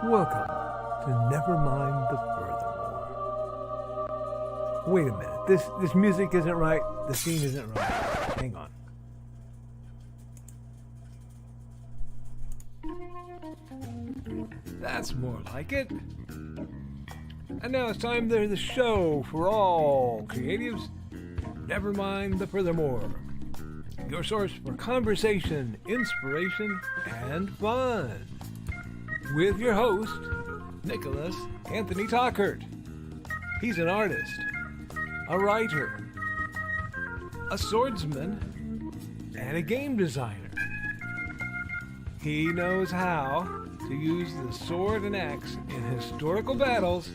Welcome to Nevermind the Furthermore. Wait a minute, this music isn't right, the scene isn't right. Hang on. That's more like it. And now it's time for the show for all creatives. Nevermind the Furthermore. Your source for conversation, inspiration, and fun. With your host, Nicholas Anthony Tockert. He's an artist, a writer, a swordsman, and a game designer. He knows how to use the sword and axe in historical battles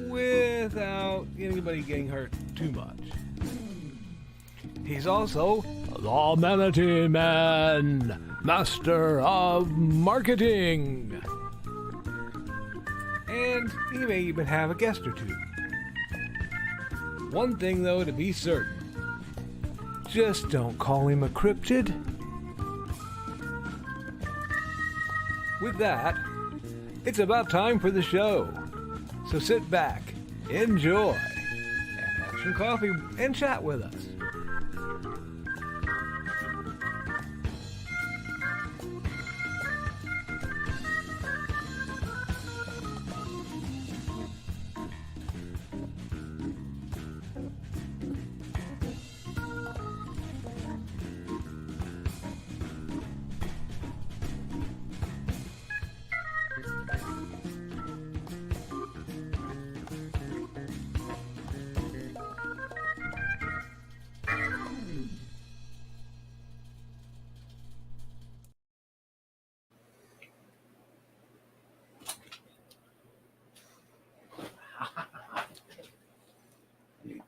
without anybody getting hurt too much. He's also the Manatee Man, master of marketing. And he may even have a guest or two. One thing, though, to be certain. Just don't call him a cryptid. With that, it's about time for the show. So sit back, enjoy, and have some coffee and chat with us.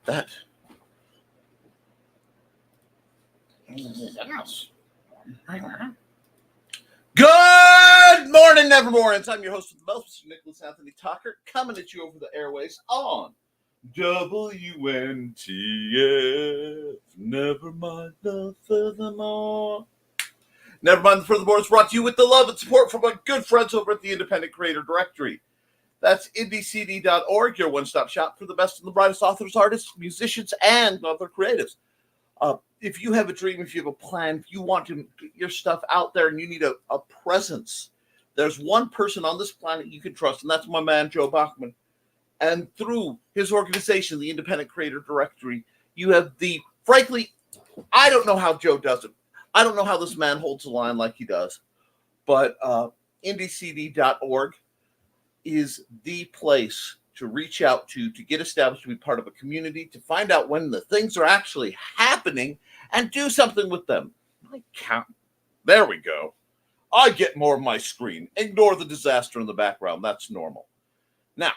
That. Good morning, Nevermore. I'm your host of the most, Mr. Nicholas Anthony Tockert, coming at you over the airways on WNTF. Nevermind the Furthermore. Nevermind the Furthermore is brought to you with the love and support from our good friends over at the Independent Creator Directory. That's indiecd.org, your one-stop shop for the best and the brightest authors, artists, musicians, and other creatives. If you have a dream, if you have a plan, if you want to get your stuff out there and you need a presence, there's one person on this planet you can trust, and that's my man, Joe Bachman. And through his organization, the Independent Creator Directory, you have frankly, I don't know how Joe does it. I don't know how this man holds the line like he does. But indiecd.org is the place to reach out to get established, to be part of a community, to find out when the things are actually happening and do something with them. There we go. I get more of my screen. Ignore the disaster in the background. That's normal. Now,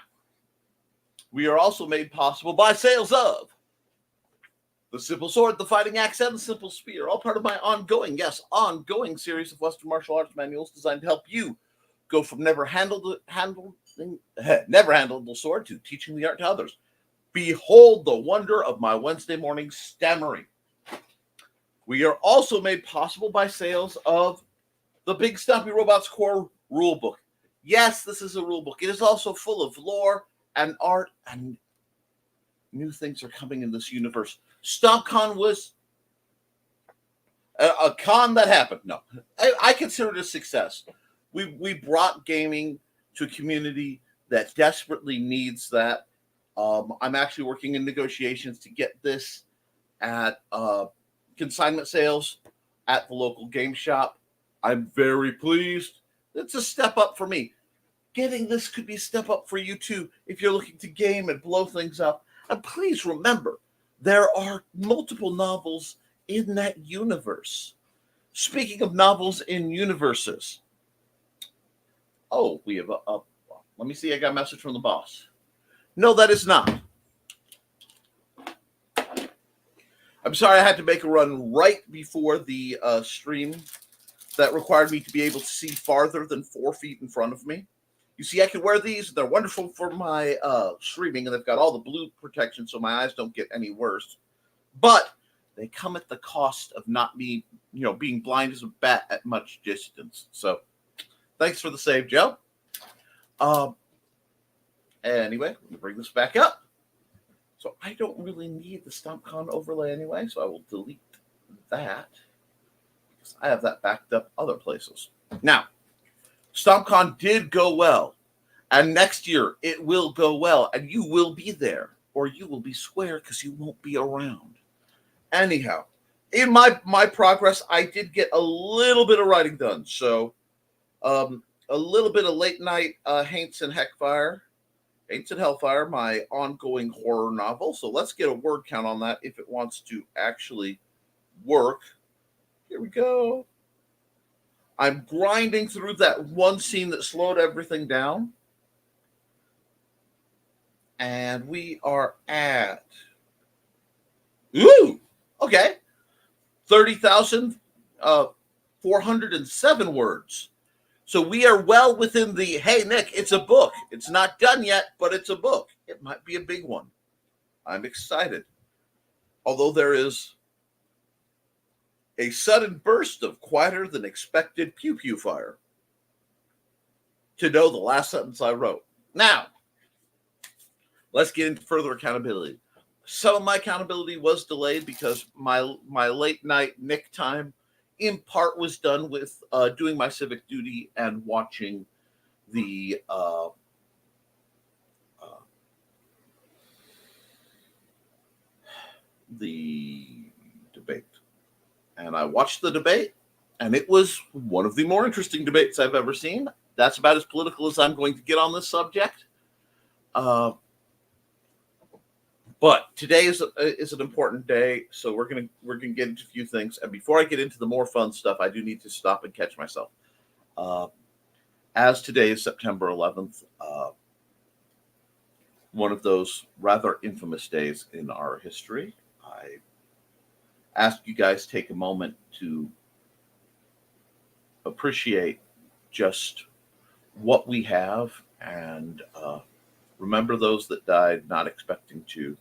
we are also made possible by sales of the Simple Sword, the Fighting Axe, and the Simple Spear, all part of my ongoing series of Western martial arts manuals designed to help you go from never handled the sword to teaching the art to others. Behold the wonder of my Wednesday morning stammering. We are also made possible by sales of the Big Stumpy Robots Core Rulebook. Yes, this is a rulebook. It is also full of lore and art, and new things are coming in this universe. StompCon was a con that happened. No, I consider it a success. We brought gaming to a community that desperately needs that. I'm actually working in negotiations to get this at consignment sales at the local game shop. I'm very pleased. It's a step up for me. Getting this could be a step up for you too if you're looking to game and blow things up. And please remember, there are multiple novels in that universe. Speaking of novels in universes, we have let me see, I got a message from the boss. No, that is not. I'm sorry I had to make a run right before the stream that required me to be able to see farther than 4 feet in front of me. You see, I can wear these. They're wonderful for my streaming, and they've got all the blue protection so my eyes don't get any worse. But they come at the cost of not being blind as a bat at much distance. So thanks for the save, Joe. Anyway, let me bring this back up. So I don't really need the StompCon overlay anyway, so I will delete that. Because I have that backed up other places. Now, StompCon did go well. And next year, it will go well. And you will be there. Or you will be square because you won't be around. Anyhow, in my progress, I did get a little bit of writing done. So, a little bit of late night Haints and Hellfire, my ongoing horror novel. So let's get a word count on that if it wants to actually work. Here we go. I'm grinding through that one scene that slowed everything down. And we are at, okay, 30,407 words. So we are well within the, hey, Nick, it's a book. It's not done yet, but it's a book. It might be a big one. I'm excited. Although there is a sudden burst of quieter than expected pew-pew fire to know the last sentence I wrote. Now, let's get into further accountability. Some of my accountability was delayed because my late night Nick time in part was done with doing my civic duty and watching the debate. And I watched the debate, and it was one of the more interesting debates I've ever seen. That's about as political as I'm going to get on this subject. But today is an important day, so we're gonna get into a few things. And before I get into the more fun stuff, I do need to stop and catch myself. As today is September 11th, one of those rather infamous days in our history, I ask you guys take a moment to appreciate just what we have and remember those that died not expecting to.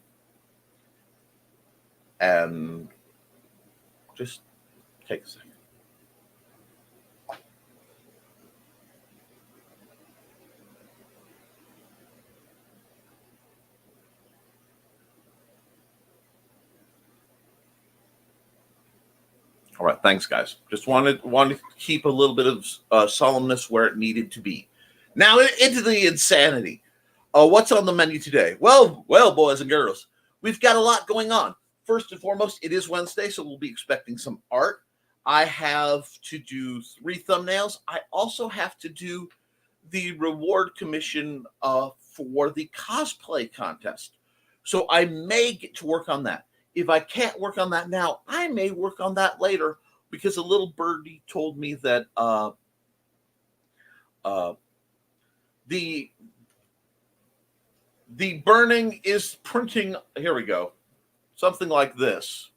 And just take a second. All right, thanks, guys. Just wanted to keep a little bit of solemnness where it needed to be. Now into the insanity. What's on the menu today? Well, boys and girls, we've got a lot going on. First and foremost, it is Wednesday, so we'll be expecting some art. I have to do 3 thumbnails. I also have to do the reward commission for the cosplay contest. So I may get to work on that. If I can't work on that now, I may work on that later because a little birdie told me that the burning is printing. Here we go. Something like this.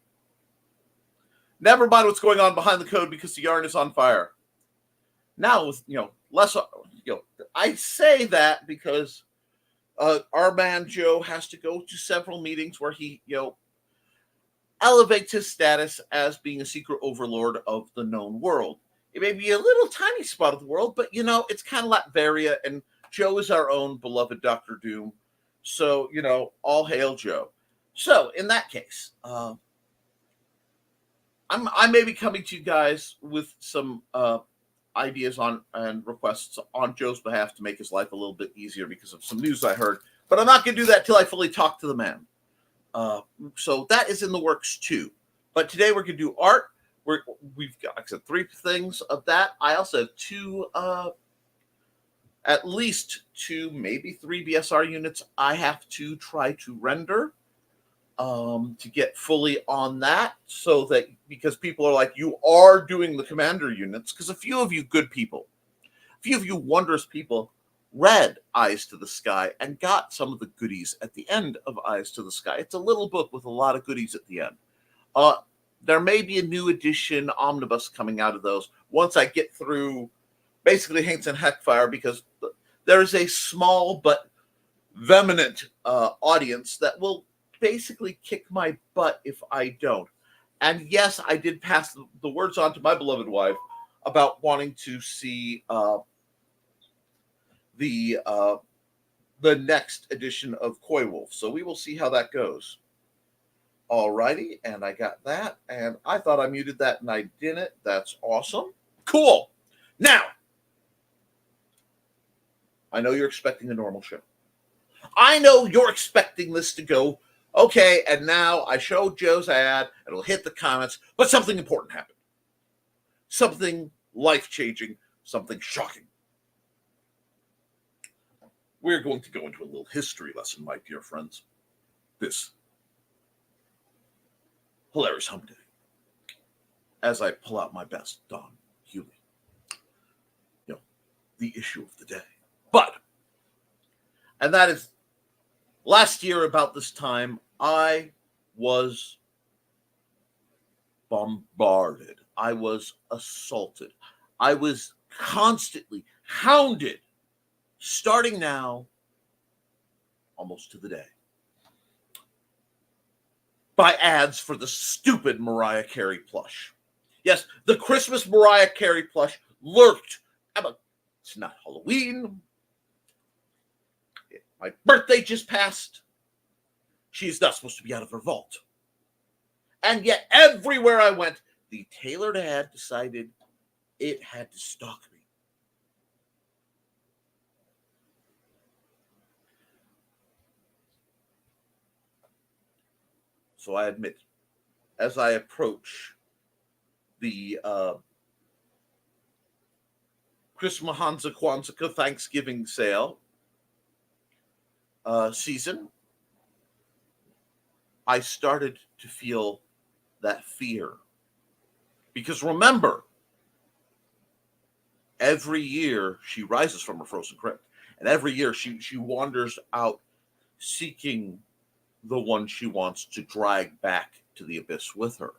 Never mind what's going on behind the code because the yarn is on fire. Now, less. I say that because our man Joe has to go to several meetings where he, elevates his status as being a secret overlord of the known world. It may be a little tiny spot of the world, but it's kind of Latveria, and Joe is our own beloved Dr. Doom. So, all hail Joe. So, in that case, I may be coming to you guys with some ideas on and requests on Joe's behalf to make his life a little bit easier because of some news I heard. But I'm not going to do that till I fully talk to the man. So that is in the works too. But today we're going to do art. We've got, like I said, 3 things of that. I also have 2, at least 2, maybe 3 BSR units I have to try to render to get fully on that. So that, because people are like, you are doing the commander units, because a few of you good people, a few of you wondrous people read Eyes to the Sky and got some of the goodies at the end of Eyes to the Sky. It's a little book with a lot of goodies at the end. There may be a new edition omnibus coming out of those once I get through basically Haints and Heckfire, because there is a small but vehement audience that will basically kick my butt if I don't. And yes, I did pass the words on to my beloved wife about wanting to see the next edition of Koi Wolf. So we will see how that goes. Alrighty, and I got that, and I thought I muted that, and I didn't. That's awesome. Cool. Now, I know you're expecting a normal show. I know you're expecting this to go, okay, and now I showed Joe's ad, and it'll hit the comments, but something important happened. Something life-changing, something shocking. We're going to go into a little history lesson, my dear friends. This hilarious hump day. As I pull out my best Don Hewley. The issue of the day. And that is, last year about this time, I was bombarded. I was assaulted. I was constantly hounded, starting now, almost to the day, by ads for the stupid Mariah Carey plush. Yes, the Christmas Mariah Carey plush lurked. It's not Halloween. My birthday just passed. She's not supposed to be out of her vault. And yet, everywhere I went, the tailored ad decided it had to stalk me. So I admit, as I approach the Christmas Kwanzaa Thanksgiving sale season, I started to feel that fear. Because remember, every year she rises from her frozen crypt. And every year she wanders out seeking the one she wants to drag back to the abyss with her.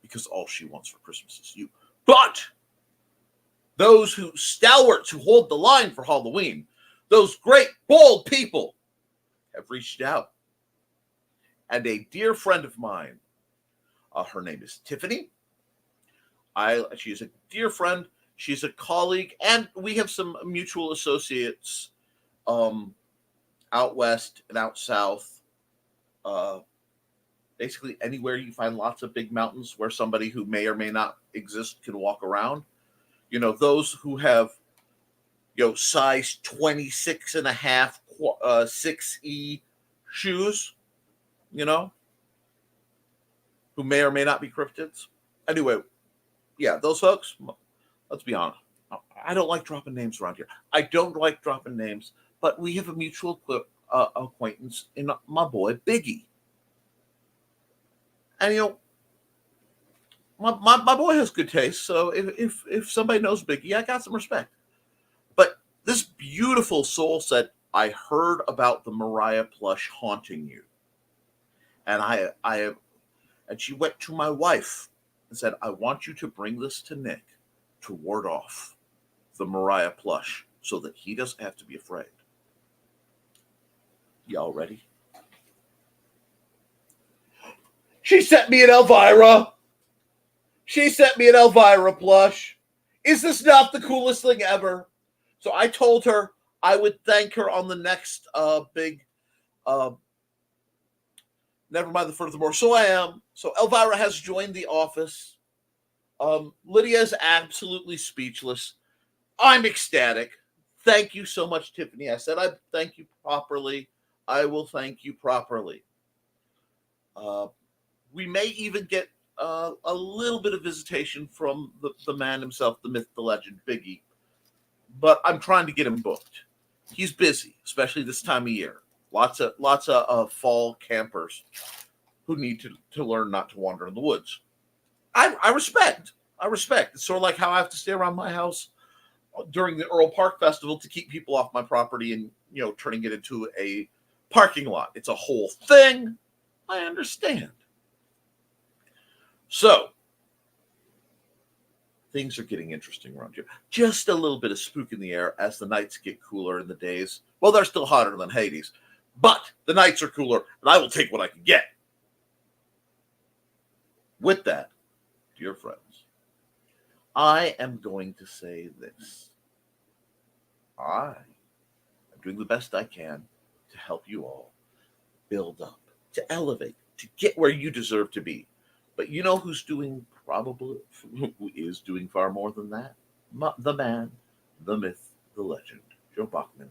Because all she wants for Christmas is you. But those stalwarts who hold the line for Halloween, those great, bold people, have reached out. And a dear friend of mine, her name is Tiffany. She's a dear friend. She's a colleague, and we have some mutual associates out west and out south. Basically anywhere you find lots of big mountains where somebody who may or may not exist can walk around. Those who have, size 26 and a half, 6E shoes, who may or may not be cryptids. Anyway, yeah, those folks, let's be honest. I don't like dropping names around here. I don't like dropping names, but we have a mutual acquaintance in my boy Biggie. And my boy has good taste, so if somebody knows Biggie, I got some respect. But this beautiful soul said, I heard about the Mariah plush haunting you. And and she went to my wife and said, I want you to bring this to Nick to ward off the Mariah plush so that he doesn't have to be afraid. Y'all ready? She sent me an Elvira. She sent me an Elvira plush. Is this not the coolest thing ever? So I told her I would thank her on the next big Nevermind the Furthermore. So I am. So Elvira has joined the office. Lydia is absolutely speechless. I'm ecstatic. Thank you so much, Tiffany. I said I'd thank you properly. I will thank you properly. We may even get a little bit of visitation from the man himself, the myth, the legend, Biggie. But I'm trying to get him booked. He's busy, especially this time of year. Lots of fall campers who need to learn not to wander in the woods. I respect. It's sort of like how I have to stay around my house during the Earl Park Festival to keep people off my property and turning it into a parking lot. It's a whole thing. I understand. So things are getting interesting around here. Just a little bit of spook in the air as the nights get cooler and the days. Well, they're still hotter than Hades, but the nights are cooler, and I will take what I can get. With that, dear friends, I am going to say this. I I'm doing the best I can to help you all build up, to elevate, to get where you deserve to be. But you know who's doing who is doing far more than that? The man, the myth, the legend, Joe Bachman.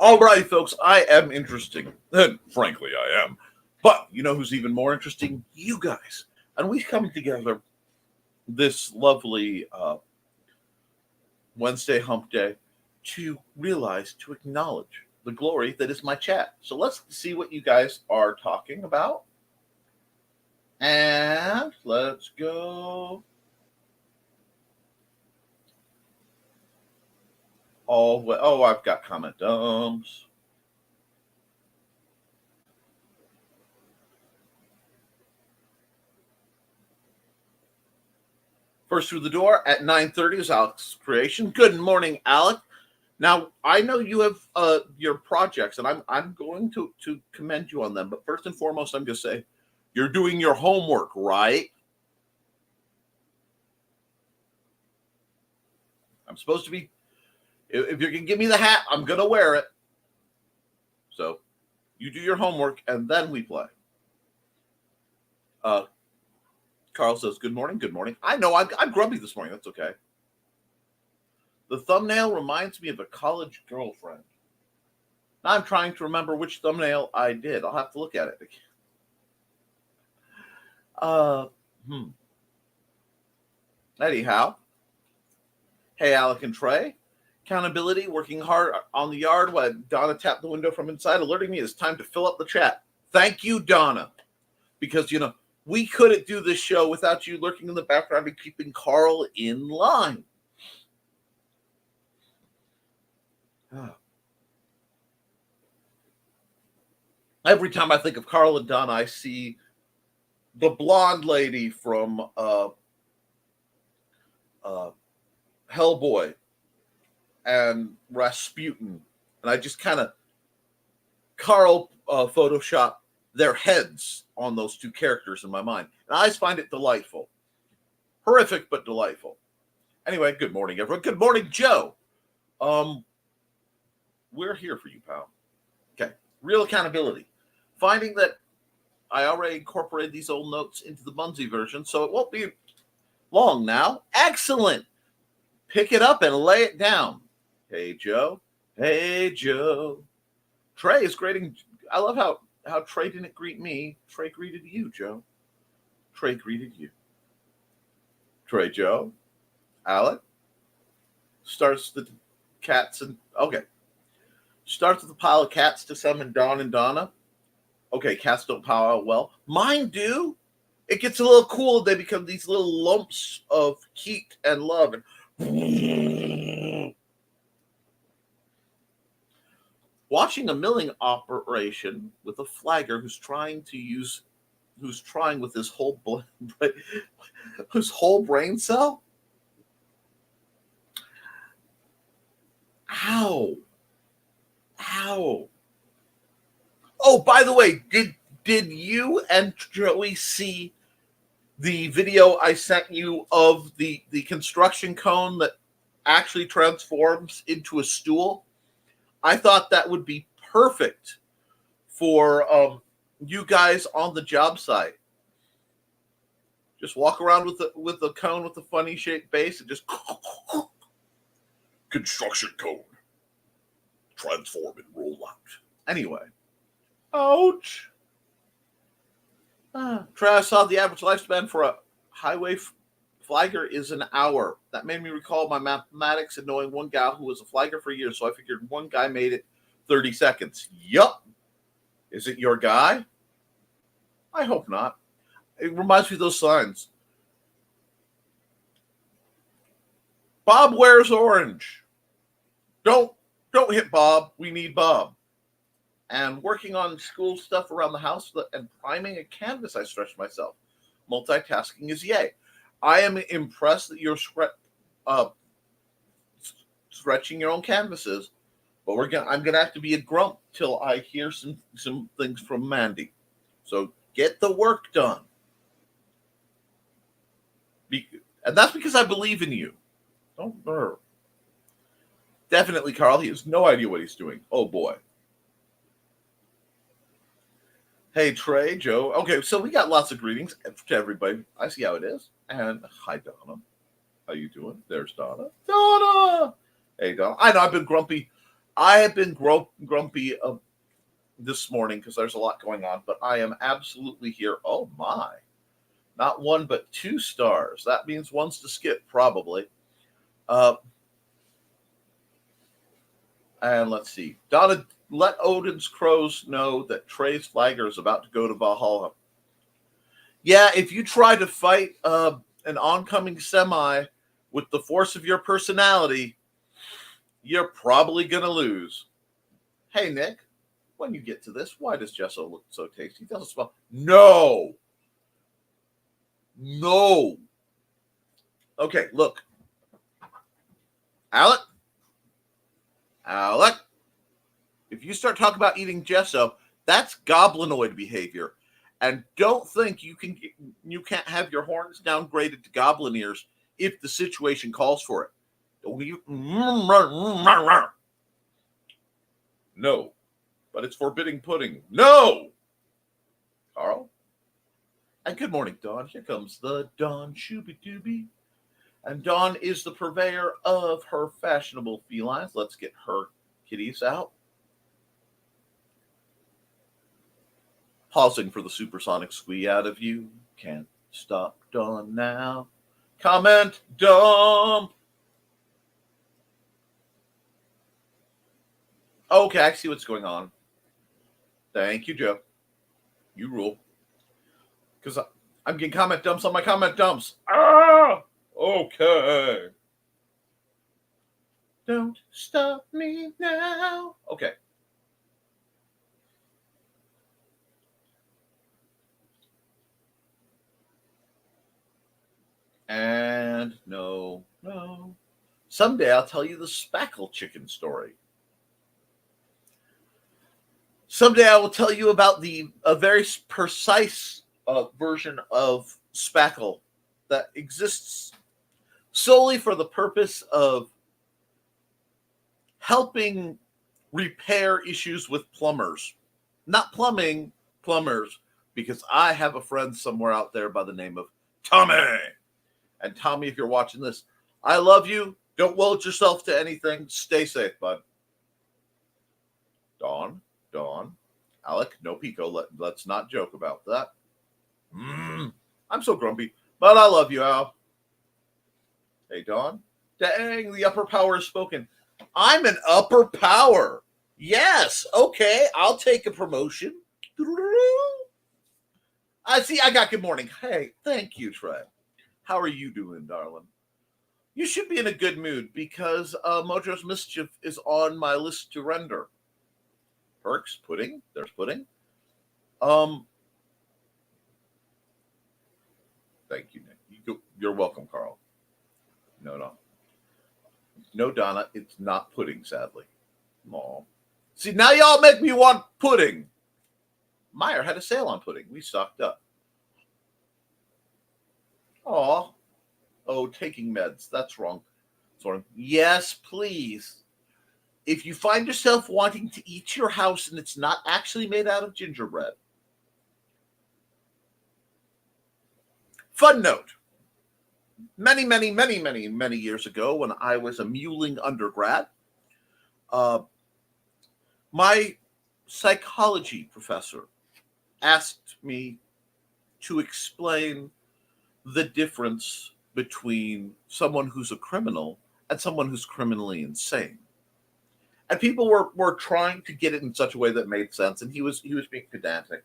All right, folks, I am interesting. And frankly, I am. But you know who's even more interesting? You guys. And we come together this lovely Wednesday hump day to realize, to acknowledge the glory that is my chat. So let's see what you guys are talking about. And let's go. Oh, I've got comment dumps. First through the door at 9:30 is Alex's creation. Good morning, Alec. Now I know you have your projects, and I'm going to commend you on them. But first and foremost, I'm going to say you're doing your homework, right? I'm supposed to be. If you can give me the hat, I'm going to wear it. So you do your homework, and then we play. Carl says, good morning, good morning. I know, I'm grumpy this morning. That's okay. The thumbnail reminds me of a college girlfriend. Now I'm trying to remember which thumbnail I did. I'll have to look at it again. Anyhow. Hey, Alec and Trey. Accountability, working hard on the yard while Donna tapped the window from inside, alerting me it's time to fill up the chat. Thank you, Donna. Because, you know, we couldn't do this show without you lurking in the background and keeping Carl in line. Every time I think of Carl and Donna, I see the blonde lady from Hellboy and Rasputin, and I just kind of Carl Photoshop their heads on those two characters in my mind, and I just find it delightful, horrific but delightful. Anyway, good morning, everyone. Good morning, Joe. We're here for you, pal. Okay, real accountability. Finding that I already incorporated these old notes into the Munzie version, so it won't be long now. Excellent. Pick it up and lay it down. Hey, Joe. Hey, Joe. Trey is greeting. I love how Trey didn't greet me. Trey greeted you, Joe. Trey greeted you. Trey, Joe. Alec. Starts the cats and... Okay. Starts with a pile of cats to summon Dawn and Donna. Okay, cats don't power out well. Mine do. It gets a little cool. They become these little lumps of heat and love. And watching a milling operation with a flagger who's trying with his whole brain cell. Ow. Ow. Oh, by the way, did you and Joey see the video I sent you of the construction cone that actually transforms into a stool? I thought that would be perfect for you guys on the job site. Just walk around with the cone with the funny shaped base and just construction cone transform and roll out. Anyway, ouch. Trey, I saw the average lifespan for a highway flagger is an hour. That made me recall my mathematics and knowing one gal who was a flagger for years. So I figured one guy made it 30 seconds. Yup. Is it your guy? I hope not. It reminds me of those signs. Bob wears orange. Don't hit Bob. We need Bob. And working on school stuff around the house and priming a canvas, I stretched myself. Multitasking is yay. I am impressed that you're stretching your own canvases, but I'm gonna have to be a grump till I hear some things from Mandy. So get the work done. And that's because I believe in you. Don't burr. Definitely, Carl. He has no idea what he's doing. Oh boy. Hey, Trey, Joe. Okay, so we got lots of greetings to everybody. I see how it is. And hi, Donna. How you doing? There's Donna. Donna! Hey, Donna. I know I've been grumpy. I have been grumpy this morning because there's a lot going on, but I am absolutely here. Oh, my. Not 1, but 2 stars. That means one's to skip, probably. And let's see. Donna, let Odin's crows know that Trey's flagger is about to go to Valhalla. Yeah, if you try to fight an oncoming semi with the force of your personality, you're probably going to lose. Hey, Nick, when you get to this, why does Gesso look so tasty? It doesn't smell. No. Okay, look. Alec, if you start talking about eating gesso, that's goblinoid behavior. And don't think you can't have your horns downgraded to goblin ears if the situation calls for it. Don't you? No, but it's forbidding pudding. No, Carl. And good morning, Dawn. Here comes the Dawn Shooby Dooby. And Dawn is the purveyor of her fashionable felines. Let's get her kitties out. Pausing for the supersonic squee out of you. Can't stop Dawn now. Comment dump. Okay, I see what's going on. Thank you, Joe. You rule. Because I'm getting comment dumps on my comment dumps. Ah! Okay. Don't stop me now. Okay. And no. Someday I'll tell you the spackle chicken story. Someday I will tell you about a very precise version of spackle that exists solely for the purpose of helping repair issues with plumbers. Not plumbing, plumbers, because I have a friend somewhere out there by the name of Tommy. And Tommy, if you're watching this, I love you. Don't weld yourself to anything. Stay safe, bud. Dawn. Alec, no pico. Let's not joke about that. I'm so grumpy, but I love you, Al. Hey, Dawn. Dang, the upper power is spoken. I'm an upper power. Yes. Okay, I'll take a promotion. I see. I got good morning. Hey, thank you, Trey. How are you doing, darling? You should be in a good mood because Mojo's Mischief is on my list to render. Perks, pudding. There's pudding. Thank you, Nick. You're welcome, Carl. No, Donna, it's not pudding, sadly. Aw. See, now y'all make me want pudding. Meyer had a sale on pudding. We stocked up. Aw. Oh, taking meds. That's wrong. Sort of. Yes, please. If you find yourself wanting to eat your house and it's not actually made out of gingerbread. Fun note. Many years ago, when I was a muling undergrad, my psychology professor asked me to explain the difference between someone who's a criminal and someone who's criminally insane. And people were trying to get it in such a way that made sense, and he was being pedantic,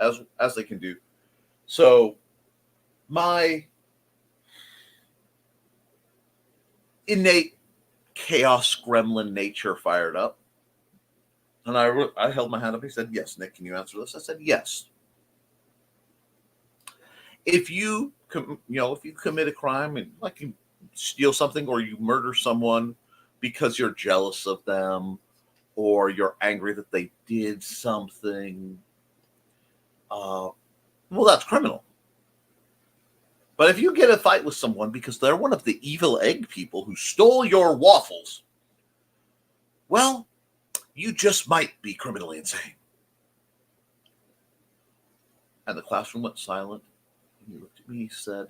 as they can do. So my innate chaos gremlin nature fired up. And I held my hand up. He said, yes, Nick, can you answer this? I said, yes. If you commit a crime and like you steal something or you murder someone because you're jealous of them or you're angry that they did something, well, that's criminal. But if you get a fight with someone because they're one of the evil egg people who stole your waffles, well, you just might be criminally insane. And the classroom went silent. And he looked at me, he said,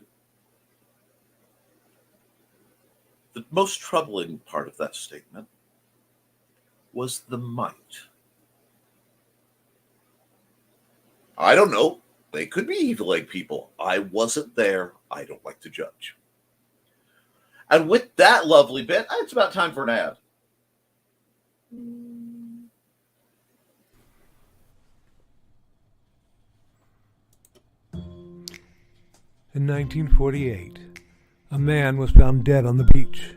the most troubling part of that statement was the might. I don't know. They could be evil egg people. I wasn't there. I don't like to judge. And with that lovely bit, it's about time for an ad. In 1948, a man was found dead on the beach.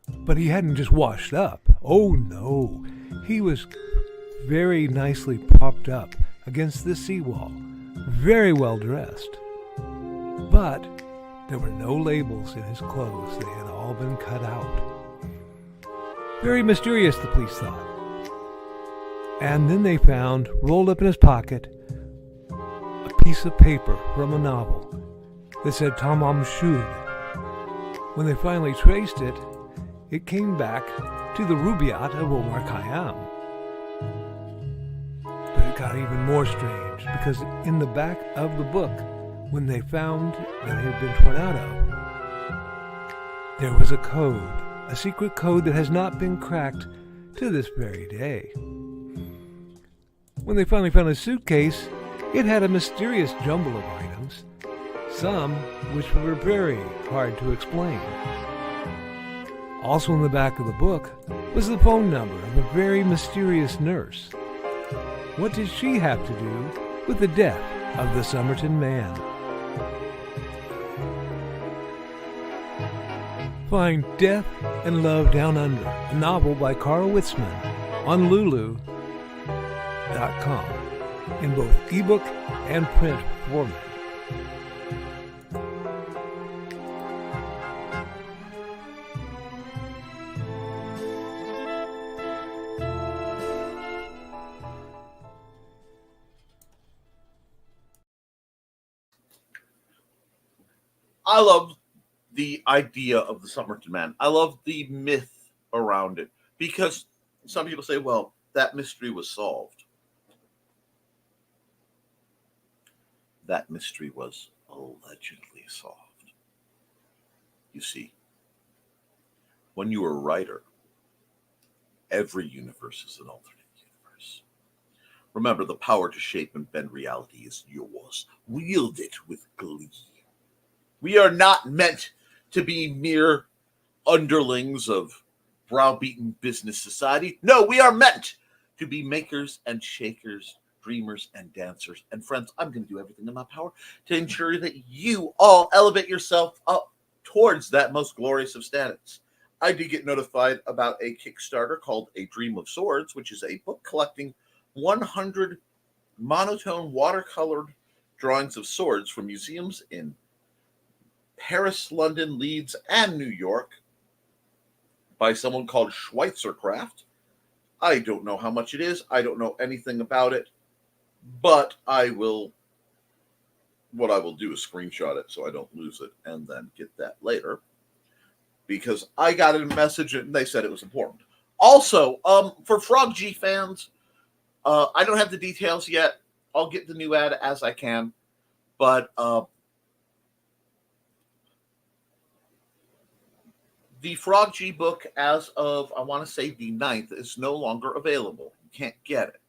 But he hadn't just washed up. Oh no, he was very nicely propped up against the seawall, very well dressed. But there were no labels in his clothes. They had all been cut out. Very mysterious, the police thought. And then they found, rolled up in his pocket, a piece of paper from a novel that said Tamam Shud. When they finally traced it, it came back to the Rubaiyat of Omar Khayyam. But it got even more strange, because in the back of the book, when they found that it had been torn out of, there was a code, a secret code that has not been cracked to this very day. When they finally found a suitcase, it had a mysterious jumble of items, some which were very hard to explain. Also in the back of the book was the phone number of a very mysterious nurse. What did she have to do with the death of the Somerton man? Find Death and Love Down Under, a novel by Carl Witzman, on Lulu.com in both ebook and print format. I love the idea of the Somerton Man. I love the myth around it, because some people say, well, that mystery was solved. That mystery was allegedly solved. You see, when you are a writer, every universe is an alternate universe. Remember, the power to shape and bend reality is yours. Wield it with glee. We are not meant to be mere underlings of browbeaten business society. No, we are meant to be makers and shakers, dreamers and dancers. And friends, I'm going to do everything in my power to ensure that you all elevate yourself up towards that most glorious of status. I did get notified about a Kickstarter called A Dream of Swords, which is a book collecting 100 monotone watercolored drawings of swords from museums in Paris, London, Leeds, and New York by someone called Schweitzercraft. I don't know how much it is. I don't know anything about it. But what I will do is screenshot it so I don't lose it and then get that later. Because I got a message and they said it was important. Also, for Frog G fans, I don't have the details yet. I'll get the new ad as I can. But the Frog G book, as of, I want to say, the 9th, is no longer available. You can't get it.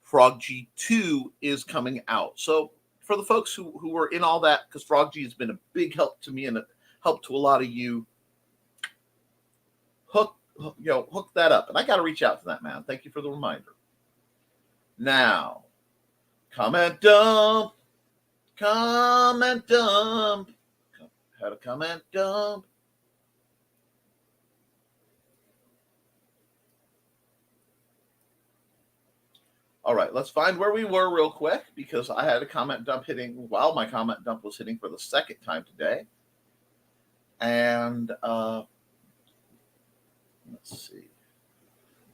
Frog G 2 is coming out. So for the folks who were in all that, because Frog G has been a big help to me and a help to a lot of you, hook that up. And I got to reach out to that man. Thank you for the reminder. Now, comment dump. Comment dump. Had a comment dump. All right, let's find where we were real quick because I had a comment dump hitting while my comment dump was hitting for the second time today. And let's see.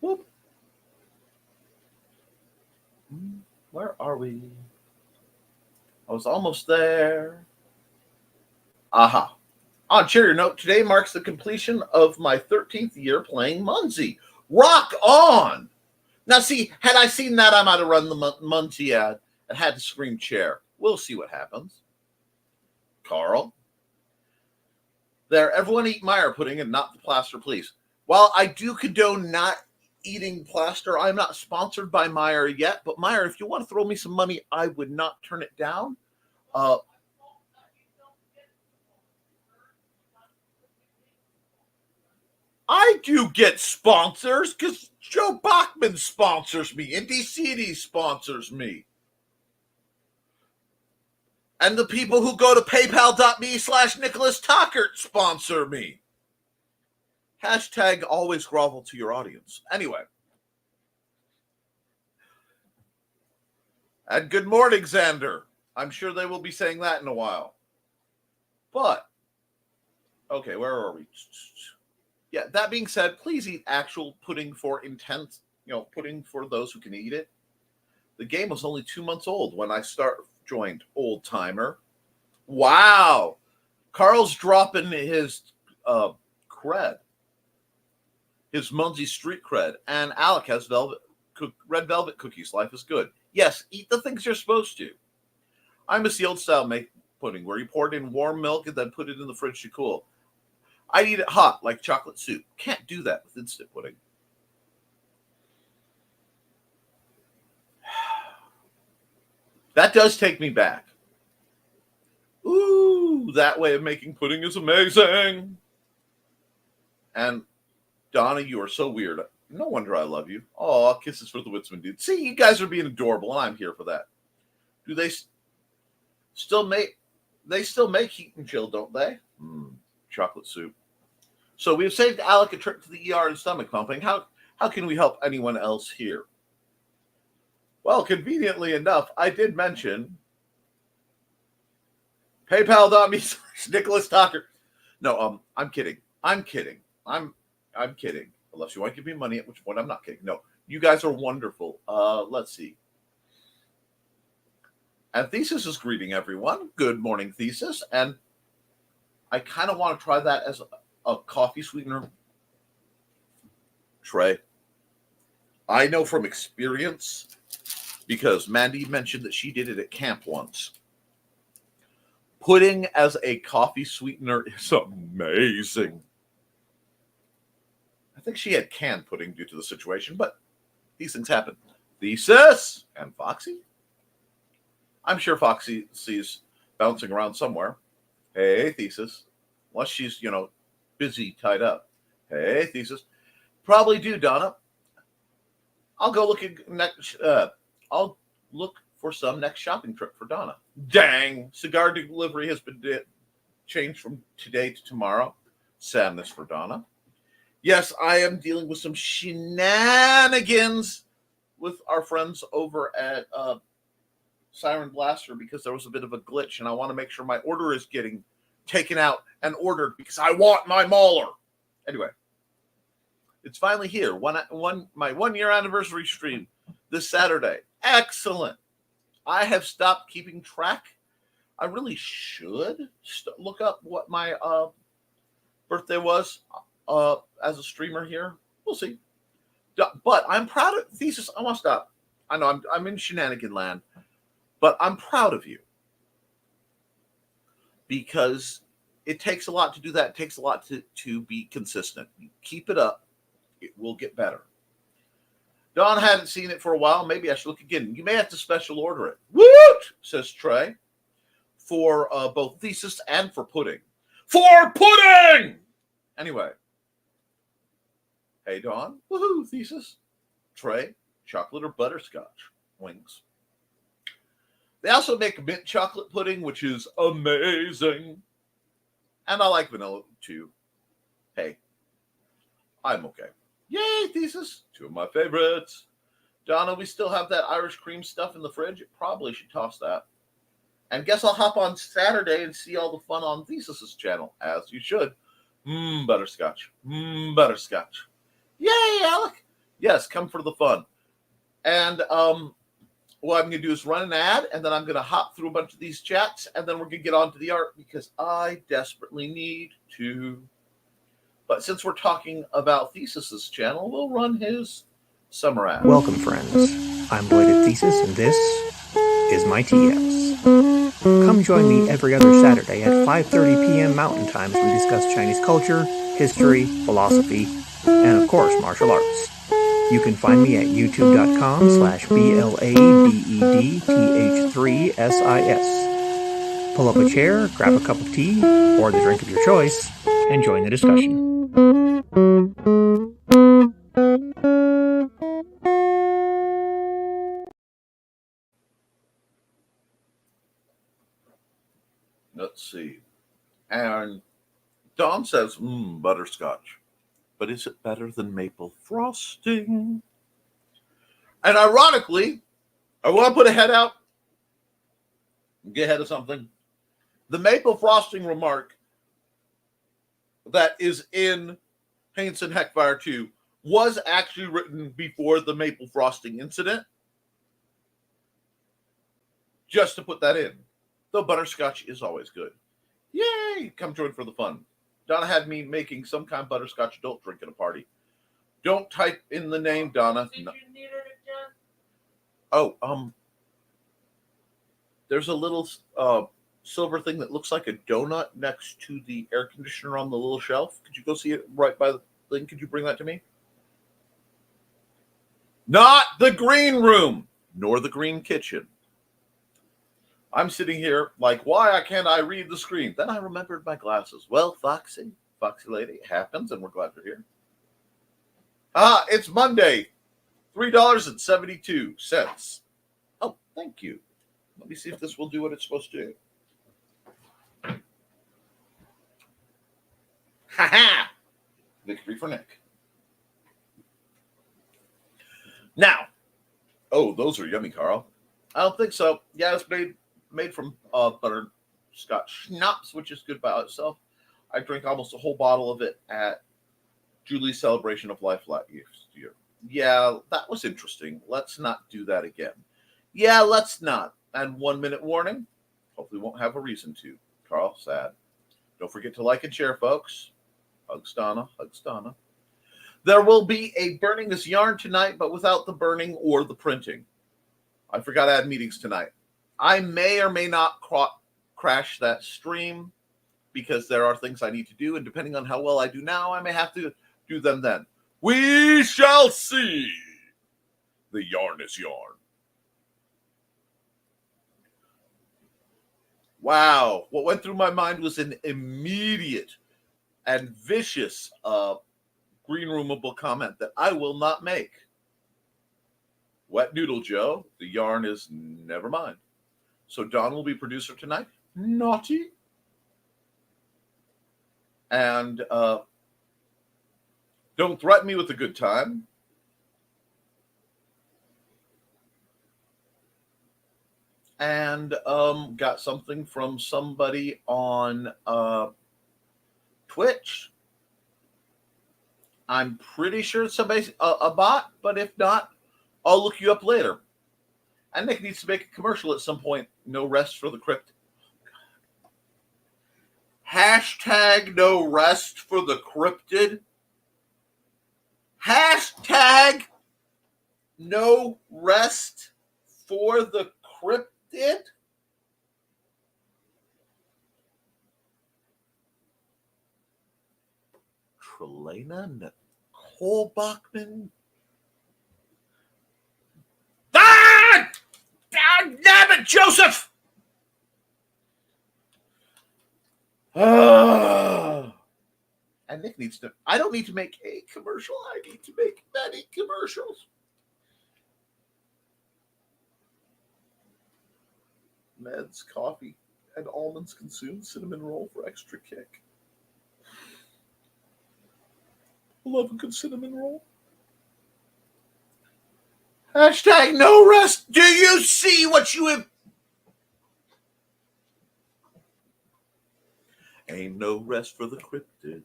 Whoop. Where are we? I was almost there. Aha. On a cheerier note, today marks the completion of my 13th year playing Munzie. Rock on! Now, see, had I seen that, I might have run the Muncie ad and had to scream chair. We'll see what happens. Carl. There, everyone eat Meyer pudding and not the plaster, please. While I do condone not eating plaster, I'm not sponsored by Meyer yet. But Meyer, if you want to throw me some money, I would not turn it down. I do get sponsors because Joe Bachman sponsors me. Indy CD sponsors me. And the people who go to paypal.me/Nicholas Tockert sponsor me. Hashtag always grovel to your audience. Anyway. And good morning, Xander. I'm sure they will be saying that in a while. But, okay, where are we? Yeah, that being said, please eat actual pudding for intent, pudding for those who can eat it. The game was only 2 months old when I joined Old Timer. Wow. Carl's dropping his cred, his Munzie Street cred, and Alec has red velvet cookies. Life is good. Yes, eat the things you're supposed to. I miss the old style pudding where you pour it in warm milk and then put it in the fridge to cool. I'd eat it hot, like chocolate soup. Can't do that with instant pudding. That does take me back. Ooh, that way of making pudding is amazing. And Donna, you are so weird. No wonder I love you. Oh, kisses for the Witzman dude. See, you guys are being adorable, and I'm here for that. Do they still make? They still make heat and chill, don't they? Chocolate soup. So we've saved Alec a trip to the ER and stomach pumping. How can we help anyone else here? Well, conveniently enough, I did mention PayPal.me/Nicholas Tockert. No, I'm kidding. I'm kidding. I'm kidding. Unless you want to give me money, at which point I'm not kidding. No, you guys are wonderful. Let's see. And Thesis is greeting everyone. Good morning, Thesis. And I kind of want to try that as a coffee sweetener tray. I know from experience, because Mandy mentioned that she did it at camp once. Pudding as a coffee sweetener is amazing. I think she had canned pudding due to the situation, but these things happen. Thesis and Foxy. I'm sure Foxy sees bouncing around somewhere. Hey, Thesis. Unless she's, busy, tied up. Hey, Thesis. Probably do, Donna. I'll go I'll look for some next shopping trip for Donna. Dang. Cigar delivery has been changed from today to tomorrow. Sadness for Donna. Yes, I am dealing with some shenanigans with our friends over at Siren Blaster because there was a bit of a glitch, and I want to make sure my order is getting taken out and ordered because I want my mauler. Anyway, It's finally here. My 1 year anniversary stream this Saturday. Excellent. I have stopped keeping track. I really should look up what my birthday was as a streamer here. We'll see. But I'm proud of Thesis. I want to stop. I know I'm in shenanigan land, but I'm proud of you because it takes a lot to do that. It takes a lot to be consistent. You keep it up. It will get better. Don hadn't seen it for a while. Maybe I should look again. You may have to special order it. Woot, says Trey, for both Thesis and for pudding. For pudding! Anyway. Hey, Don. Woohoo, Thesis. Trey, chocolate or butterscotch wings. They also make mint chocolate pudding, which is amazing. And I like vanilla, too. Hey, I'm okay. Yay, Thesis. Two of my favorites. Donna, we still have that Irish cream stuff in the fridge. Probably should toss that. And guess I'll hop on Saturday and see all the fun on Thesis's channel, as you should. Butterscotch. Butterscotch. Yay, Alec. Yes, come for the fun. And what I'm going to do is run an ad, and then I'm going to hop through a bunch of these chats, and then we're going to get on to the art because I desperately need to. But since we're talking about Thesis's channel, we'll run his summer ad. Welcome, friends. I'm Boyd at Thesis, and this is my TS. Come join me every other Saturday at 5:30 p.m. Mountain Time as we discuss Chinese culture, history, philosophy, and of course, martial arts. You can find me at youtube.com/BLADETH3SIS. Pull up a chair, grab a cup of tea, or the drink of your choice, and join the discussion. Let's see. And Don says, butterscotch. But is it better than maple frosting? And ironically, I want to put a head out, get ahead of something. The maple frosting remark that is in Haynes and Heckfire 2 was actually written before the maple frosting incident. Just to put that in. Though butterscotch is always good. Yay! Come join for the fun. Donna had me making some kind of butterscotch adult drink at a party. Don't type in the name, Donna. No. Oh, there's a little silver thing that looks like a donut next to the air conditioner on the little shelf. Could you go see it right by the thing? Could you bring that to me? Not the green room, nor the green kitchen. I'm sitting here like, why can't I read the screen? Then I remembered my glasses. Well, Foxy lady, it happens, and we're glad you're here. It's Monday, $3.72. Oh, thank you. Let me see if this will do what it's supposed to do. Ha-ha! Victory for Nick. Now, those are yummy, Carl. I don't think so. Yeah, it's made from butterscotch schnapps, which is good by itself. I drank almost a whole bottle of it at Julie's celebration of life last year. Yeah, that was interesting. Let's not do that again. Yeah, let's not. And 1 minute warning. Hopefully won't have a reason to. Carl, sad. Don't forget to like and share, folks. Hugs, Donna. Hugs, Donna. There will be a burning this yarn tonight, but without the burning or the printing. I forgot to add meetings tonight. I may or may not crash that stream because there are things I need to do, and depending on how well I do now, I may have to do them then. We shall see. The yarn is yarn. Wow. What went through my mind was an immediate and vicious green roomable comment that I will not make. Wet Noodle Joe, the yarn is never mind. So Don will be producer tonight. Naughty. And don't threaten me with a good time. And got something from somebody on Twitch. I'm pretty sure it's somebody's a bot, but if not, I'll look you up later. And Nick needs to make a commercial at some point. No rest for the crypt. Hashtag no rest for the cryptid. Hashtag no rest for the cryptid. Trelena Nicole Bachman. Ah! God damn it, Joseph! And Nick needs to. I don't need to make a commercial. I need to make many commercials. Meds, coffee, and almonds consumed. Cinnamon roll for extra kick. I love a good cinnamon roll. Hashtag no rest. Do you see what you have? Ain't no rest for the cryptid.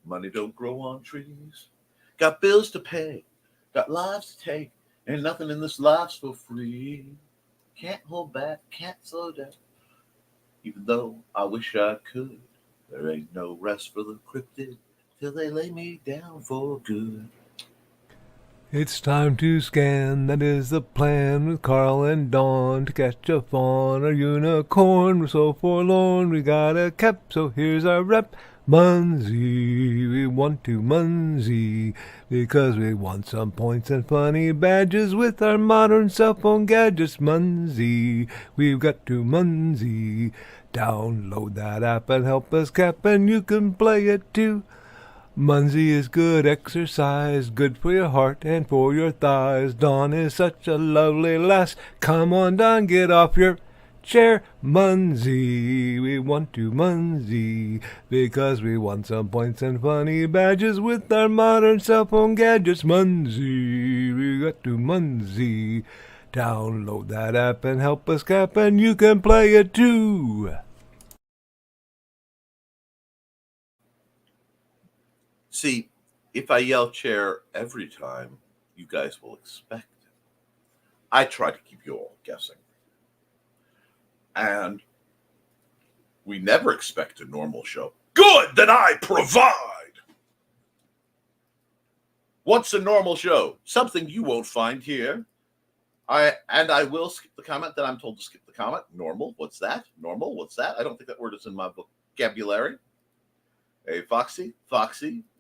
Money don't grow on trees. Got bills to pay. Got lives to take. Ain't nothing in this life's for free. Can't hold back. Can't slow down. Even though I wish I could. There ain't no rest for the cryptid till they lay me down for good. It's time to scan, that is the plan, with Carl and Dawn to catch a fawn or unicorn. We're so forlorn, we got a Koepp, so here's our rep. Munsey, we want to Munsey, because we want some points and funny badges with our modern cell phone gadgets. Munsey, we've got to Munsey. Download that app and help us Koepp, and you can play it too. Munsey is good exercise, good for your heart and for your thighs. Dawn is such a lovely lass. Come on, Dawn, get off your chair. Munsey, we want to Munsey, because we want some points and funny badges with our modern cell phone gadgets. Munsey, we got to Munsey. Download that app and help us Koepp, and you can play it too. See, if I yell chair every time, you guys will expect it. I try to keep you all guessing. And we never expect a normal show. Good that I provide! What's a normal show? Something you won't find here. I will skip the comment that I'm told to skip the comment. Normal, what's that? Normal, what's that? I don't think that word is in my vocabulary. Hey, Foxy,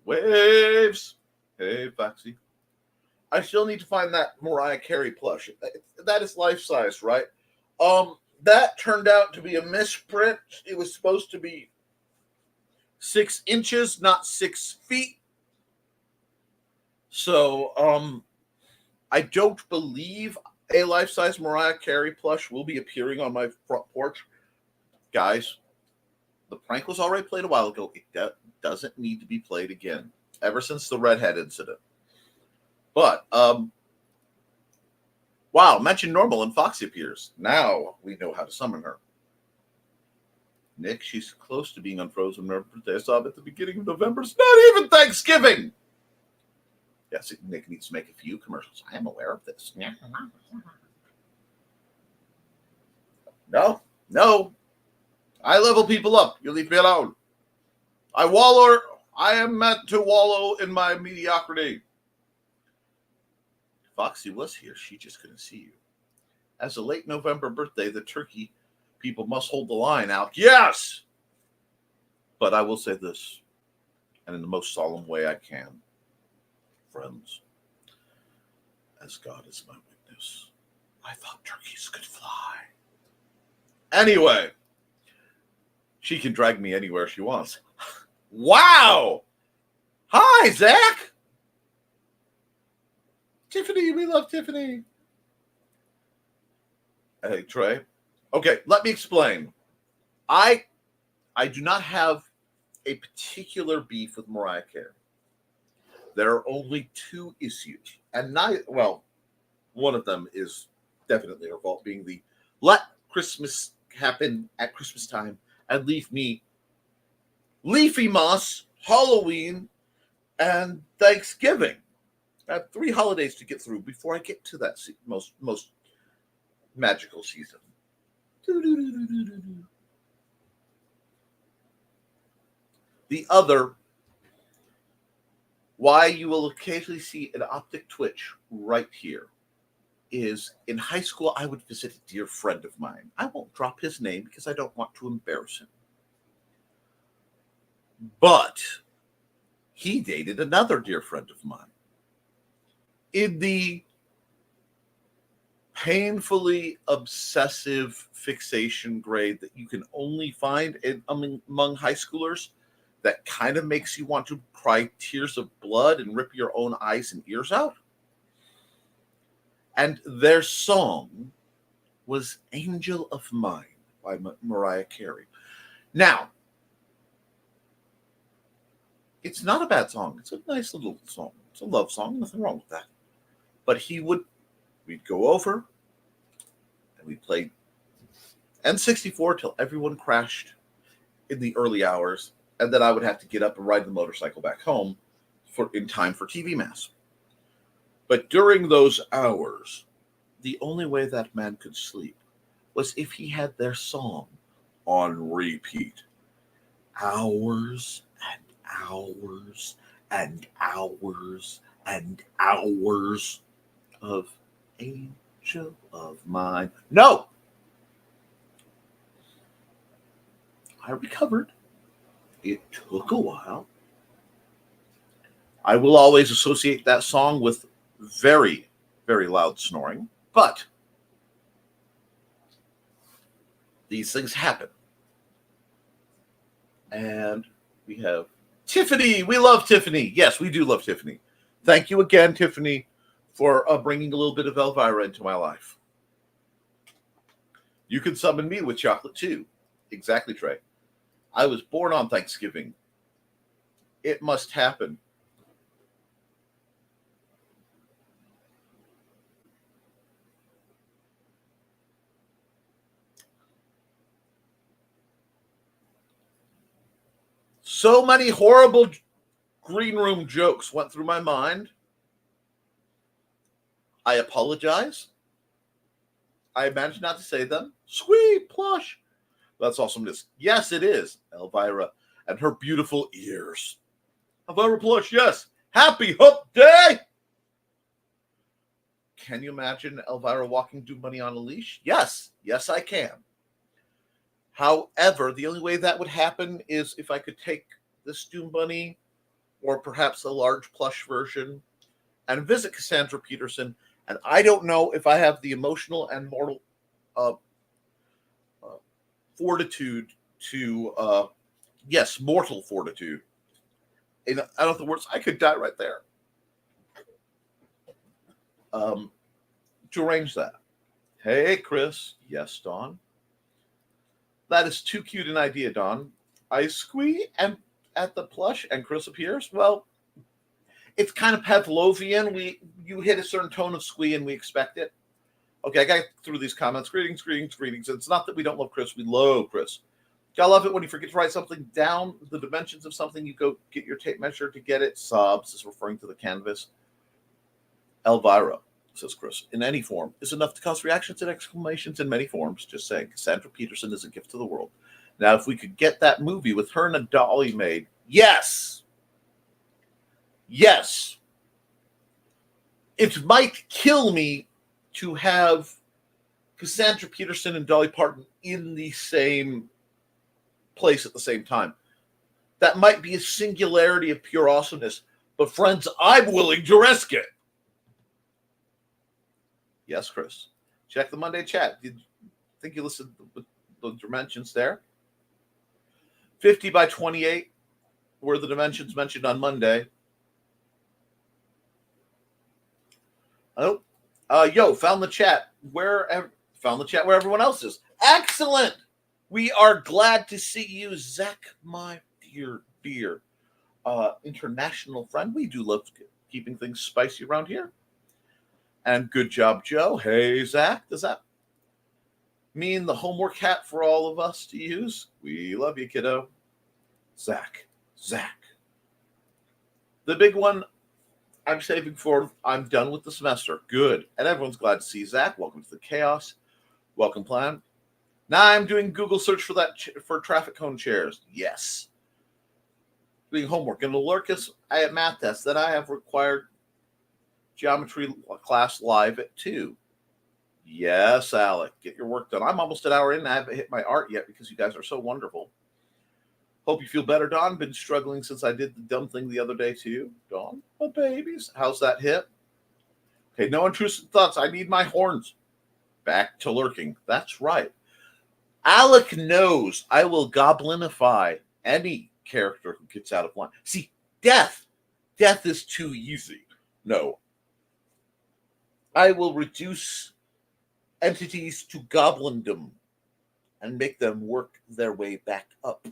waves. Hey, Foxy. I still need to find that Mariah Carey plush. That is life-size, right? That turned out to be a misprint. It was supposed to be 6 inches, not 6 feet. So, I don't believe a life-size Mariah Carey plush will be appearing on my front porch. Guys, the prank was already played a while ago. It doesn't need to be played again. Ever since the redhead incident. But, wow, mention normal and Foxy appears. Now we know how to summon her. Nick, she's close to being unfrozen. Her birthday, I saw it at the beginning of November. It's not even Thanksgiving! Yes, Nick needs to make a few commercials. I am aware of this. No. I level people up. You leave me alone. I am meant to wallow in my mediocrity. Foxy was here. She just couldn't see you. As a late November birthday, the turkey people must hold the line out. Yes! But I will say this, and in the most solemn way I can. Friends, as God is my witness, I thought turkeys could fly. Anyway, she can drag me anywhere she wants. Wow! Hi, Zach! Tiffany, we love Tiffany. Hey, Trey. Okay, let me explain. I do not have a particular beef with Mariah Carey. There are only 2 issues. And one of them is definitely her fault, being the let Christmas happen at Christmas time and leave me Leafy Moss, Halloween, and Thanksgiving. I have 3 holidays to get through before I get to that most magical season. The other, why you will occasionally see an optic twitch right here, is in high school I would visit a dear friend of mine. I won't drop his name because I don't want to embarrass him. But he dated another dear friend of mine. In the painfully obsessive fixation grade that you can only find among high schoolers, that kind of makes you want to cry tears of blood and rip your own eyes and ears out. And their song was Angel of Mine by Mariah Carey. Now, it's not a bad song. It's a nice little song. It's a love song. Nothing wrong with that. But we'd go over and we'd play N64 till everyone crashed in the early hours. And then I would have to get up and ride the motorcycle back home in time for TV Mass. But during those hours, the only way that man could sleep was if he had their song on repeat. Hours and hours and hours and hours of Angel of Mine. No! I recovered. It took a while. I will always associate that song with very, very loud snoring, but these things happen. And we have Tiffany. We love Tiffany. Yes, we do love Tiffany. Thank you again, Tiffany, for bringing a little bit of Elvira into my life. You can summon me with chocolate too. Exactly, Trey. I was born on Thanksgiving. It must happen. So many horrible green room jokes went through my mind. I apologize. I managed not to say them. Sweet plush. That's awesomeness. Yes, it is. Elvira and her beautiful ears. Elvira plush, yes. Happy Hump Day. Can you imagine Elvira walking Do Money on a leash? Yes. Yes, I can. However, the only way that would happen is if I could take this Doom Bunny or perhaps a large plush version and visit Cassandra Peterson. And I don't know if I have the emotional and mortal fortitude to, mortal fortitude. In other words, I could die right there. To arrange that. Hey, Chris. Yes, Dawn. That is too cute an idea, Dawn. I squee and at the plush and Chris appears. Well, it's kind of Pavlovian. You hit a certain tone of squee and we expect it. Okay, I got through these comments. Greetings, greetings, greetings. It's not that we don't love Chris. We love Chris. I love it when you forget to write something down, the dimensions of something. You go get your tape measure to get it. Sobs is referring to the canvas. Elvira, says Chris, in any form is enough to cause reactions and exclamations in many forms. Just saying, Cassandra Peterson is a gift to the world. Now, if we could get that movie with her and a dolly made, yes. Yes. It might kill me to have Cassandra Peterson and Dolly Parton in the same place at the same time. That might be a singularity of pure awesomeness. But friends, I'm willing to risk it. Yes, Chris. Check the Monday chat. Did you think you listened to the dimensions there? 50 by 28 were the dimensions mentioned on Monday. Oh, found the chat where everyone else is. Excellent. We are glad to see you, Zach, my dear international friend. We do love keeping things spicy around here. And good job, Joe. Hey, Zach. Does that mean the homework hat for all of us to use? We love you, kiddo. Zach. The big one I'm saving for, I'm done with the semester. Good. And everyone's glad to see Zach. Welcome to the chaos. Welcome, plan. Now I'm doing Google search for that for traffic cone chairs. Yes. Doing homework. In the Lurkus, I have math tests. Then I have required geometry class live at 2. Yes, Alec. Get your work done. I'm almost an hour in. I haven't hit my art yet because you guys are so wonderful. Hope you feel better, Dawn. Been struggling since I did the dumb thing the other day too. Dawn, oh babies. How's that hip? Okay, no intrusive thoughts. I need my horns. Back to lurking. That's right. Alec knows I will goblinify any character who gets out of line. See, death is too easy. No. I will reduce entities to goblindom and make them work their way back up.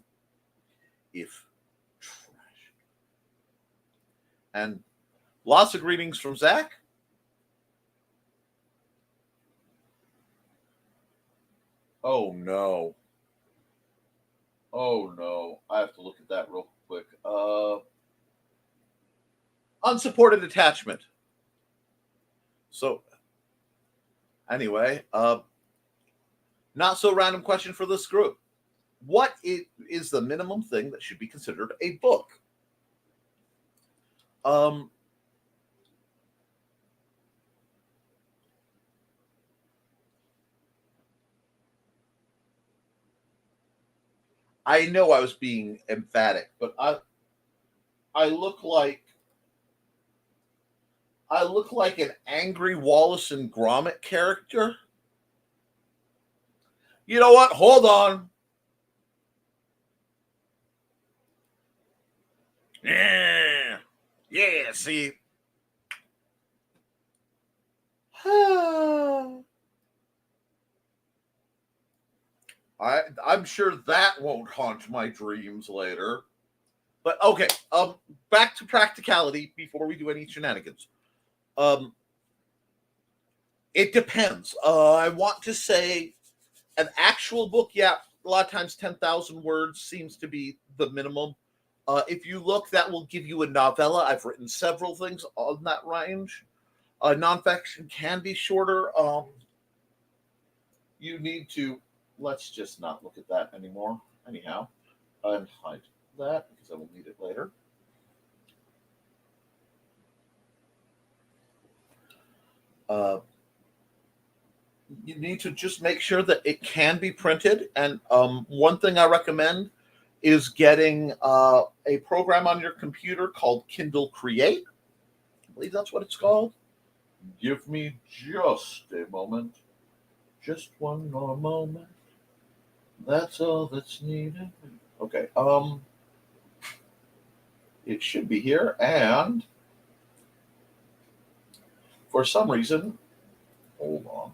If trash. And lots of greetings from Zach. Oh no. Oh no. I have to look at that real quick. Unsupported attachment. So anyway, not so random question for this group. What is the minimum thing that should be considered a book? I know I was being emphatic, but I look like an angry Wallace and Gromit character. You know what? Hold on. Yeah, see. I'm sure that won't haunt my dreams later. But okay, back to practicality before we do any shenanigans. It depends. I want to say an actual book, yeah, a lot of times 10,000 words seems to be the minimum. If you look, that will give you a novella. I've written several things on that range. Nonfiction can be shorter. You need to, let's just not look at that anymore. Anyhow, and hide that because I will need it later. You need to just make sure that it can be printed. And one thing I recommend is getting a program on your computer called Kindle Create. I believe that's what it's called. Give me just a moment. Just one more moment. That's all that's needed. Okay. It should be here, and for some reason, hold on.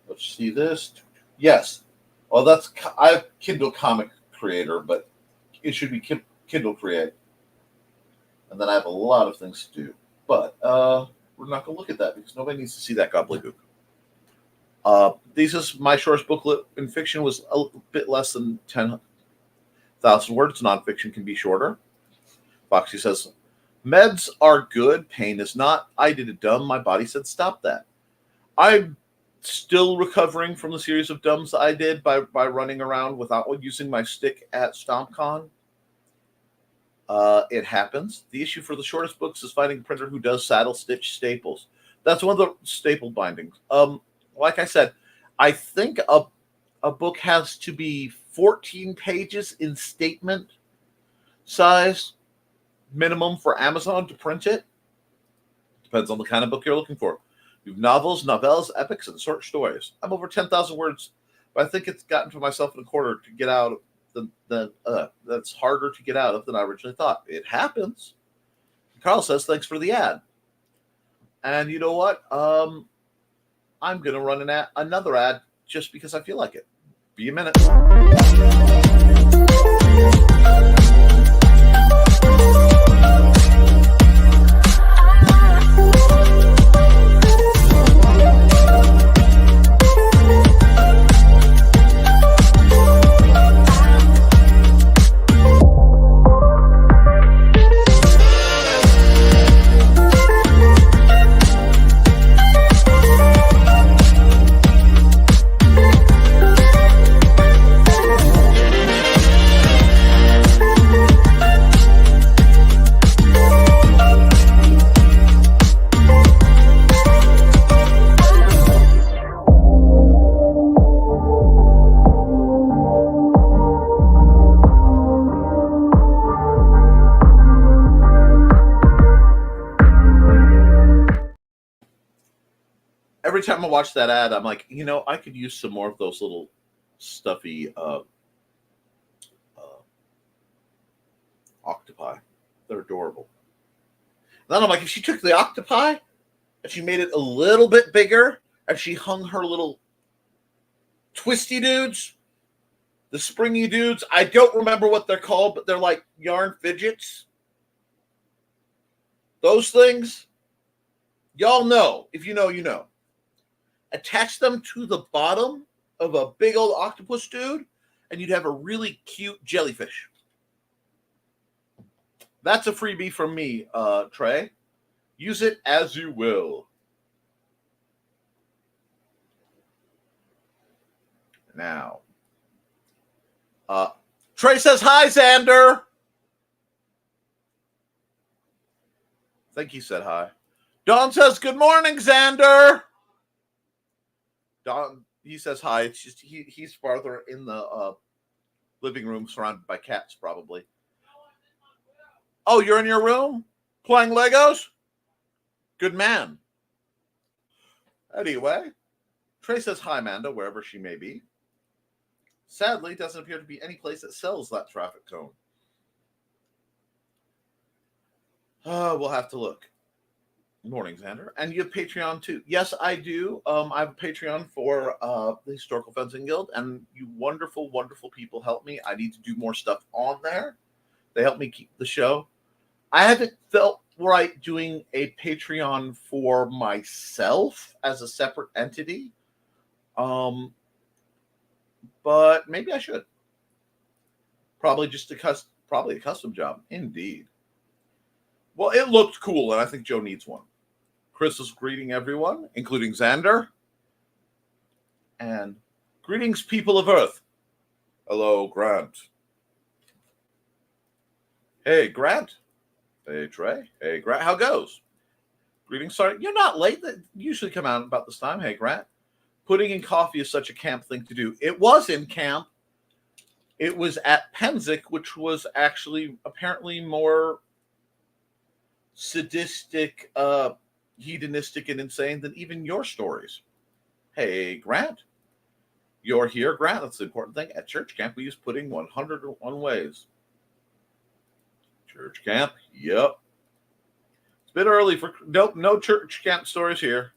Let's see this. Yes. Well, I have Kindle Comic Creator, but it should be Kindle Create. And then I have a lot of things to do. But we're not going to look at that because nobody needs to see that gobbledygook. This is my shortest booklet in fiction was a bit less than 10,000 words. Nonfiction can be shorter. Foxy says, meds are good. Pain is not. I did it dumb. My body said, stop that. I'm still recovering from the series of dumbs I did by running around without using my stick at StompCon. It happens. The issue for the shortest books is finding a printer who does saddle stitch staples. That's one of the staple bindings. Like I said, I think a book has to be 14 pages in statement size minimum for Amazon to print it. Depends on the kind of book you're looking for. You have novels, novellas, epics, and short stories. I'm over 10,000 words, but I think it's gotten to myself in a quarter to get out of that's harder to get out of than I originally thought. It happens. Carl says, thanks for the ad. And you know what? I'm going to run another ad just because I feel like it. Be a minute. every time I watch that ad, I'm like, I could use some more of those little stuffy octopi. They're adorable. And then I'm like, if she took the octopi and she made it a little bit bigger and she hung her little twisty dudes, the springy dudes, I don't remember what they're called, but they're like yarn fidgets. Those things, y'all know. If you know, you know. Attach them to the bottom of a big old octopus dude, and you'd have a really cute jellyfish. That's a freebie from me, Trey. Use it as you will. Now, Trey says, hi, Xander. I think he said hi. Don says, good morning, Xander. Don, he says hi. It's just he's farther in the living room surrounded by cats, probably. Oh, you're in your room playing Legos? Good man. Anyway, Trey says hi, Amanda, wherever she may be. Sadly, doesn't appear to be any place that sells that traffic cone. We'll have to look. Morning, Xander. And you have Patreon too. Yes, I do. I have a Patreon for the Historical Fencing Guild, and you wonderful, wonderful people help me. I need to do more stuff on there. They help me keep the show. I haven't felt right doing a Patreon for myself as a separate entity. But maybe I should. Probably just a custom job. Indeed. Well, it looked cool, and I think Joe needs one. Chris is greeting everyone, including Xander. And greetings, people of Earth. Hello, Grant. Hey, Grant. Hey, Trey. Hey, Grant. How goes? Greetings. Sorry, you're not late. They usually come out about this time. Hey, Grant. Putting in coffee is such a camp thing to do. It was in camp. It was at Penzic, which was actually apparently more sadistic, hedonistic, and insane than even your stories. Hey, Grant. You're here, Grant. That's the important thing. At church camp, we use pudding 101 ways. Church camp? Yep. It's a bit early for... Nope, no church camp stories here.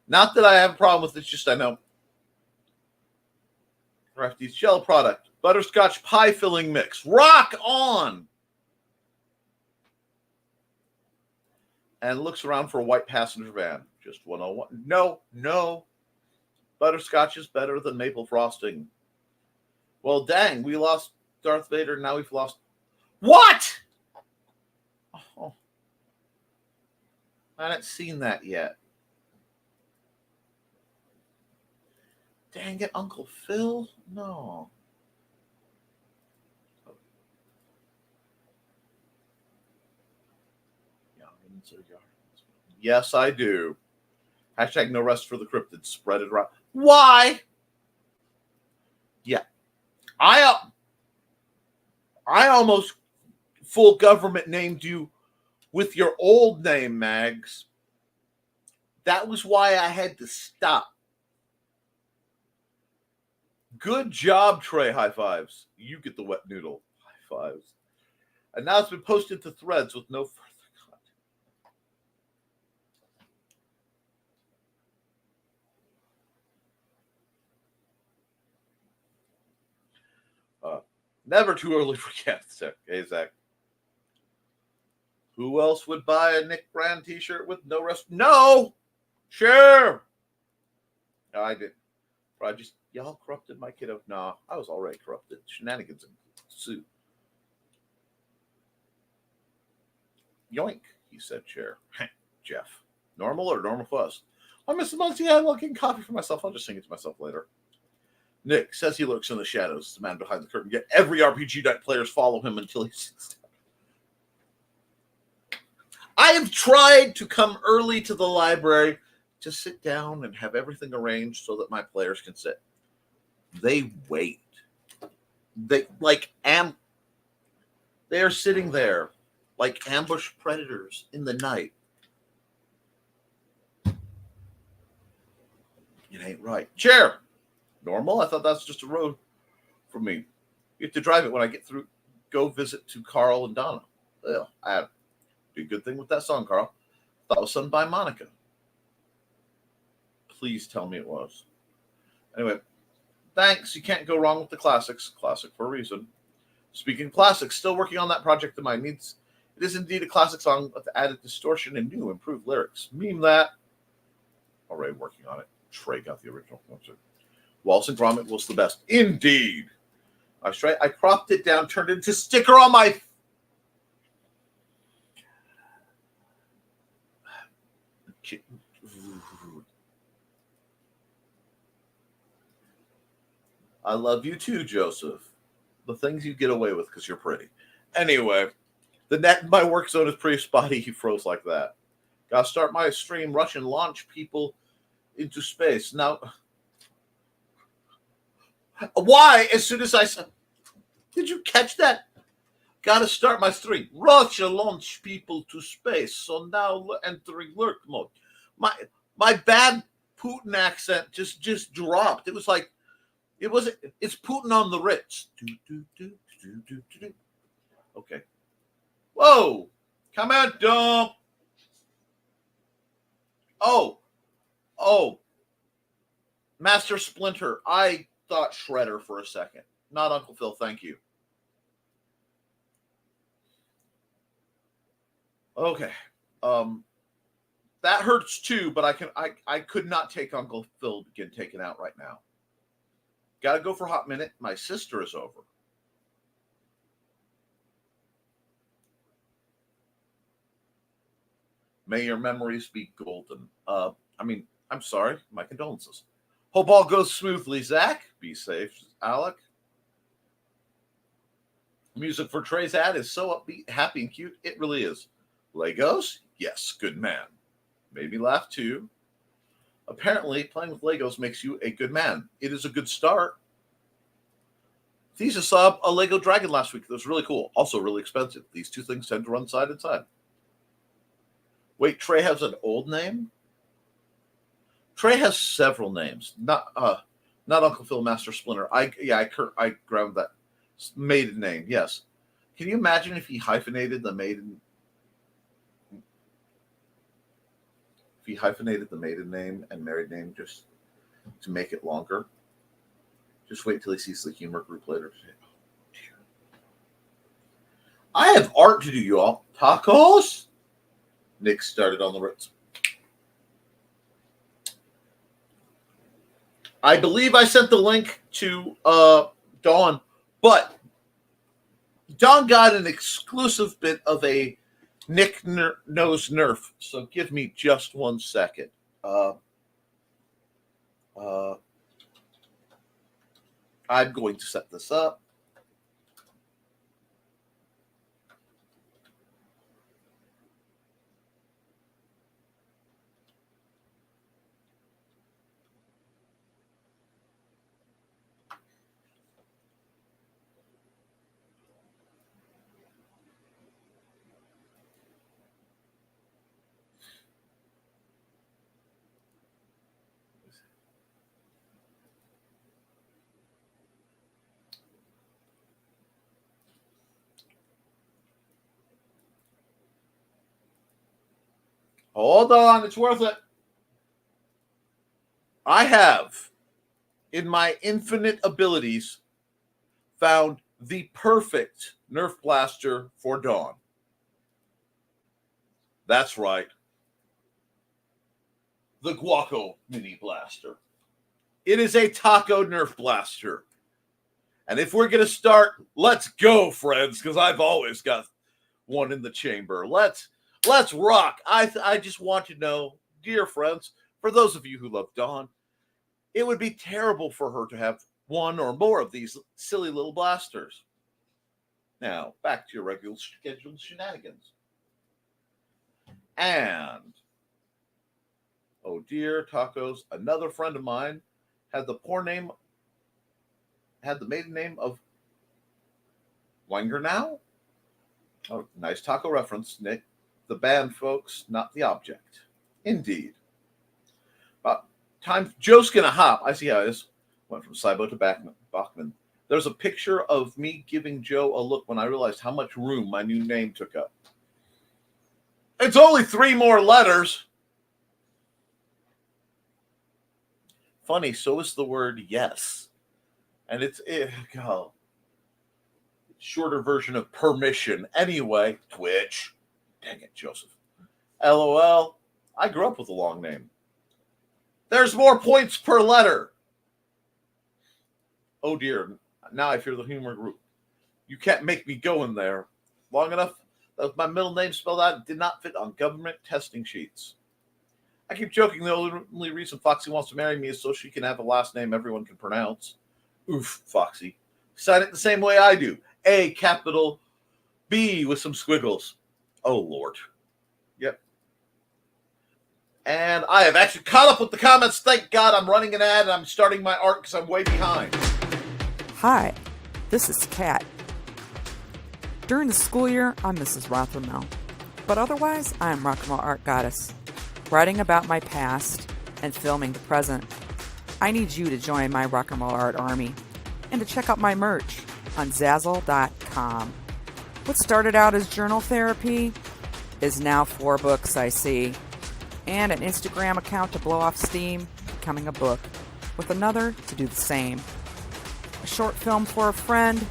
Not that I have a problem with it, just I know. Crafty's gel product. Butterscotch pie filling mix. Rock on! And looks around for a white passenger van. Just 101. No. Butterscotch is better than maple frosting. Well, dang, we lost Darth Vader, now we've lost... What? Oh. I haven't seen that yet. Dang it, Uncle Phil? No. Yes, I do. Hashtag no rest for the cryptid. Spread it around. Why? Yeah. I almost full government named you with your old name, Mags. That was why I had to stop. Good job, Trey. High fives. You get the wet noodle. High fives. And now it's been posted to Threads with no further content. Never too early for cats. Hey, Zach. Who else would buy a Nick Brand t-shirt with no rest? No! Sure! No, I didn't. I just, y'all corrupted my kiddo. No, I was already corrupted. Shenanigans ensued. Yoink, he said, chair. Jeff. Normal or normal fuzz? I miss the most. Yeah, I'm looking coffee for myself. I'll just sing it to myself later. Nick says he lurks in the shadows. The man behind the curtain. Yet every RPG night players follow him until he sits down. I have tried to come early to the library to sit down and have everything arranged so that my players can sit. They wait. They are sitting there like ambush predators in the night. It ain't right. Chair. Normal? I thought that's just a road for me. You have to drive it when I get through. Go visit to Carl and Donna. Well, I do a good thing with that song, Carl. Thought it was sung by Monica. Please tell me it was. Anyway, thanks. You can't go wrong with the classics. Classic for a reason. Speaking of classics, still working on that project of mine. It is indeed a classic song with added distortion and new improved lyrics. Meme that. Already working on it. Trey got the original. Wallace and Gromit was the best. Indeed. I cropped it down, turned it into sticker on my... I love you too, Joseph. The things you get away with because you're pretty. Anyway, the net in my work zone is pretty spotty. He froze like that. Gotta start my stream, rush and launch people into space. Now, why? As soon as I said, did you catch that? Gotta start my stream, rush and launch people to space. So now entering lurk mode. My bad Putin accent just dropped. It was like, it's Putin on the Ritz. Okay. Whoa. Come out, dump. Oh. Master Splinter. I thought Shredder for a second. Not Uncle Phil, thank you. Okay. That hurts too, but I could not take Uncle Phil to get taken out right now. Gotta go for a hot minute. My sister is over. May your memories be golden. I'm sorry. My condolences. Hope all goes smoothly, Zach. Be safe, Alec. Music for Trey's ad is so upbeat, happy, and cute. It really is. Legos? Yes, good man. Made me laugh too. Apparently, playing with Legos makes you a good man. It is a good start. Thesis saw a Lego dragon last week. That was really cool. Also really expensive. These two things tend to run side and side. Wait, Trey has an old name? Trey has several names. Not Uncle Phil, Master Splinter. I grabbed that maiden name. Yes. Can you imagine if he hyphenated the maiden? If he hyphenated the maiden name and married name just to make it longer? Just wait till he sees the humor group later today. Oh, dear. I have art to do, y'all. Tacos? Nick started on the Ritz. I believe I sent the link to Dawn, but Dawn got an exclusive bit of a Nick knows Nerf. So give me just 1 second. I'm going to set this up. Hold on, it's worth it. I have, in my infinite abilities, found the perfect Nerf blaster for Dawn. That's right. The Guaco Mini Blaster. It is a taco Nerf blaster. And if we're going to start, let's go, friends, because I've always got one in the chamber. Let's rock. I just want to know, dear friends, for those of you who love Dawn, it would be terrible for her to have one or more of these silly little blasters. Now, back to your regular scheduled shenanigans. And, oh dear, tacos, another friend of mine had the maiden name of Wenger now? Oh, nice taco reference, Nick. The band, folks, not the object. Indeed. Joe's gonna hop. I see how it is. Went from Cybo to Bachman. There's a picture of me giving Joe a look when I realized how much room my new name took up. It's only 3 more letters. Funny, so is the word yes. And it's shorter version of permission. Anyway, Twitch. Dang it, Joseph. LOL. I grew up with a long name. There's more points per letter. Oh dear. Now I fear the humor group. You can't make me go in there. Long enough that my middle name spelled out did not fit on government testing sheets. I keep joking the only reason Foxy wants to marry me is so she can have a last name everyone can pronounce. Oof, Foxy. Sign it the same way I do. A capital B with some squiggles. Oh, Lord. Yep. And I have actually caught up with the comments. Thank God I'm running an ad and I'm starting my art because I'm way behind. Hi, this is Kat. During the school year, I'm Mrs. Rothermel. But otherwise, I am Rock and Roll Art Goddess, writing about my past and filming the present. I need you to join my Rock and Roll Art army and to check out my merch on Zazzle.com. What started out as journal therapy is now 4 books, I see, and an Instagram account to blow off steam, becoming a book, with another to do the same. A short film for a friend.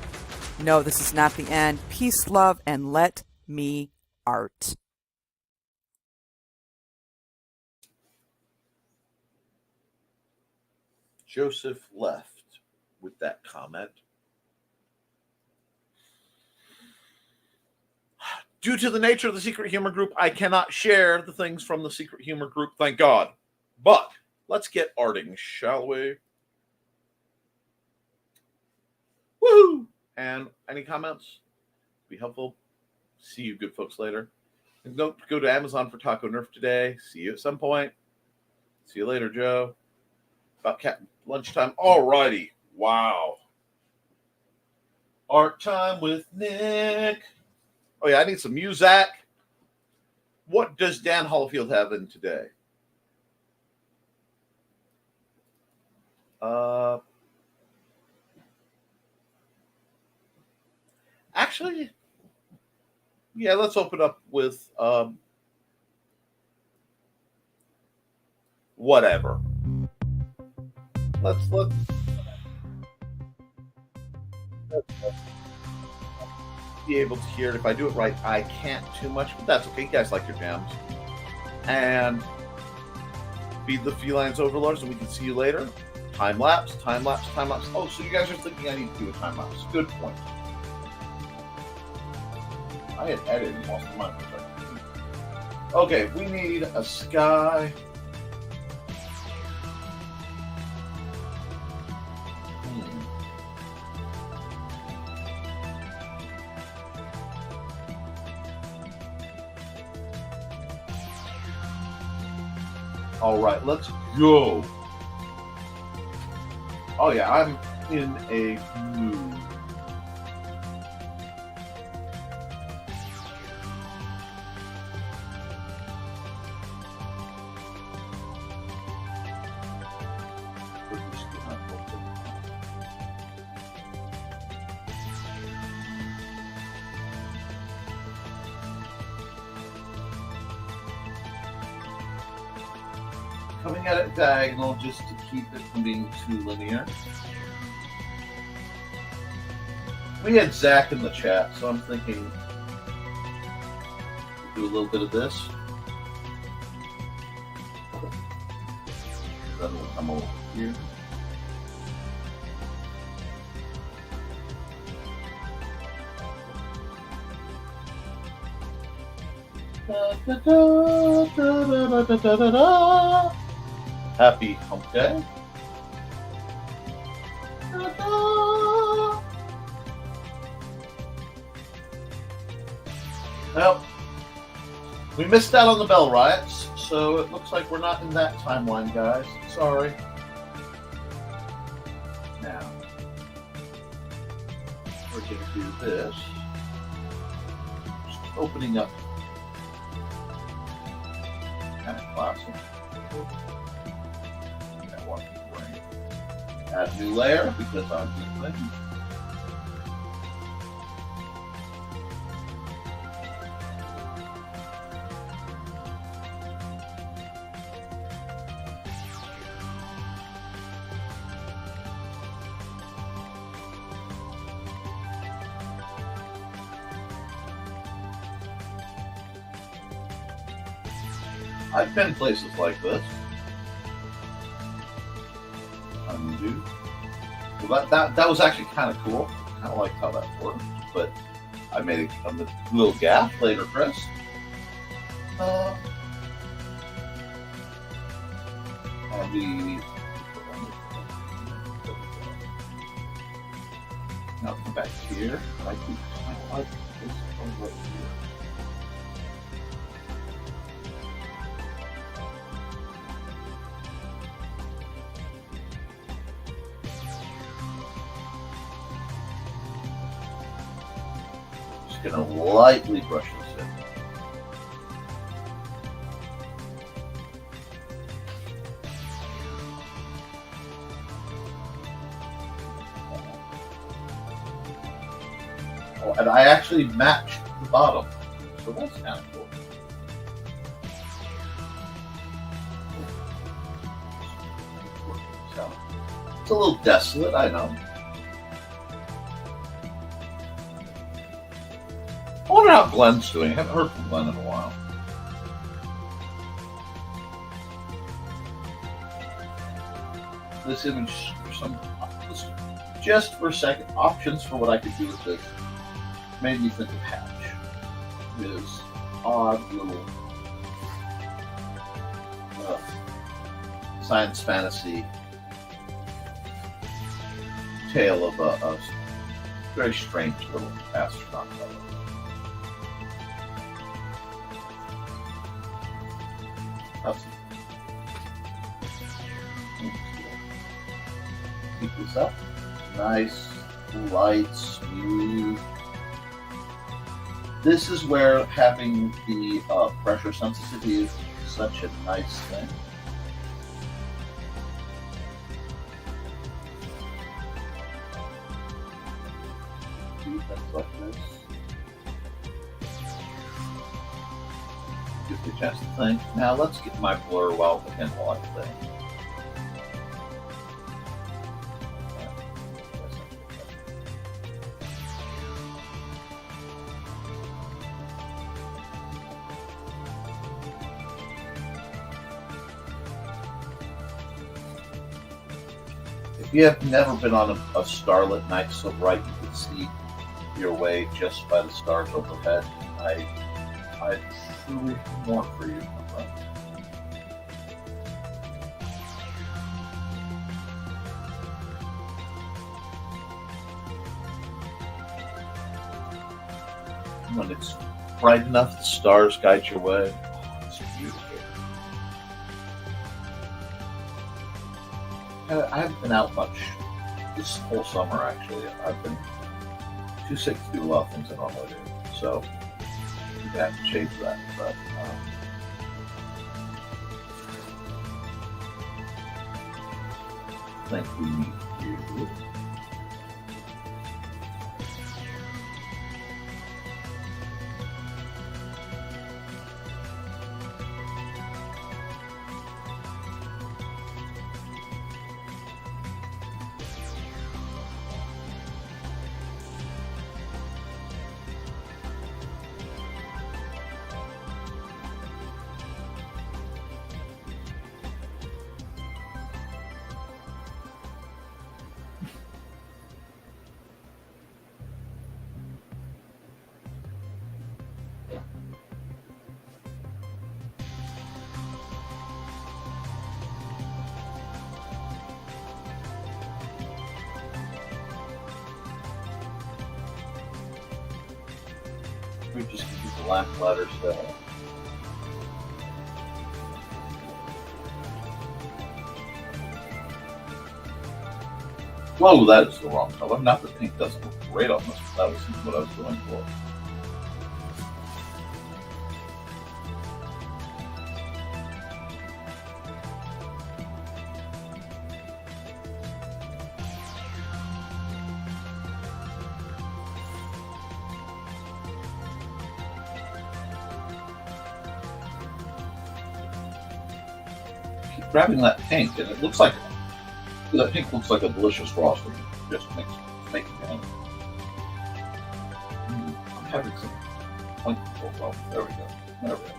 No, this is not the end. Peace, love, and let me art. Joseph left with that comment. Due to the nature of the secret humor group, I cannot share the things from the secret humor group, thank God. But let's get arting, shall we? Woohoo! And any comments? Be helpful. See you good folks later. And don't go to Amazon for Taco Nerf today. See you at some point. See you later, Joe. About lunchtime. Alrighty. Wow. Art time with Nick. Oh, yeah, I need some music. What does Dan Hallfield have in today? Actually, yeah, let's open up with whatever. Let's be able to hear it. If I do it right, I can't too much, but that's okay. You guys like your jams. And feed the felines overlords, and we can see you later. Time lapse, time lapse, time lapse. Oh, so you guys are thinking I need to do a time lapse. Good point. I had edited and lost my mind. Okay, we need a sky. All right, let's go. Oh yeah, I'm in a mood. Coming at it diagonal just to keep it from being too linear. We had Zach in the chat, so I'm thinking we'll do a little bit of this. Then we'll come over here. Da, da, da, da, da, da, da, da. Happy hump day. Da, da. Well, we missed out on the Bell Riots, so it looks like we're not in that timeline, guys. Sorry. Now, we're going to do this. Just opening up. Kind of classic. wash the brain. Add new layer because I'm good thing. I've been places like this. Undo. Well, that was actually kind of cool. Kind of liked how that worked, but I made a little gap later, Chris. And now come back here. I think I like this one right here. Going to lightly brush this in. Oh, and I actually matched the bottom, so that's kind of cool. So, it's a little desolate, I know. I wonder how Glenn's doing. I haven't heard from Glenn in a while. This image, just for a second, options for what I could do with this made me think of Hatch. His odd little science fantasy tale of a very strange little astronaut. Keep this up. Nice, light, smooth. This is where having the pressure sensitivity is such a nice thing. Do things like this. Give the chance to think. Now let's get my blur while I think. If you have never been on a starlit night so bright you can see your way just by the stars overhead, I truly want for you, my friend. When it's bright enough, the stars guide your way. Oh, it's beautiful. I haven't been out much this whole summer, actually. I've been too sick to do a lot of things I normally do. So, you have to change that. But, I think we need you. We just keep the black letters there. Whoa, that is the wrong color. Not that pink doesn't look great on this, but that was what I was going for. keep grabbing that pink, and it looks like that pink looks like a delicious frosting. Just makes making it. I'm having some point control problem. There we go. There we go.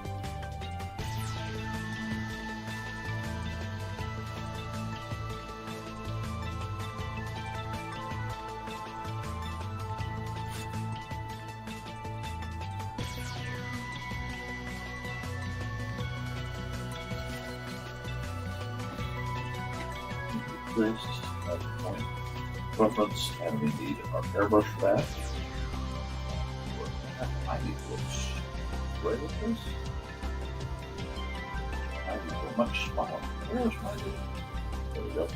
This as a point reference, and we need our airbrush for that. I need to go straight with this. I need to go much smaller. Where's my dude? There we go.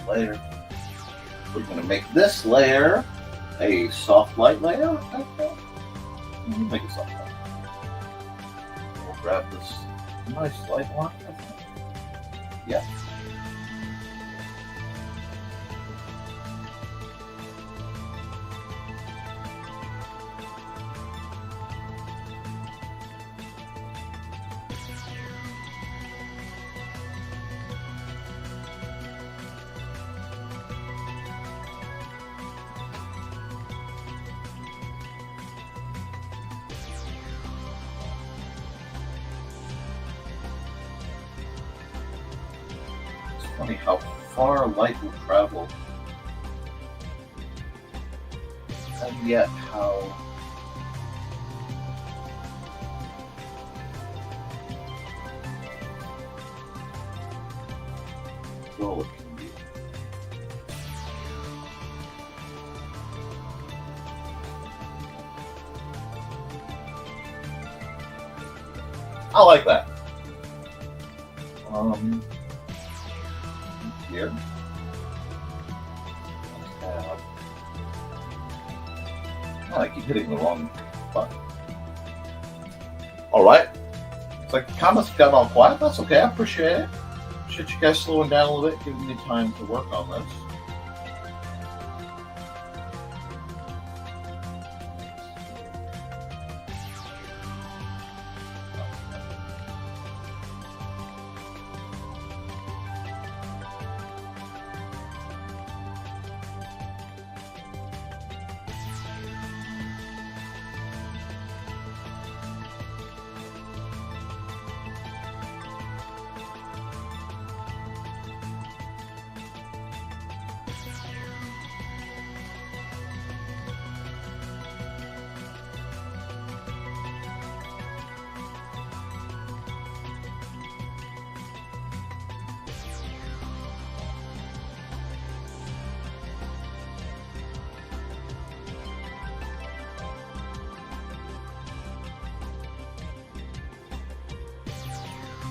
Layer. We're going to make this layer a soft light layer. Okay. We'll make it soft light. We'll grab this nice light one. Yeah. Funny how far light will travel, and yet how dull it can be. I like that. Here. I keep hitting the wrong button. Alright. It's like the comments got all quiet. That's okay. I appreciate it. Appreciate you guys slowing down a little bit, giving me time to work on this.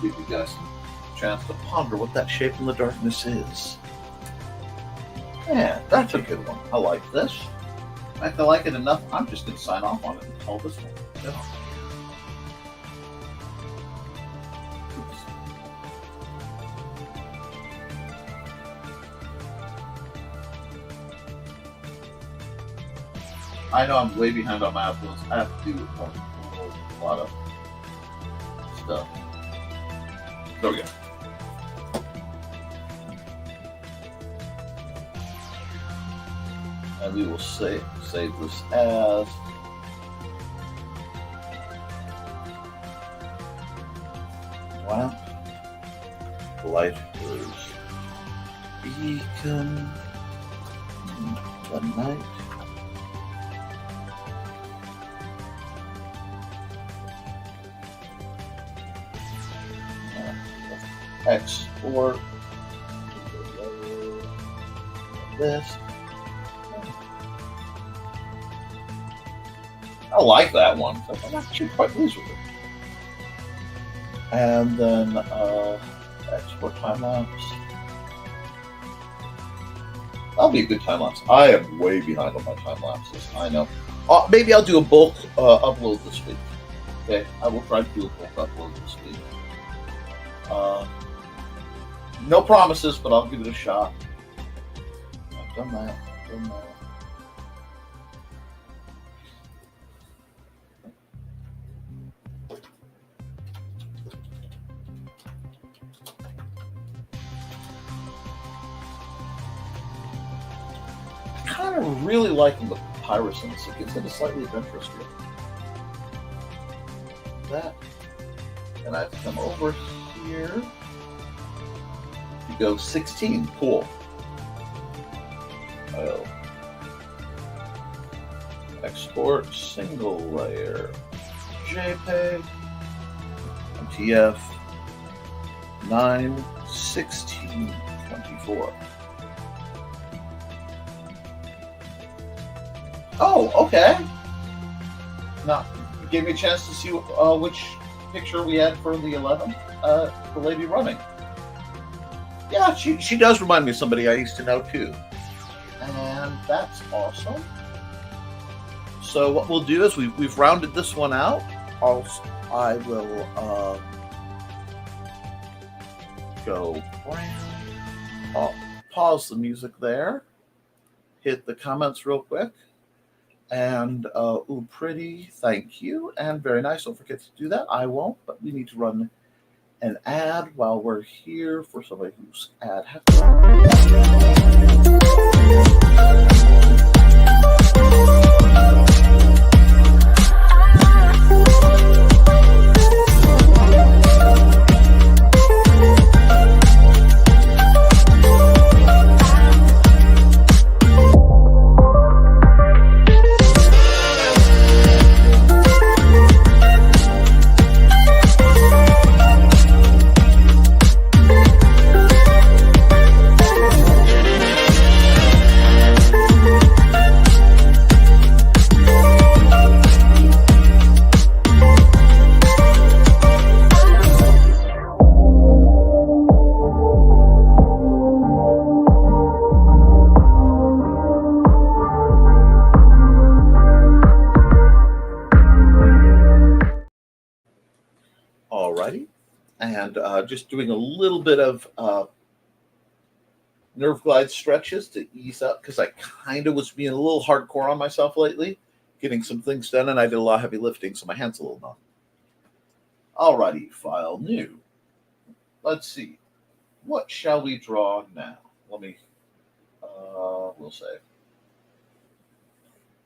Give you guys a chance to ponder what that shape in the darkness is. Yeah, that's a good one. I like this. In fact, I like it enough, I'm just going to sign off on it and call this one. Yeah. Oops. I know I'm way behind on my uploads. I have to do a lot of stuff. There we go. And we will save this as lamp lighters beacon the night. export this. I like that one. I'm actually quite pleased with it. And then export time lapse. That'll be a good time lapse. I am way behind on my time lapses. I know. Maybe I'll do a bulk upload this week. Okay, I will try to do a bulk upload this week. No promises, but I'll give it a shot. I've done that. Kind of really liking the papyrusness. It gives it a slightly adventurous feel. That. And I have to come over here. You go 16. Cool. Oh. Export single layer. JPEG. MTF. 9/16/24. Oh, okay. Now, you gave me a chance to see which picture we had for the 11th, the lady running. Yeah, she does remind me of somebody I used to know too. And that's awesome. So what we'll do is we've rounded this one out. I will go pause the music there. Hit the comments real quick. And, ooh, pretty, thank you, and very nice. Don't forget to do that. I won't, but we need to run an ad while we're here for somebody whose ad has just doing a little bit of nerve glide stretches to ease up because I kind of was being a little hardcore on myself lately, getting some things done, and I did a lot of heavy lifting, so my hand's a little numb. Alrighty, file new. Let's see. What shall we draw now? Let me, we'll say.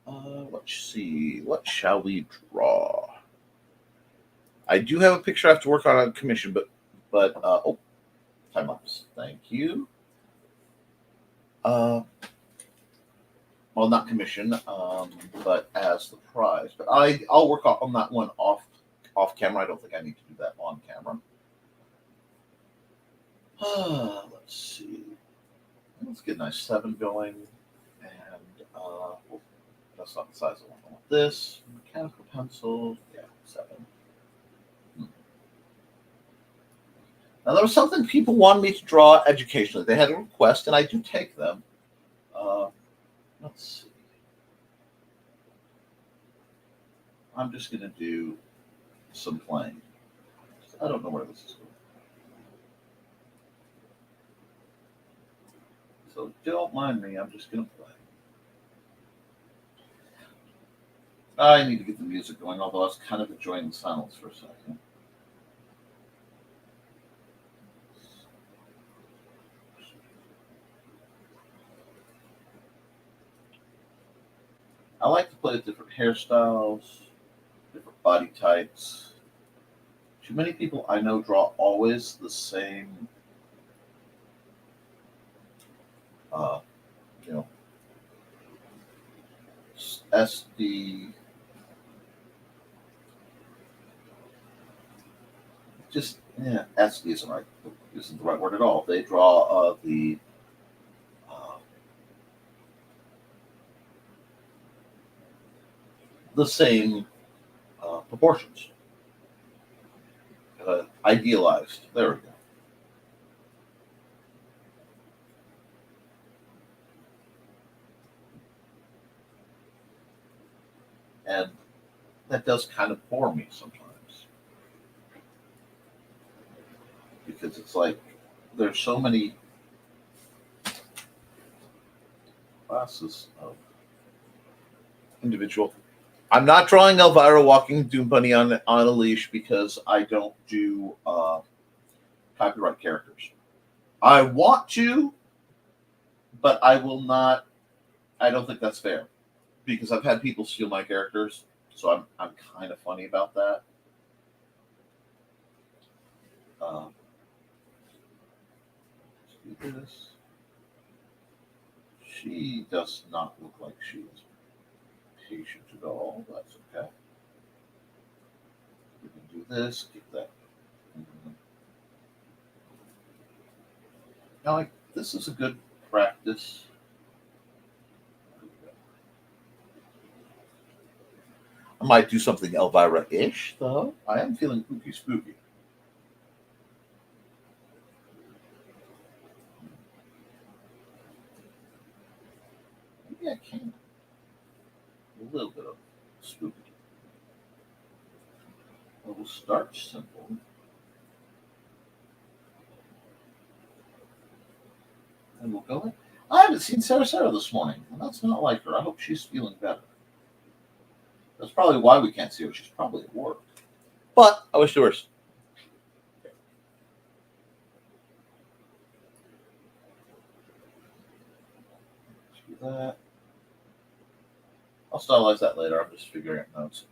Let's see. What shall we draw? I do have a picture I have to work on commission, but oh, time lapse. Thank you. Well, not commission, but as the prize. But I'll work on that one off camera. I don't think I need to do that on camera. Let's see. Let's get a nice 7 going, and that's not the size I want. This mechanical pencil, yeah, 7. Now, there was something people wanted me to draw educationally. They had a request, and I do take them. Let's see. I'm just going to do some playing. I don't know where this is going. So don't mind me. I'm just going to play. I need to get the music going, although I was kind of enjoying the silence for a second. I like to play with different hairstyles, different body types. Too many people I know draw always the same, SD. SD isn't the right word at all. They draw the same proportions, idealized. There we go. And that does kind of bore me sometimes. Because it's like there's so many classes of individual. I'm not drawing Elvira walking Doom Bunny on a leash because I don't do copyright characters. I want to, but I will not. I don't think that's fair because I've had people steal my characters, so I'm kind of funny about that. This. She does not look like she is patient at all. That's okay. We can do this, get that. Now, this is a good practice. I might do something Elvira-ish, though. I am feeling spooky. Maybe I can. A little bit of spooky. Well, we'll start simple. And we'll go in. I haven't seen Sarah this morning, and that's not like her. I hope she's feeling better. That's probably why we can't see her. She's probably at work. But I wish her worse. Let's do that. I'll stylize that later. I'm just figuring out notes.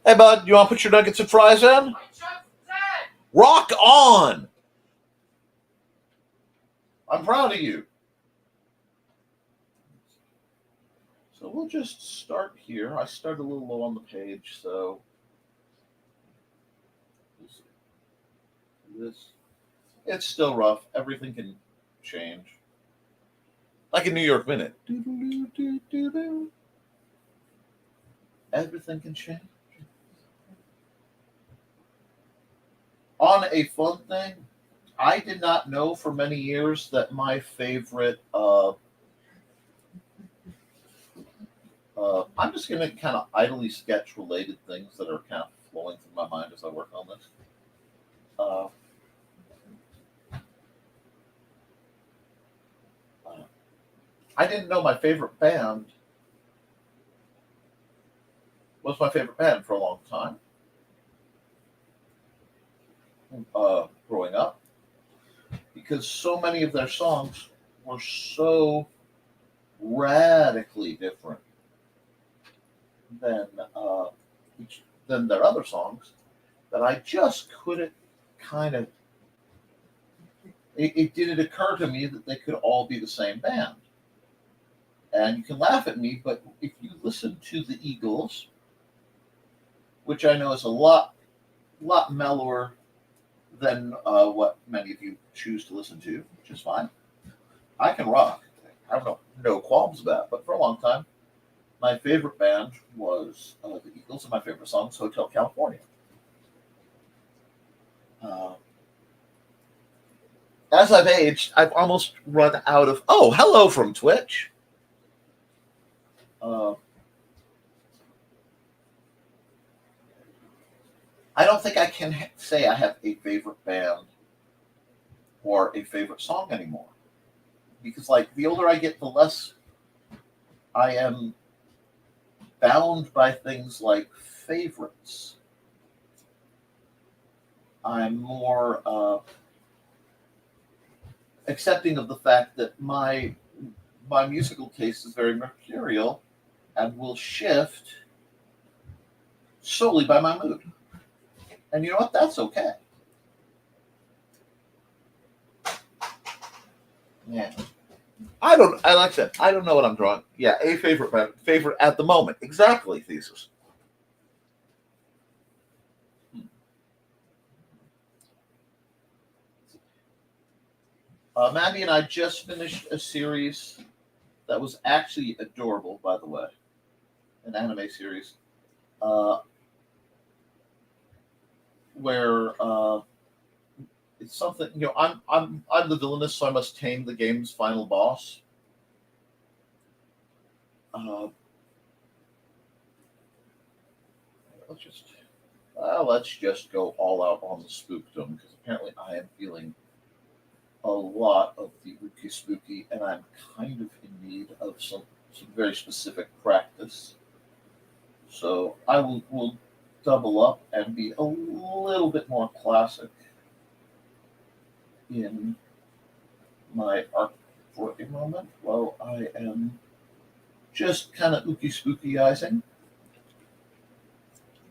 Hey, bud, you want to put your nuggets and fries in? Rock on! I'm proud of you. So we'll just start here. I started a little low on the page, so this. It's still rough. Everything can change. Like a New York Minute. Everything can change. On a fun thing, I did not know for many years that my favorite I'm just going to kind of idly sketch related things that are kind of flowing through my mind as I work on this. I didn't know my favorite band was my favorite band for a long time. Growing up, because so many of their songs were so radically different than their other songs that I just couldn't kind of. It didn't occur to me that they could all be the same band. And you can laugh at me, but if you listen to the Eagles, which I know is a lot mellower than what many of you choose to listen to, which is fine. I can rock. I have no qualms about it. But for a long time, my favorite band was the Eagles, and my favorite song was Hotel California. As I've aged, I've almost run out of... Oh, hello from Twitch. I don't think I can say I have a favorite band or a favorite song anymore. Because, like, the older I get, the less I am bound by things like favorites. I'm more accepting of the fact that my musical taste is very mercurial and will shift solely by my mood. And you know what? That's okay. Yeah. I don't. I like I said, I don't know what I'm drawing. Yeah, a favorite at the moment. Exactly, thesis. Maddie and I just finished a series that was actually adorable, by the way, an anime series, where it's something. I'm the villainous, so I must tame the game's final boss. Let's just go all out on the spookdom, because apparently I am feeling a lot of the ooky spooky, and I'm kind of in need of some very specific practice. So I will double up and be a little bit more classic in my art for a moment, while I am just kind of ooky spookyizing.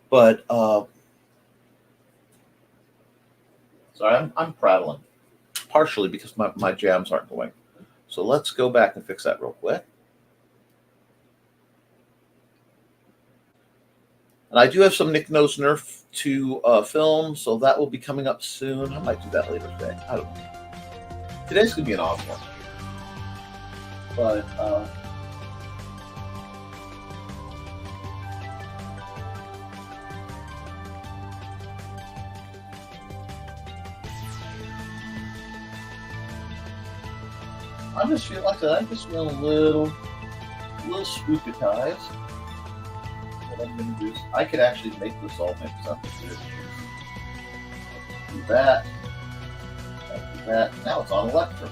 But sorry, I'm prattling, partially because my jams aren't going. So let's go back and fix that real quick. And I do have some Nick Knows Nerf to film, so that will be coming up soon. I might do that later today. I don't know. Today's going to be an odd one. But I just feel like that. I just feel a little spookatized. What I'm going to do is I could actually make this all make sense. Do that. Do that. Now it's on Electrum.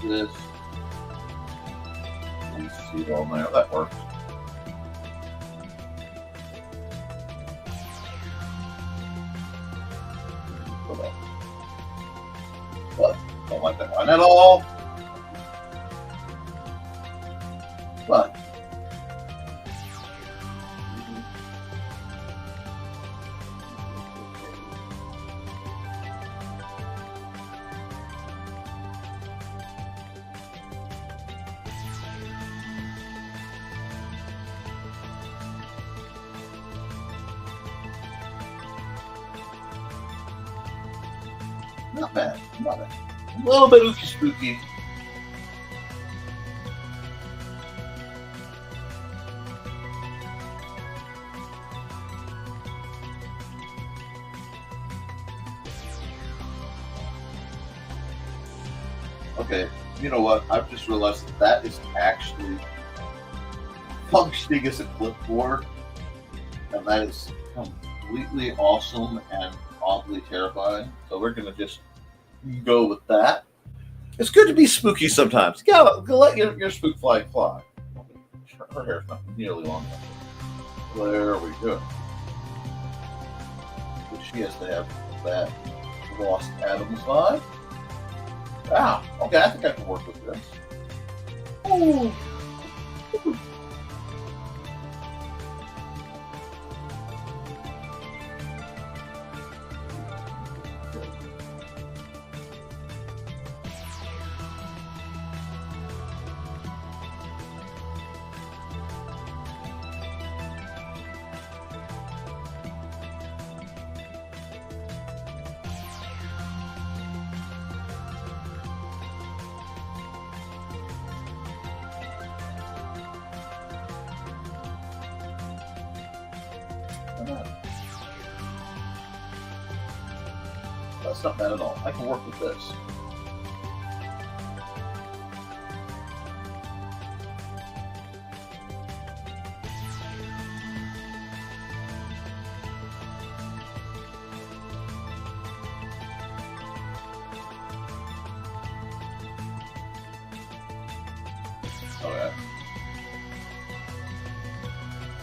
Do this. Let's see it all there. That works. But don't like that line at all. But not bad. Not bad. A little bit ooky spooky. Okay, you know what? I've just realized that is actually functioning as a clipboard, and that is completely awesome and oddly terrifying. So we're gonna just go with that. It's good to be spooky sometimes. Yeah, let your spook flag fly. Her hair's not nearly long enough. There we go. But she has to have that Lost Adams vibe. Ah, okay, I think I can work with this. Ooh. That's not bad at all. I can work with this.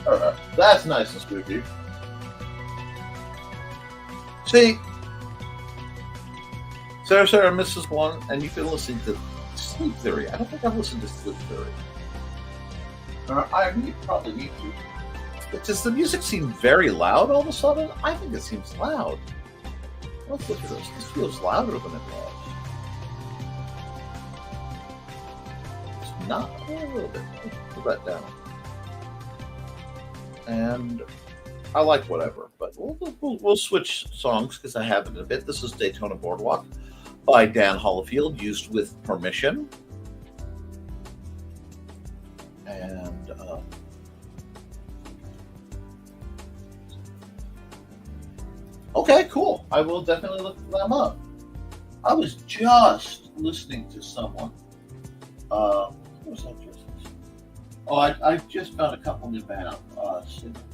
All right. That's nice and spooky. See, Sarah misses one, and you've been listening to Sleep Theory. I don't think I've listened to Sleep Theory. I probably need to. Does the music seem very loud all of a sudden? I think it seems loud. Let's look at this. This feels louder than it was. It's not a little bit. Let's put that down. And I like whatever, but we'll switch songs because I have it in a bit. This is Daytona Boardwalk by Dan Hollifield, used with permission. And okay, cool. I will definitely look them up. I was just listening to someone. What was I just listening to? Oh, I just found a couple new band singers.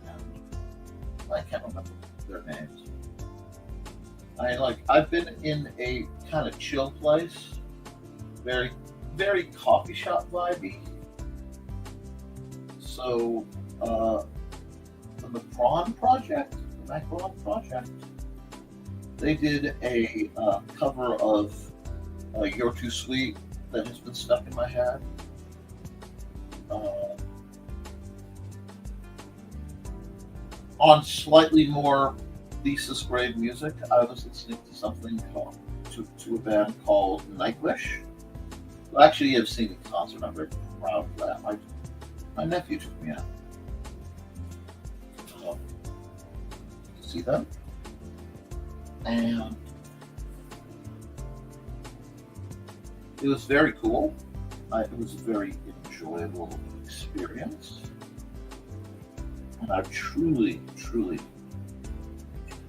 And I can't remember their names. I've been in a kind of chill place, very, very coffee shop vibey. So, the Macron Project, they did a cover of "You're Too Sweet" that has been stuck in my head. On slightly more thesis grade music, I was listening to something to a band called Nightwish. Well, actually, I've seen a concert. I'm very proud of that. My nephew took me out to see them, and it was very cool. It was a very enjoyable experience, and I truly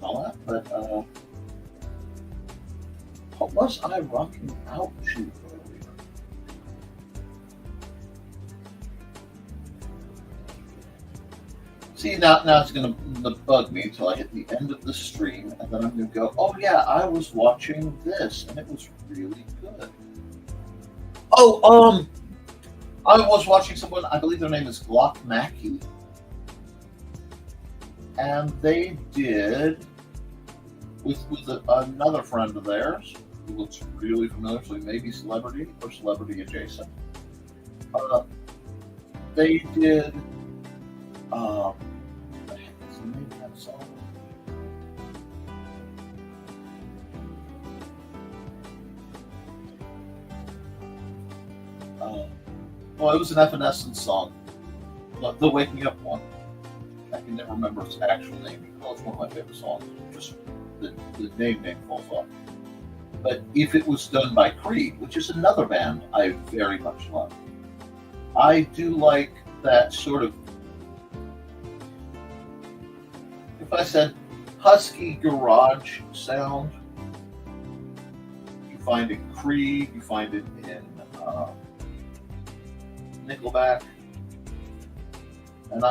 all that. But what was I rocking out to earlier? See, now it's going to bug me until I hit the end of the stream, and then I'm going to go, oh yeah, I was watching this, and it was really good. Oh, I was watching someone, I believe their name is Glock Mackey, and they did, with another friend of theirs, who looks really familiar, so he may be celebrity or celebrity adjacent. They did, what the heck is the name of that song? Well, it was an Evanescence song, the Waking Up one. I can never remember its actual name. Well, it's one of my favorite songs. Just the name falls off. But if it was done by Creed, which is another band I very much love, I do like that sort of, if I said husky garage sound, you find it in Creed, you find it in Nickelback, and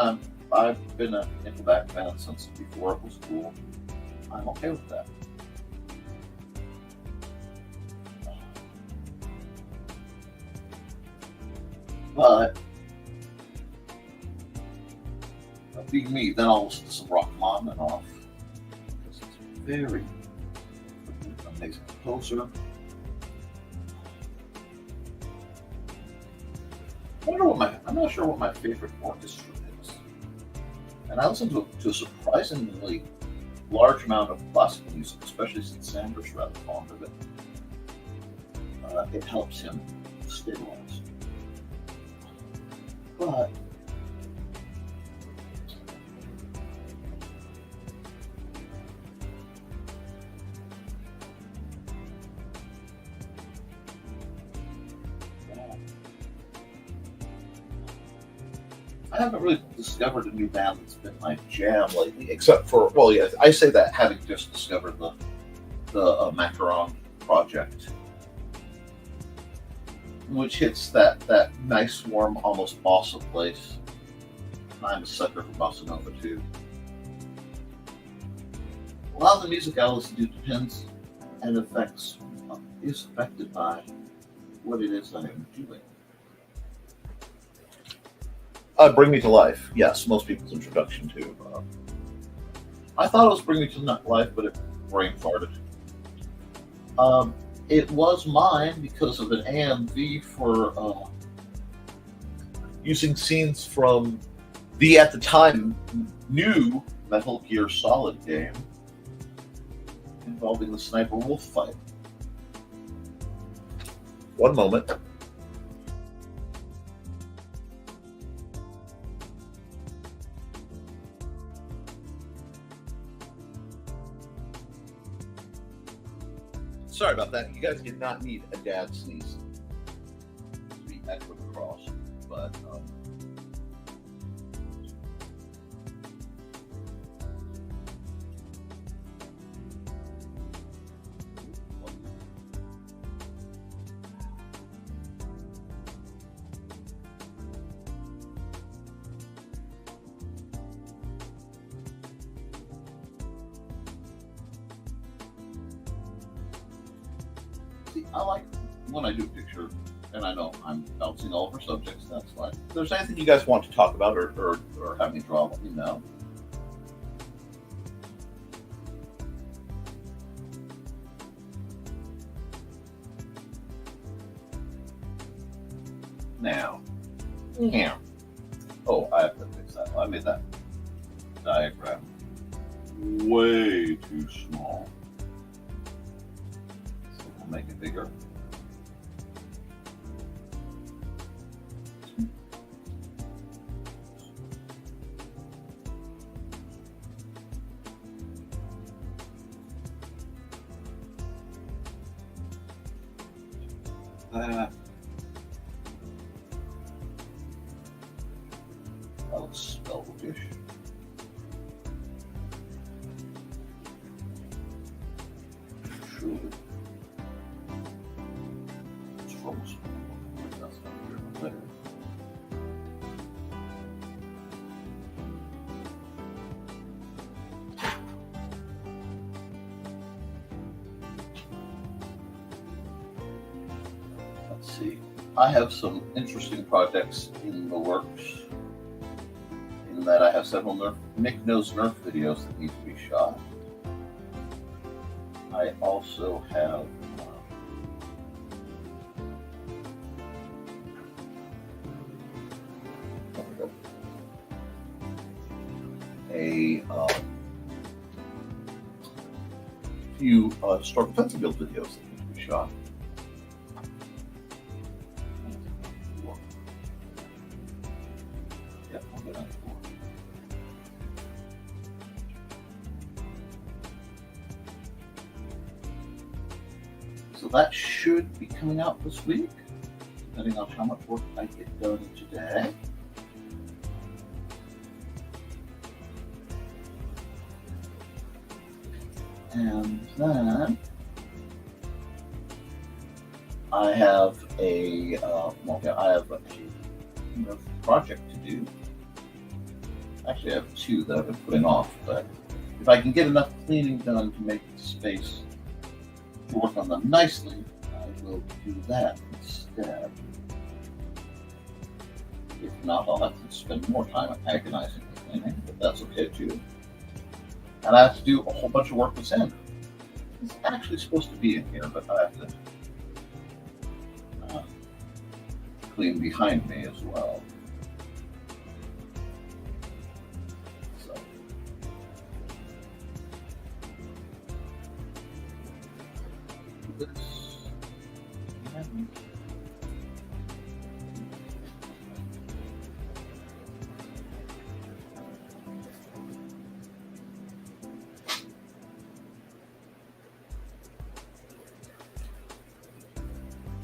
I've been a Nickelback fan since before it was cool. I'm okay with that. But being me, then I'll listen to some Rachmaninoff off because it's very amazing composer. I'm not sure what my favorite orchestra is, and I listen to a surprisingly large amount of classical music, especially since Sanders rather fond of it. It helps him stabilize. But I haven't really discovered a new band that's been my jam lately, except for, well, yeah, I say that having just discovered the Macaron Project, which hits that nice, warm, almost bossa place. I'm a sucker for bossa nova too. A lot of the music I listen to depends and is affected by what it is that I'm doing. Bring Me to Life. Yes, most people's introduction to. I thought it was Bring Me to Life, but it brain farted. It was mine because of an AMV for using scenes from the, at the time, new Metal Gear Solid game involving the Sniper Wolf fight. One moment. Sorry about that. You guys did not need a dad sneeze to be echoed across, but I like when I do picture, and I know I'm bouncing all over subjects, that's fine. If there's anything you guys want to talk about or have me draw, let me know. Now, oh, I have to fix that. I made that diagram way too small. Make it bigger. That looks spellbookish. Surely. Let's see. I have some interesting projects in the works. In that I have several Nick Knows Nerf videos that need to be shot. I also have a few historical defense build videos that need to be shot. Yeah, I'll get on 4. So that should be coming out this week, depending on how much work I get done today. And then I have a project to do. Actually, I have 2 that I've been putting off, but if I can get enough cleaning done to make the space to work on them nicely, I will do that instead. If not, I'll have to spend more time agonizing with cleaning, but that's okay too. And I have to do a whole bunch of work with sand. It's actually supposed to be in here, but I have to clean behind me as well. So. This.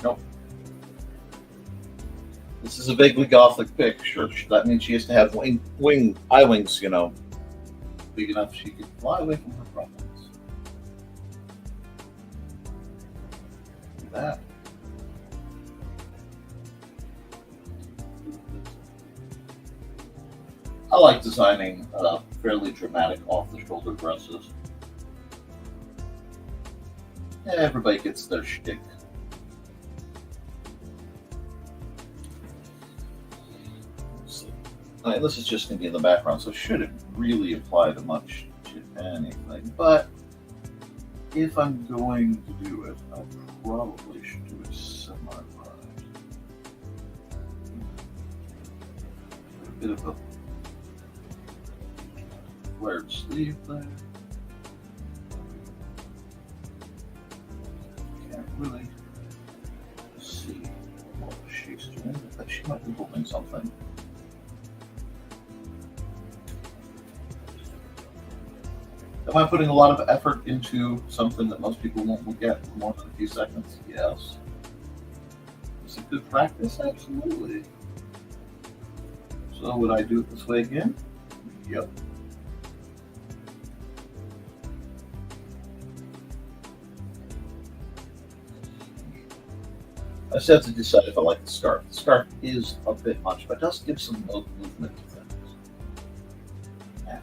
Nope. This is a vaguely gothic picture. That means she has to have eye wings, big enough she can fly away from her problems. Look at that. I like designing fairly dramatic off-the-shoulder dresses. Everybody gets their shtick. I mean, this is just going to be in the background, so it shouldn't really apply to much to anything. But if I'm going to do it, I probably should do it semi-wide. A bit of a flared sleeve there. Can't really see what she's doing, but she might be holding something. Am I putting a lot of effort into something that most people won't look at in more than a few seconds? Yes. Is it good practice? Absolutely. So would I do it this way again? Yep. I just have to decide if I like the scarf. The scarf is a bit much, but it does give some movement to things. Yeah.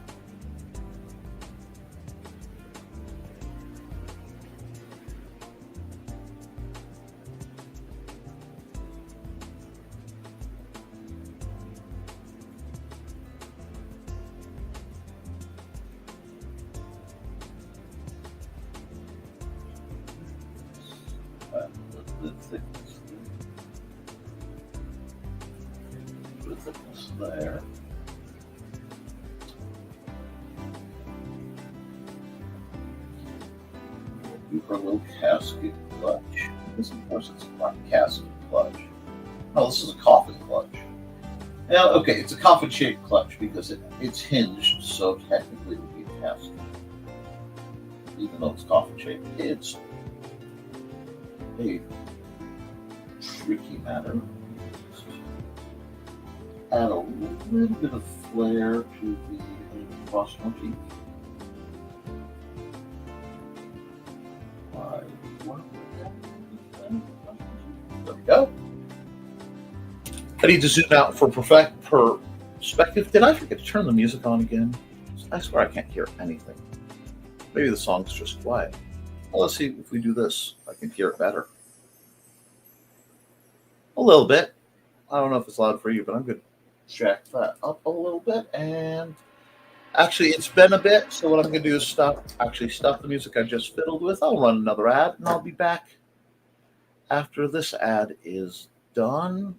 The thickness there. Do her little casket clutch. This, of course, it's not a casket clutch. No, this is a coffin clutch. Now, okay, it's a coffin-shaped clutch because it's hinged, so technically it would be a casket. Even though it's coffin-shaped, it's a tricky matter. Add a little bit of flair to the cross motif. There we go. I need to zoom out for perspective. Did I forget to turn the music on again? I swear I can't hear anything. Maybe the song's just quiet. Well, let's see if we do this. I can hear it better. A little bit. I don't know if it's loud for you, but I'm going to jack that up a little bit. And actually, it's been a bit. So what I'm going to do is stop the music I just fiddled with. I'll run another ad, and I'll be back after this ad is done.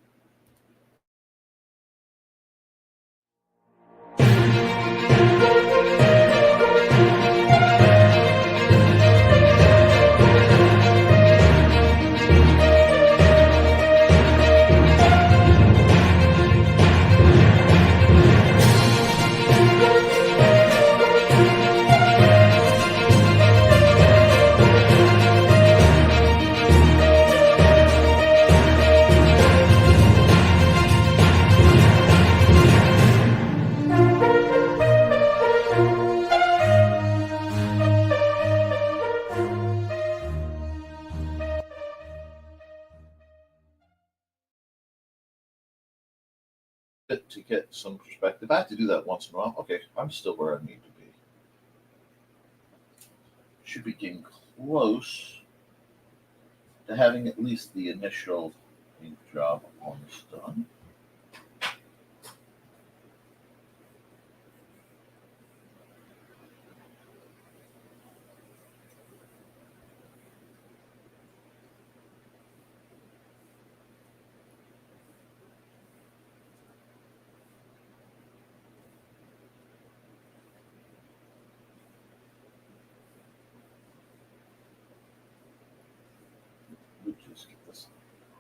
To get some perspective. I have to do that once in a while. Okay, I'm still where I need to be. Should be getting close to having at least the initial ink job almost done.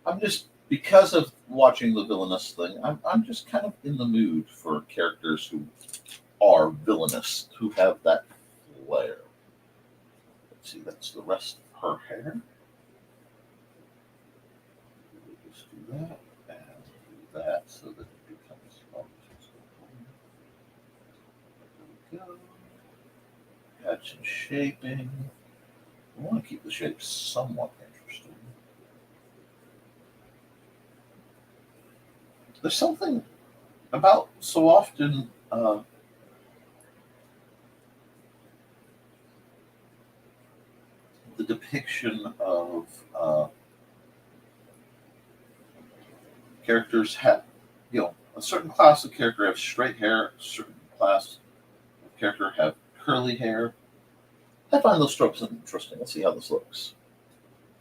I'm just, because of watching the villainous thing, I'm just kind of in the mood for characters who are villainous, who have that flair. Let's see, that's the rest of her hair. We'll just do that and do that so that it becomes there we go. Add some shaping. I want to keep the shape somewhat interesting. There's something about so often the depiction of characters A certain class of character have straight hair, a certain class of character have curly hair. I find those tropes interesting. Let's see how this looks.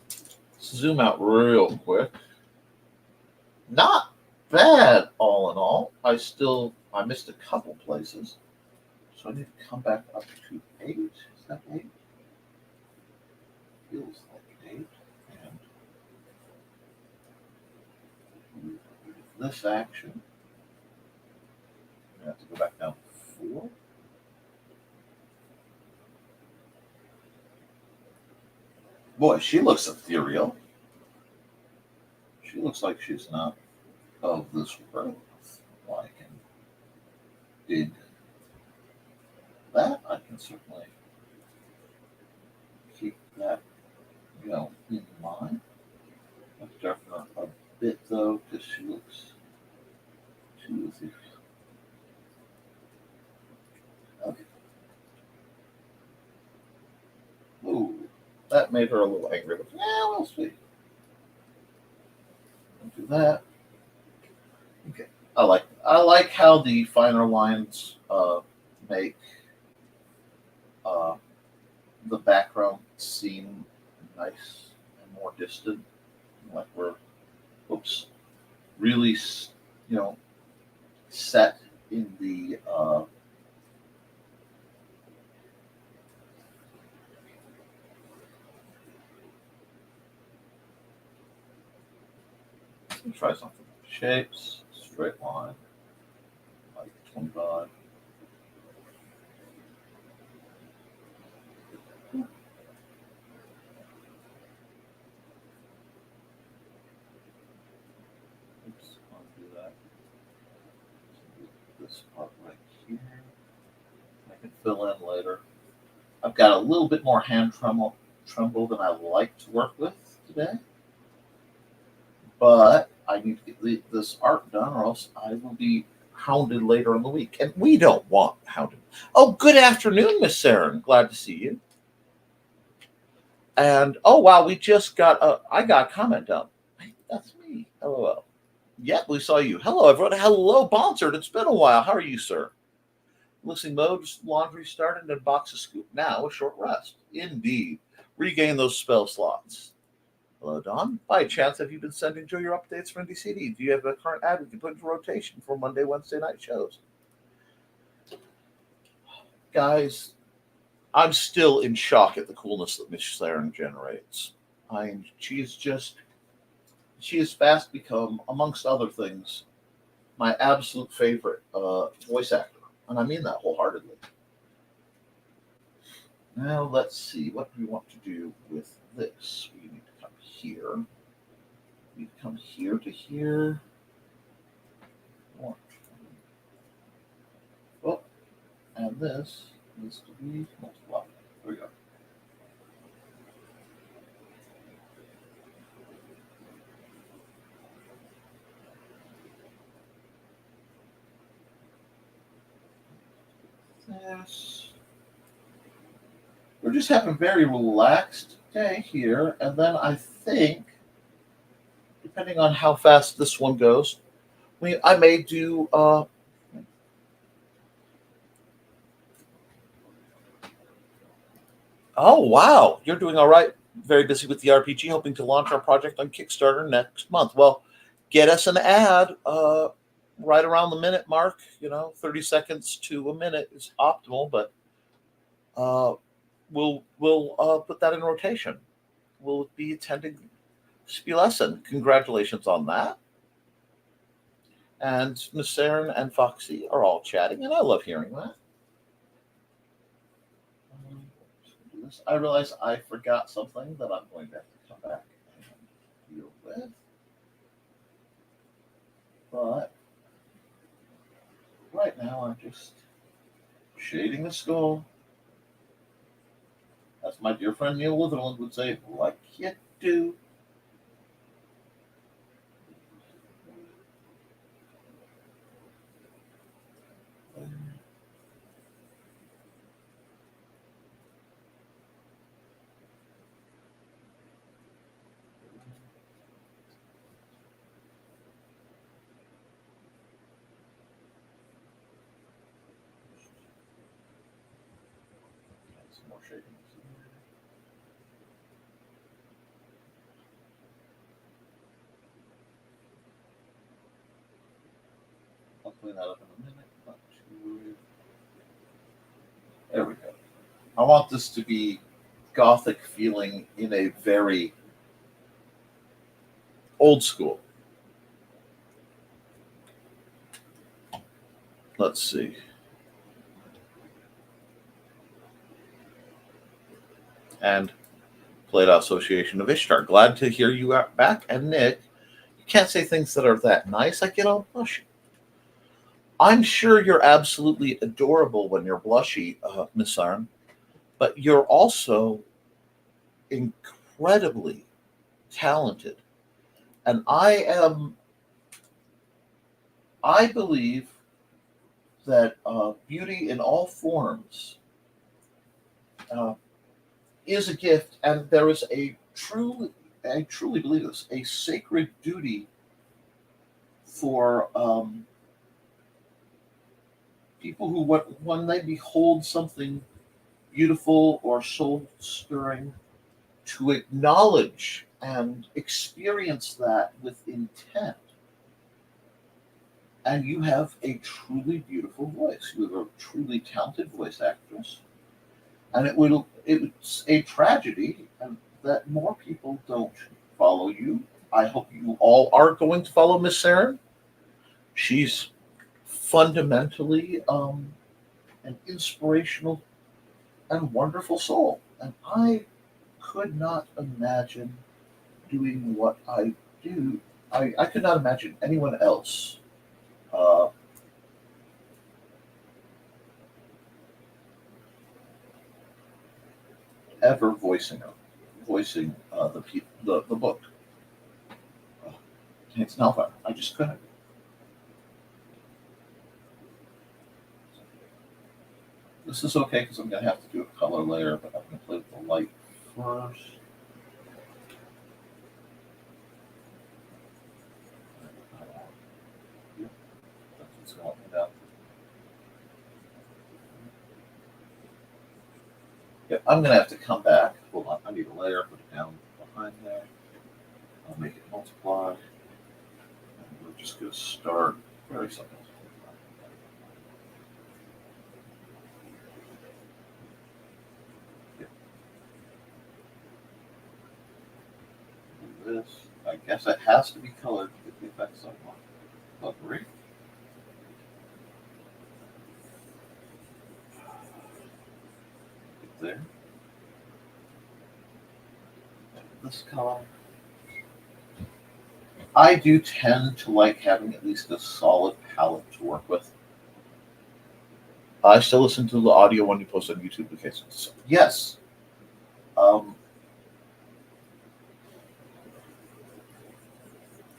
Let's zoom out real quick. Not bad, all in all. I missed a couple places. So I need to come back up to 8. Is that 8? Feels like 8. And this action. I have to go back down to 4. Boy, she looks ethereal. She looks like she's not of this world. Well, I can dig that. I can certainly keep that, in mind. I've darkened her a bit though, because she looks too ethereal. Okay. Ooh, that made her a little angry, but yeah, we'll see. Don't do that. Okay. I like how the finer lines make the background seem nice and more distant, like we're, really, set in the let me try something. Shapes, straight line, like 25. Oops, I'll do that. This part right here. I can fill in later. I've got a little bit more hand tremble than I like to work with today. But I need to get this art done, or else I will be hounded later in the week. And we don't want hounded. Oh, good afternoon, Miss Saren. Glad to see you. And, oh, wow, we just got I got a comment done. That's me. LOL. Yep, we saw you. Hello, everyone. Hello, Bonsard. It's been a while. How are you, sir? Listening mode, laundry started, and box of scoop. Now a short rest. Indeed. Regain those spell slots. Hello, Don. By chance, have you been sending Joe your updates from DCD? Do you have a current ad we can put into rotation for Monday, Wednesday night shows? Guys, I'm still in shock at the coolness that Miss Saren generates. She has fast become, amongst other things, my absolute favorite voice actor. And I mean that wholeheartedly. Now, let's see. What do we want to do with this? We need to come here. We come here to here. Oh, and this needs to be multiplied. There we go. This. We're just having a very relaxed day here, and then I think, depending on how fast this one goes, I may do oh wow, you're doing all right. Very busy with the RPG, hoping to launch our project on Kickstarter next month. Well, get us an ad right around the minute mark. 30 seconds to a minute is optimal, but we'll put that in rotation. We'll be attending Spielessen. Congratulations on that. And Miss Saren and Foxy are all chatting, and I love hearing that. I realize I forgot something that I'm going to have to come back and deal with. But right now I'm just shading the skull. As my dear friend Neil Litherland would say, like you do. I'll clean that up in a minute. There we go. I want this to be Gothic feeling in a very old school. Let's see. And Play-Doh Association of Ishtar. Glad to hear you back. And Nick, you can't say things that are that nice. I get all blushy. I'm sure you're absolutely adorable when you're blushy, Miss Arm, but you're also incredibly talented. And I believe that beauty in all forms is a gift, and there is I truly believe this, a sacred duty for people who, when they behold something beautiful or soul stirring, to acknowledge and experience that with intent. And you have a truly beautiful voice. You have a truly talented voice actress. And it's a tragedy that more people don't follow you. I hope you all are going to follow Miss Saren. She's fundamentally an inspirational and wonderful soul. And I could not imagine doing what I do. I could not imagine anyone else ever voicing the book. It's Hellfire. I just couldn't. This is okay because I'm going to have to do a color layer, but I'm going to play with the light first. That's what's going down. Yeah, I'm going to have to come back. Hold on. I need a layer. Put it down behind there. I'll make it multiply. And we're just going to start very simple. This. I guess it has to be colored to get the effect somewhat. Agree. There. This color. I do tend to like having at least a solid palette to work with. I still listen to the audio when you post on YouTube. Okay, so yes.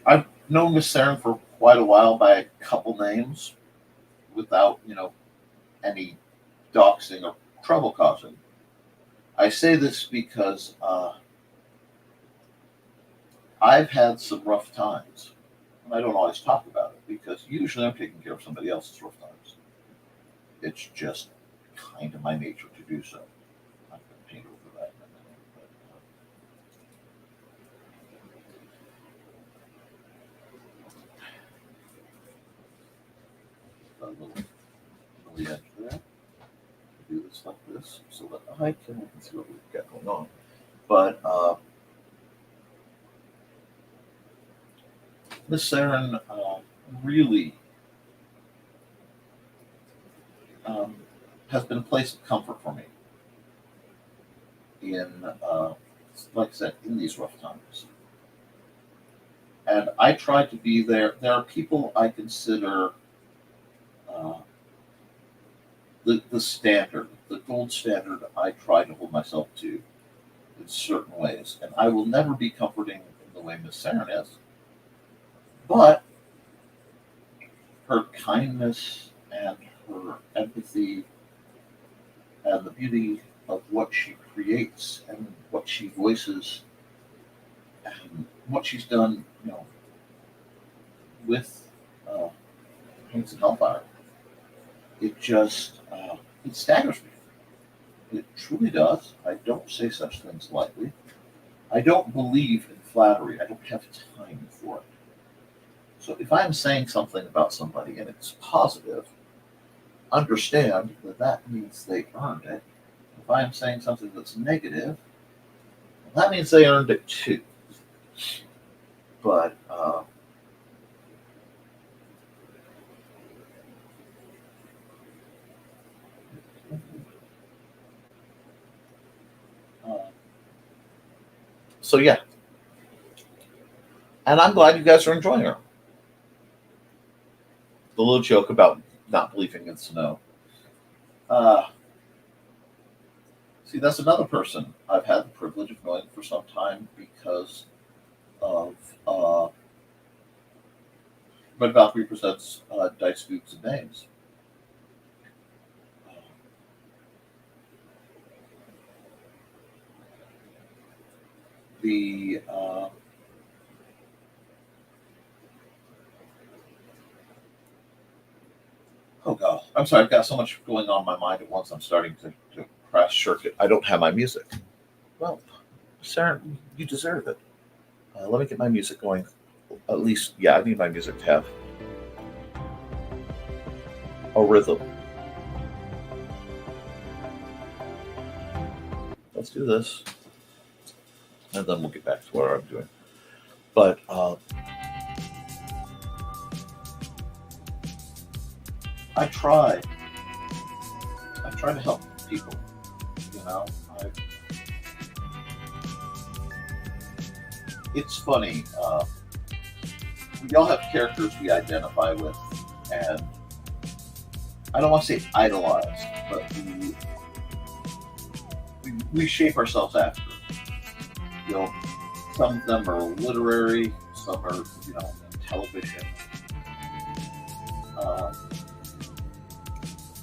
I've known Miss Saren for quite a while by a couple names without, any doxing or trouble causing. I say this because I've had some rough times. And I don't always talk about it because usually I'm taking care of somebody else's rough times. It's just kind of my nature to do so. I'm going to paint over that in a minute. A little edge there. Do this like this so that I can see what we've got going on. But Miss Saren really has been a place of comfort for me in, like I said, in these rough times. And I try to be there. There are people I consider the standard, the gold standard I try to hold myself to in certain ways. And I will never be comforting in the way Miss Saren is. But her kindness and her empathy and the beauty of what she creates and what she voices and what she's done, with Paints and Hellfire, it just it staggers me. It truly does. I don't say such things lightly. I don't believe in flattery. I don't have time for it. So if I'm saying something about somebody and it's positive, understand that that means they earned it. If I'm saying something that's negative, that means they earned it too. But so yeah, and I'm glad you guys are enjoying her. The little joke about not believing in snow. See, that's another person I've had the privilege of knowing for some time because of Red Valkyrie presents Dice, Goods, and Names. The oh god, I'm sorry. I've got so much going on in my mind at once. I'm starting to crash circuit. I don't have my music. Well, Sarah, you deserve it. Let me get my music going. At least, yeah, I need my music to have a rhythm. Let's do this. And then we'll get back to what I'm doing. But I try to help people. You know, it's funny. We all have characters we identify with, and I don't want to say idolize, but we shape ourselves after. You know, some of them are literary, some are, you know, television,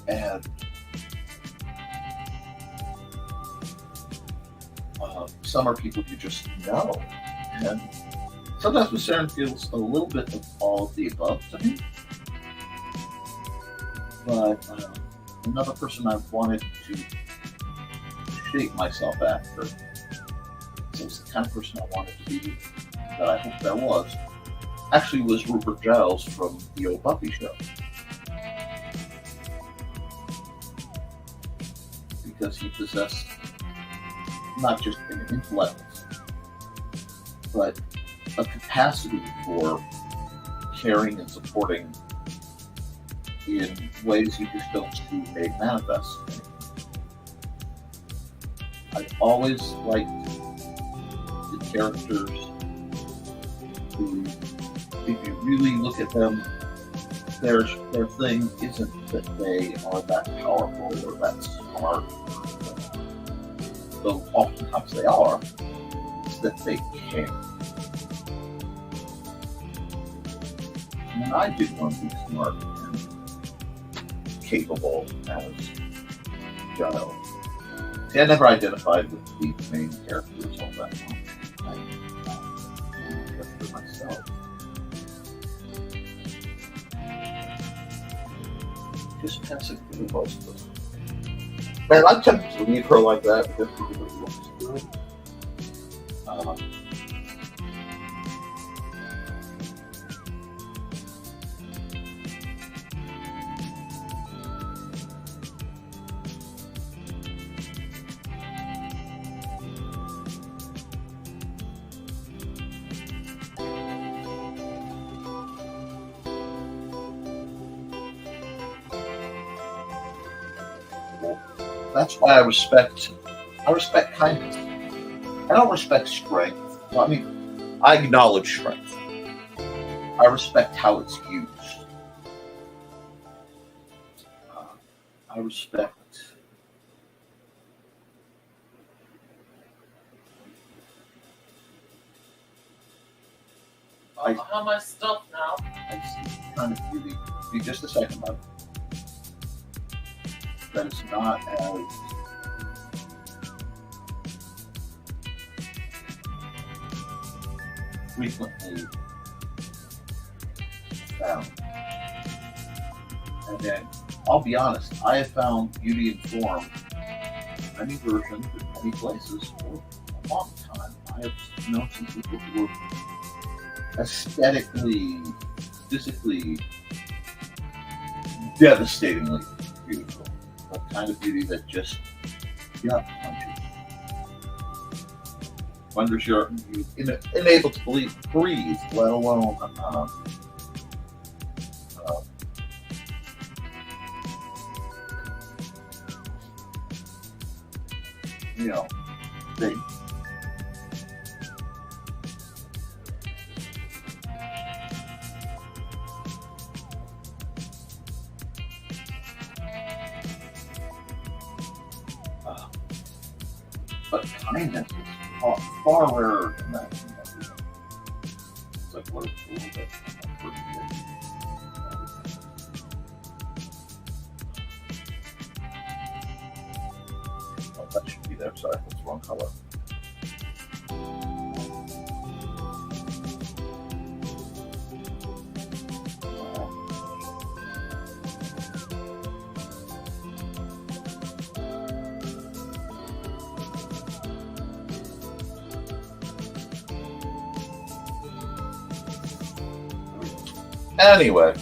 and some are people you just know. And sometimes with Saren feels a little bit of all of the above to me. But another person I've wanted to shape myself after, so it's the kind of person I wanted to be, that I hoped I was, actually was Rupert Giles from the old Buffy show. Because he possessed not just an intellect, but a capacity for caring and supporting in ways you just don't see made manifest. I've always liked the characters who, if you really look at them, their thing isn't that they are that powerful or that smart, though oftentimes they are. It's that they care. And I did want to be smart and capable as Giles. See, I never identified with the main characters all that much. I kept for myself. Just passing through most of them. Man, I'm tempted to leave her like that just because it looks good. That's why I respect kindness. I don't respect strength. Well, I mean, I acknowledge strength. I respect how it's used. I respect How am I stuck now? Kind of be just a second, bud. That is not as frequently found. And then, I'll be honest, I have found beauty in form in many versions in many places for a long time. I have known some people who were aesthetically physically devastatingly beautiful. The kind of beauty that just punches. Wonders you're unable to breathe, let alone think. But kindness is far rarer than that. It's like what it's a little bit. Oh, that should be there. Sorry, that's the wrong color. Anyway,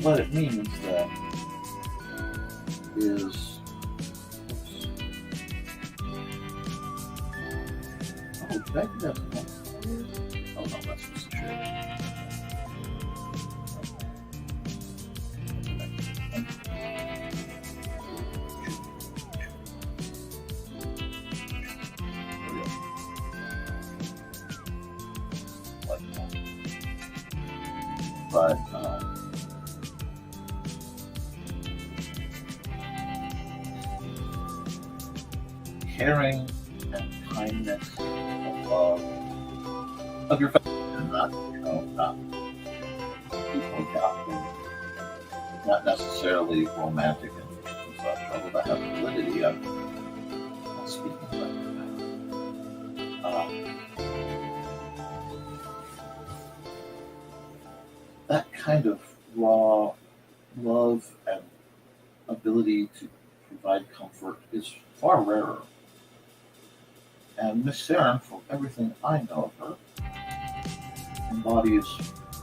what it means then is, did I do that? Oh no, that's just a shade. But caring and kindness of your family, not people not necessarily romantic and such. Although that has validity, I'm not speaking about that kind of raw love and ability to provide comfort is far rarer. And Miss Saren, from everything I know of her, embodies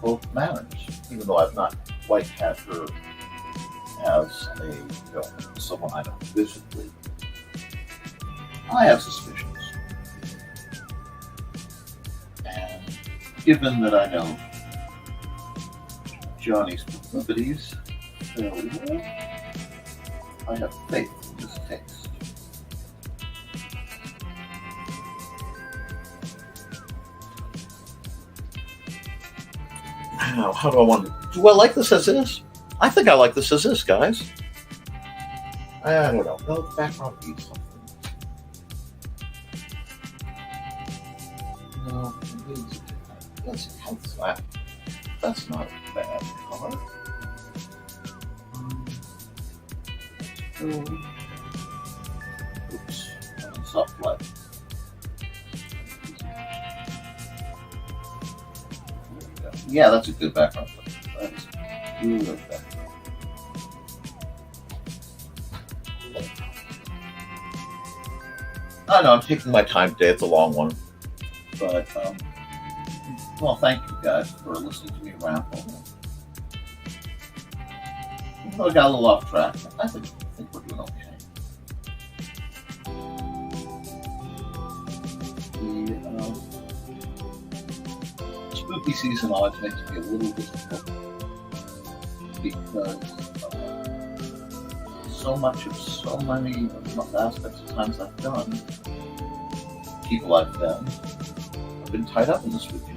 both manners, even though I've not quite had her as someone I know physically. I have suspicions. And given that I know Johnny's proclivities fairly well, I have faith in this taste. Now, how do I want to... Do I like this as is? I think I like this as is, guys. I don't know. No, the background needs something. No, it needs... That's not a bad color. Oops. Soft light. Yeah, that's a good background. That's a good background. I know I'm taking my time today. It's a long one, but well, thank you guys for listening to me ramble. Even though I got a little off track, I think we're doing okay. The spooky season always makes me a little difficult because so many aspects of times I've done, people I've been, have been tied up in the spookiness.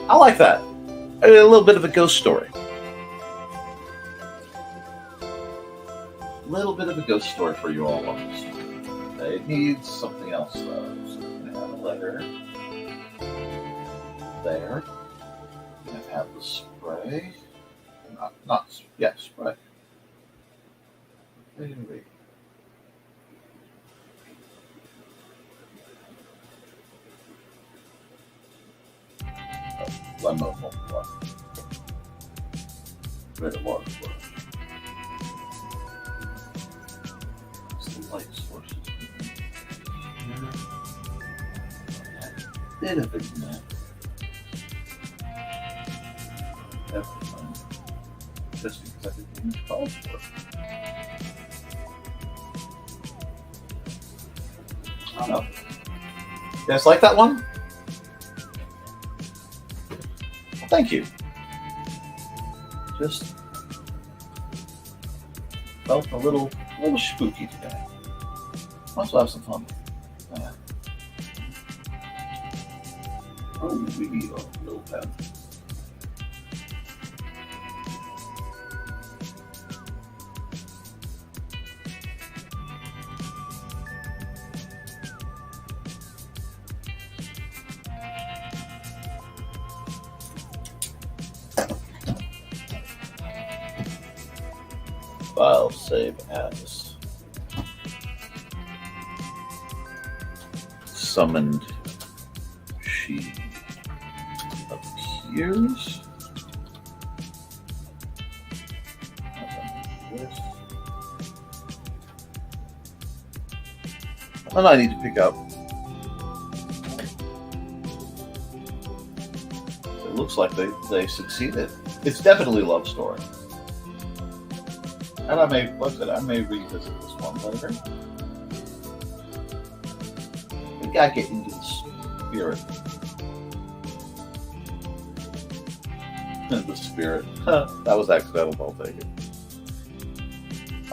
I like that. A little bit of a ghost story. A little bit of a ghost story for you all on this one. It needs something else, though. So we're going to have a letter there. We're going to have the spray. Spray. Anyway. Lemon multiply. Red of water brush. It's the light sources. A bit of it now. Everything. Just because everything is called for. I don't know. You guys like that one? Well, thank you. Just felt a little spooky today. Might as well have some fun. Yeah. Oh, we need a little pen. File save as summoned. She appears. And I need to pick up. It looks like they succeeded. It's definitely a love story. And I may revisit this one later. We gotta get into the spirit. The spirit. That was accidental, I'll take it.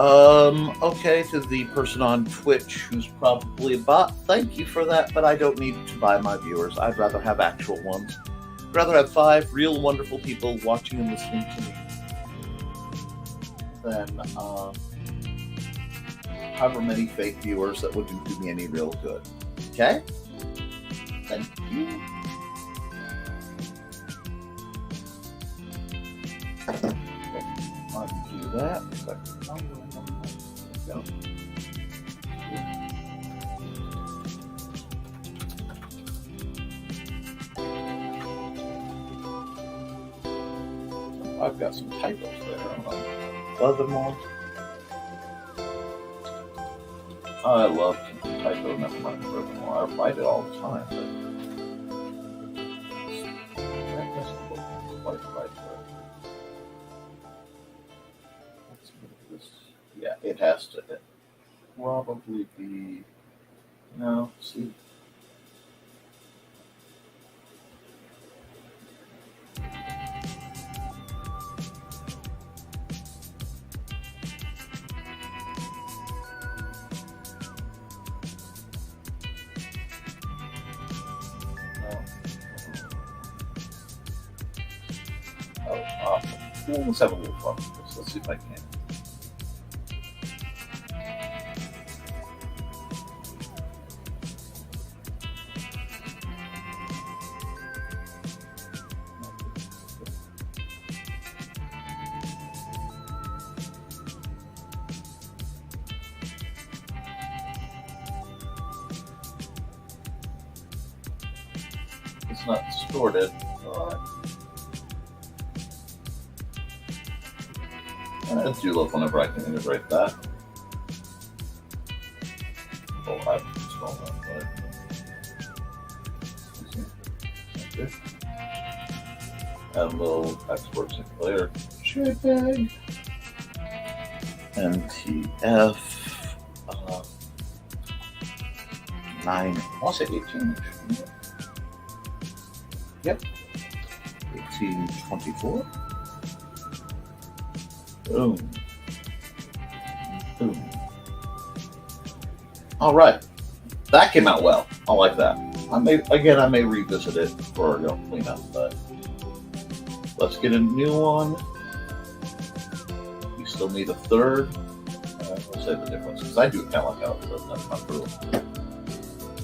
Okay, to the person on Twitch who's probably a bot, thank you for that, but I don't need to buy my viewers. I'd rather have actual ones. I'd rather have 5 real wonderful people watching and listening to me than however many fake viewers that wouldn't do me any real good. Okay? Thank you. I can do that. Go. I've got some typos there. Furthermore, I love to typo Nevermind the Furthermore. I write it all the time, but that doesn't look quite right there. Let's move this. Yeah, it has to probably be. No, see. Let's have a little fun with this. Let's see if I can. It's not distorted, but I do love whenever I can integrate that. Oh, I have to install that, but okay. Add a little export sync layer. JPEG. NTF. 9. I'll say 18. Yep. 1824. Boom. Boom. All right. That came out well. I like that. I may revisit it for cleanup, but let's get a new one. We still need a third. We'll say the difference because I do it kind of like that, but that's not true.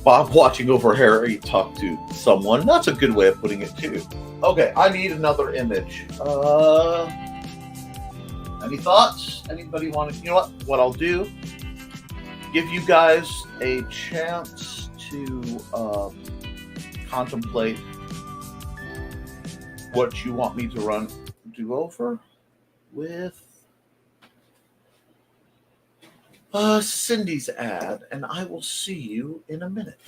Bob watching over Harry talk to someone. That's a good way of putting it too. Okay, I need another image. Any thoughts? Anybody want to? You know what? What I'll do? Give you guys a chance to contemplate what you want me to do over with Cindy's ad, and I will see you in a minute.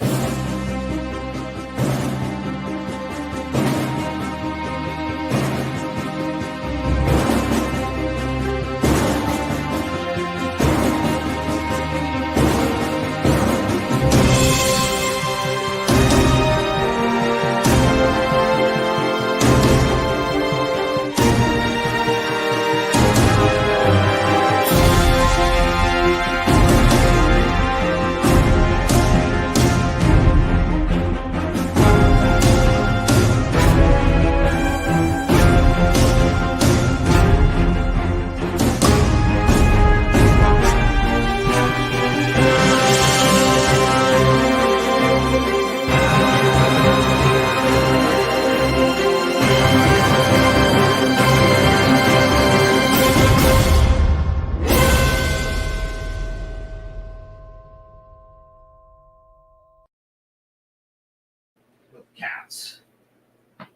Cats.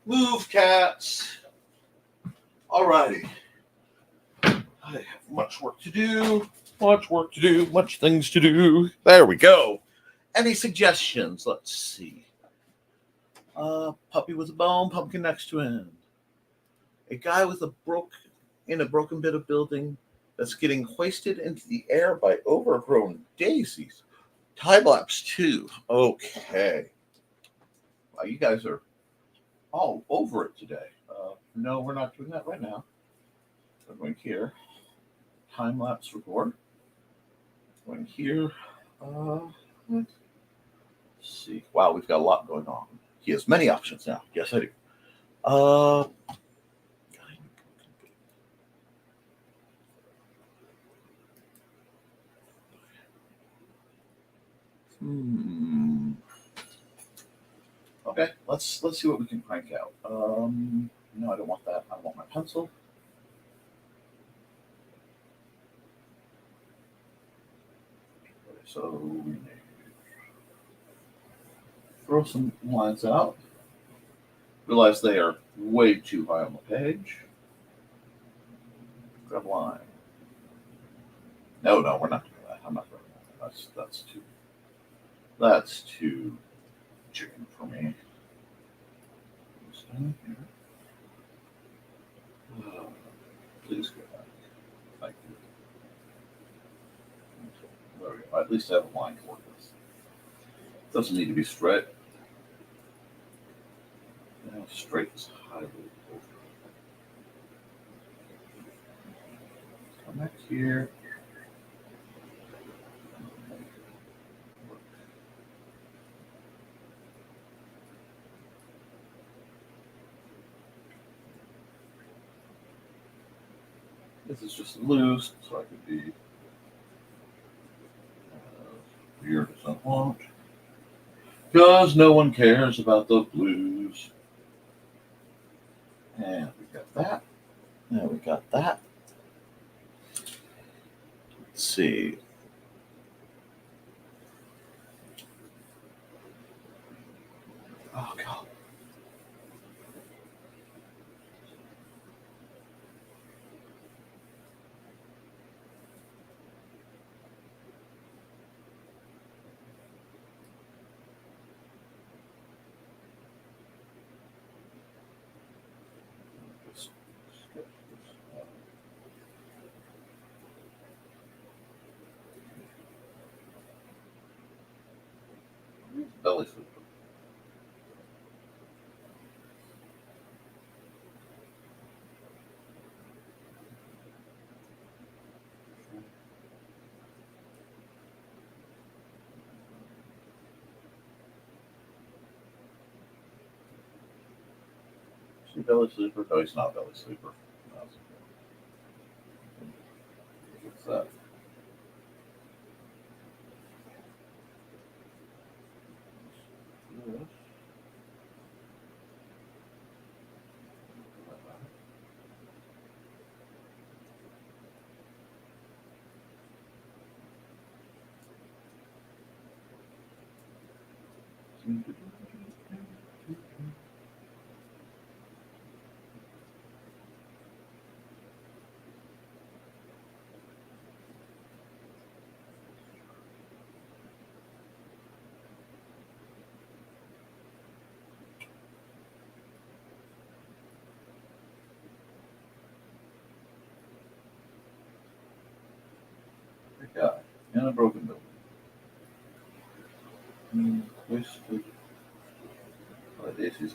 Move, cats. Alrighty. I have much work to do. Much things to do. There we go. Any suggestions? Let's see. Puppy with a bone, pumpkin next to him. A guy with a broken bit of building that's getting hoisted into the air by overgrown daisies. Time-lapse 2. Okay. Wow, you guys are all over it today. No, we're not doing that right now. We're going here. Time-lapse record. Going here. Let's see. Wow, we've got a lot going on. He has many options now. Yes, I do. Okay, let's see what we can crank out. No, I don't want that. I want my pencil. Okay, so we need throw some lines out. Realize they are way too high on the page. Grab a line. No, we're not doing that. I'm not doing that. That's too chicken for me. Please go back. Thank you. There we go. At least I have a line toward this. Doesn't need to be straight. Now straight is highly over. Come back here. This is just loose, so I could be weird as I want. Because no one cares about the blues. And we got that. And we got that. Let's see. Oh, God. Belly food. he belly sleeper? No, he's not belly sleeper. No. What's that? Guy in a broken building. Twisted.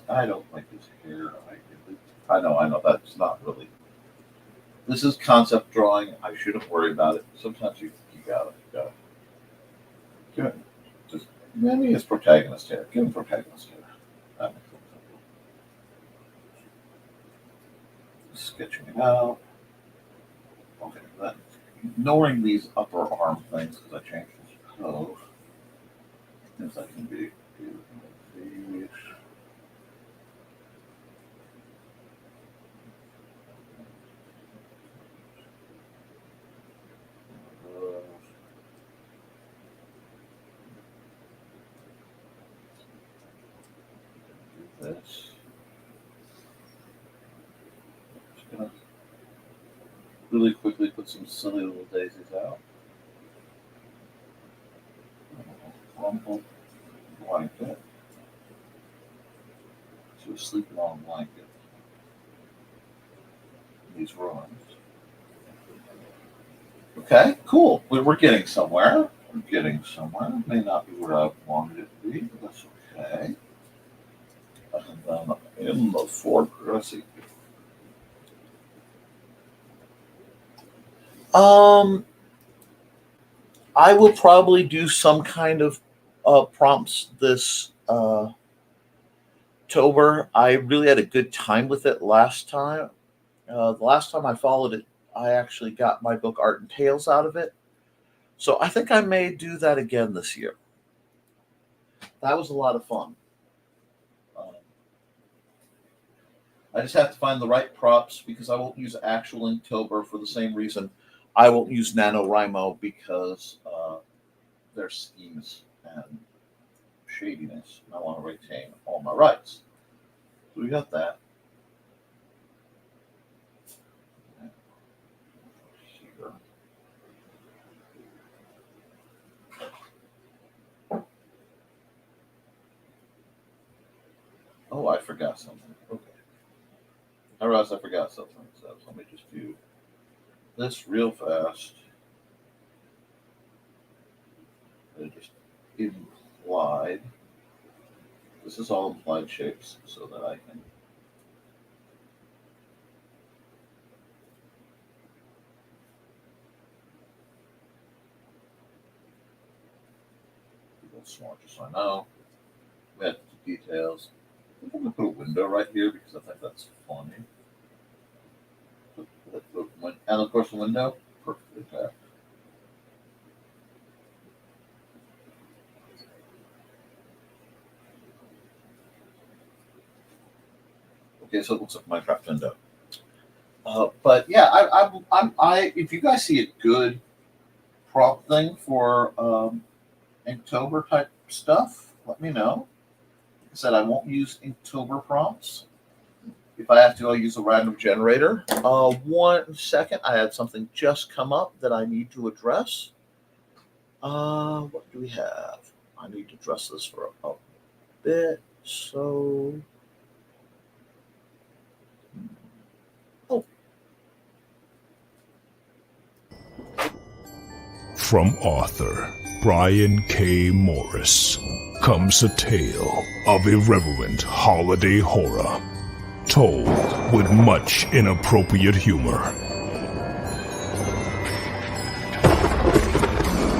I don't like his hair. I know. That's not really. This is concept drawing. I shouldn't worry about it. Sometimes you gotta. Give it. Just maybe his protagonist hair. Give him protagonist hair. That makes sense. Sketching it out. Okay, then. Ignoring these upper arm things because I changed this pose. Things I can be. This. Just gonna really quickly put some silly little daisies out. Rumpled blanket. So sleeping on a blanket. These ruins. Okay, cool. We're getting somewhere. May not be where I wanted it to be, but that's okay. And then in the foreground. I will probably do some kind of prompts this October. I really had a good time with it last time. The last time I followed it, I actually got my book Art and Tales out of it. So I think I may do that again this year. That was a lot of fun. I just have to find the right props because I won't use actual Inktober for the same reason I won't use NaNoWriMo because their schemes and shadiness. I want to retain all my rights. So we got that. Here. Oh, I forgot something. Okay. I realized I forgot something. So let me just do this real fast. And just implied. This is all implied shapes so that I can do that smart just so I know. We have the details. I'm going to put a window right here because I think that's funny. And of course, the window, perfectly tapped. Okay, so it looks like Minecraft window. But yeah, I if you guys see a good prop thing for Inktober type stuff, let me know. Like I said, I won't use Inktober prompts. If I have to, I'll use a random generator. 1 second, I had something just come up that I need to address. What do we have? I need to address this for a bit. So, From author Brian K. Morris comes a tale of irreverent holiday horror, told with much inappropriate humor.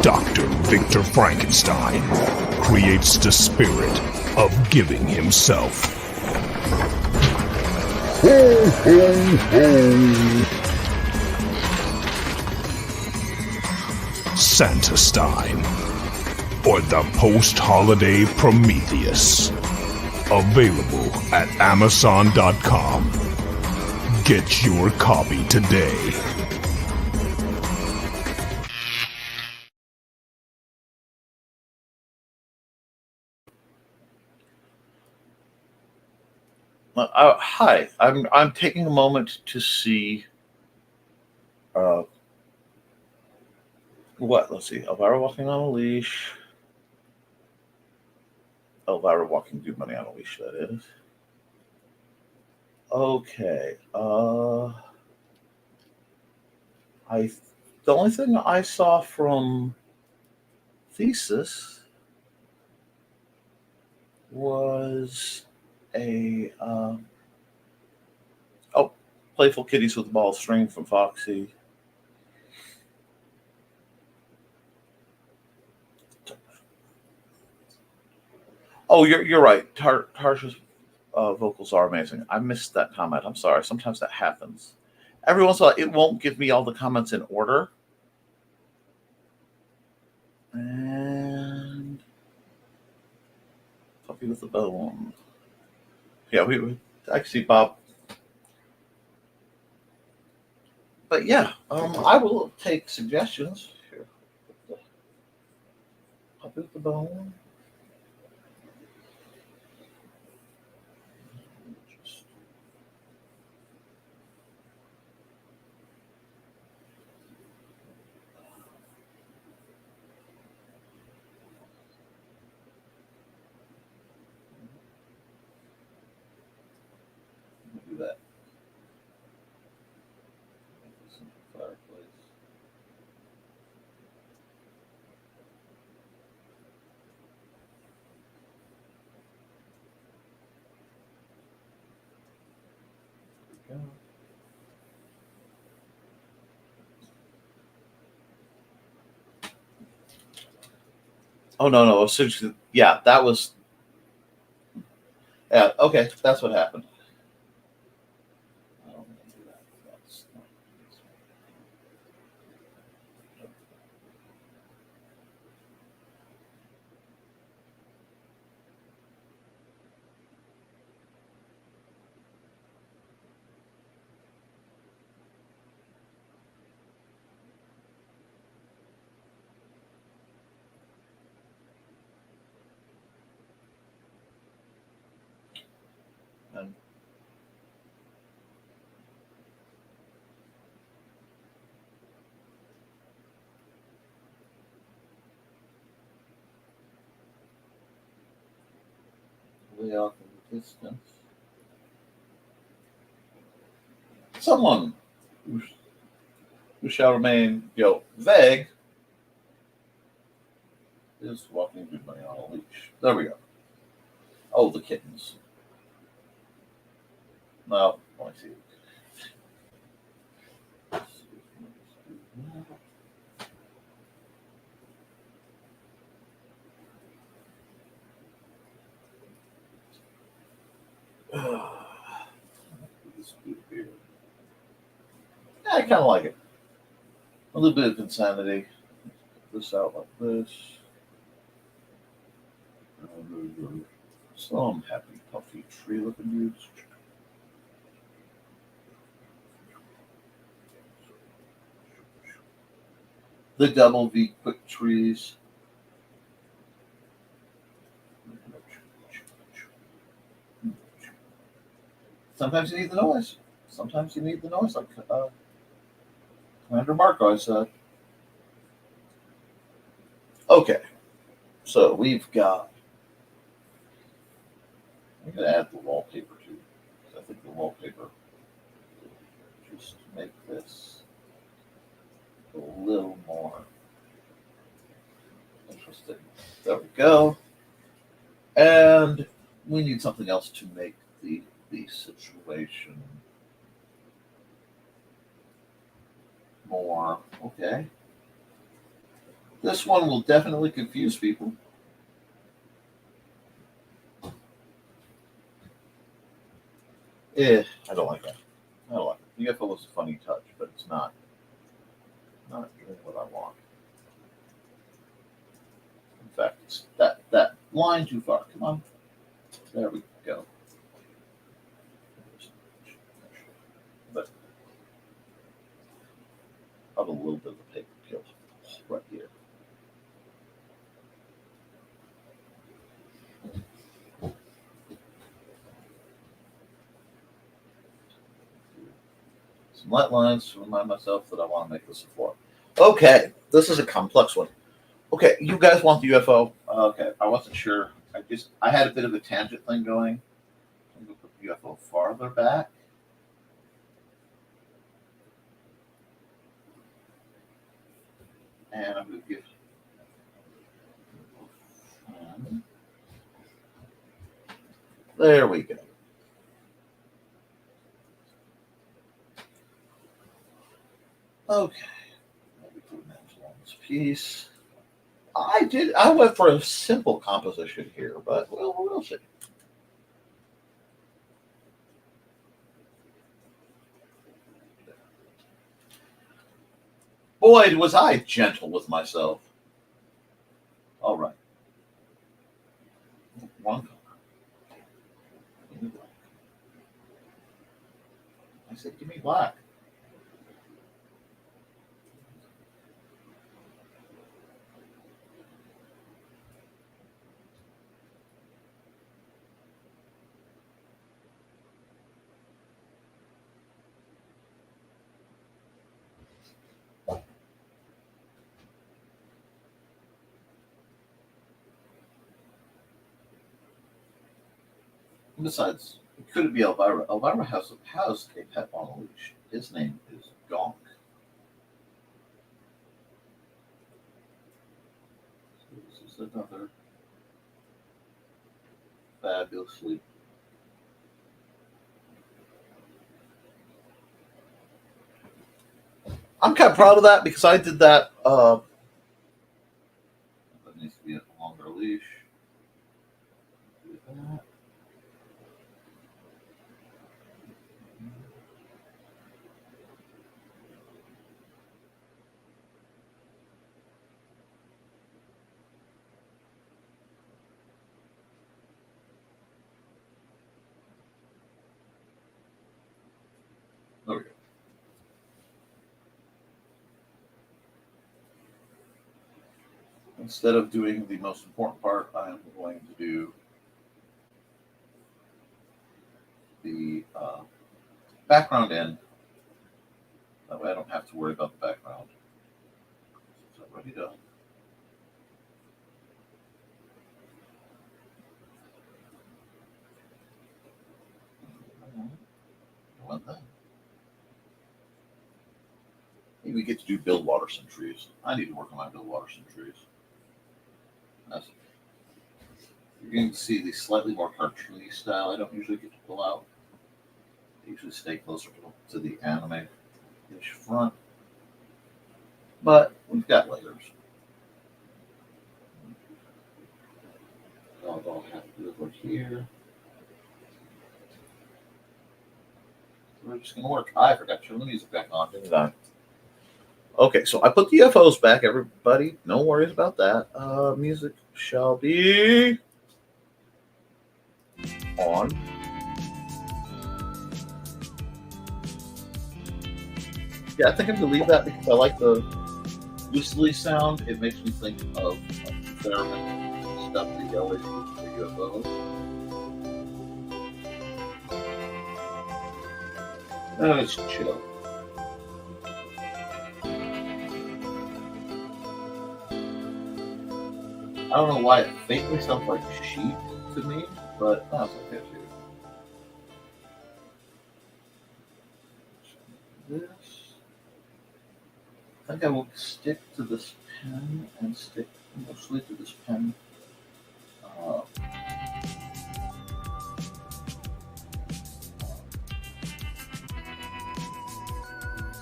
Dr. Victor Frankenstein creates the spirit of giving himself. ho, ho. Santa Stein, or the post-holiday Prometheus. Available at Amazon.com. Get your copy today. Hi, I'm taking a moment to see what? Let's see. Elvira walking on a leash. Elvira walking good money on a leash, that is. Okay. The only thing I saw from Thesis was a Playful Kitties with the Ball String from Foxy. Oh, you're right. Tarsha's vocals are amazing. I missed that comment. I'm sorry. Sometimes that happens. Every once in a while, it won't give me all the comments in order. And Puppy with the Bone. Yeah, I can see Bob. But yeah, I will take suggestions. Here. Puppy with the Bone. Do that. Fireplace. There we go. Oh no! Essentially, yeah, that was. Yeah, okay, that's what happened. I don't want to do that. That's not. And way off in the distance. Someone who shall remain, vague, is walking good money on a leash. There we go. Oh, the kittens. No, I see it. Yeah, I kind of like it. A little bit of insanity. Put this out like this. Some happy, puffy tree looking dudes. The double V quick trees. Sometimes you need the noise. Sometimes you need the noise, like Commander Mark always said. Okay, so we've got. I'm going to add the wallpaper too. I think the wallpaper just make this a little more interesting. There we go. And we need something else to make the situation more okay. This one will definitely confuse people. I don't like that. I don't like it. UFO is a funny touch, but it's not really what I want. In fact, it's that line too far. Come on. There we go. But I'll have a little bit of the paper peeled right here. Some light lines to remind myself that I want to make this a 4. Okay, this is a complex one. Okay, you guys want the UFO? Okay, I wasn't sure. I had a bit of a tangent thing going. I'm going to put the UFO farther back. And I'm going to give there we go. Okay. Maybe put an end on this piece. I went for a simple composition here, but we'll see. Boy, was I gentle with myself. All right. One color. Give me black. I said, give me black. Besides, could it be Elvira? Elvira has a pet on a leash. His name is Gonk. So this is another fabulously. I'm kind of proud of that because I did that. That needs to be a longer leash. Do that. There we go. Instead of doing the most important part, I am going to do the background end. That way I don't have to worry about the background. It's already done. One thing. Maybe we get to do Bill Watterson trees. I need to work on my Bill Watterson trees. You're going to see the slightly more cartoony style. I don't usually get to pull out. I usually stay closer to the anime-ish front. But we've got layers. I'll have to do it right here. We're just going to work. I forgot to turn the music back on, didn't I? Okay, so I put the UFOs back, everybody. No worries about that. Music shall be on. Yeah, I think I'm going to leave that because I like the loosely sound. It makes me think of theremin stuff that you always use for UFOs. Oh, it's chill. I don't know why it faintly sounds like sheep to me, but that's okay too. This. I think I will stick to this pen and stick mostly to this pen.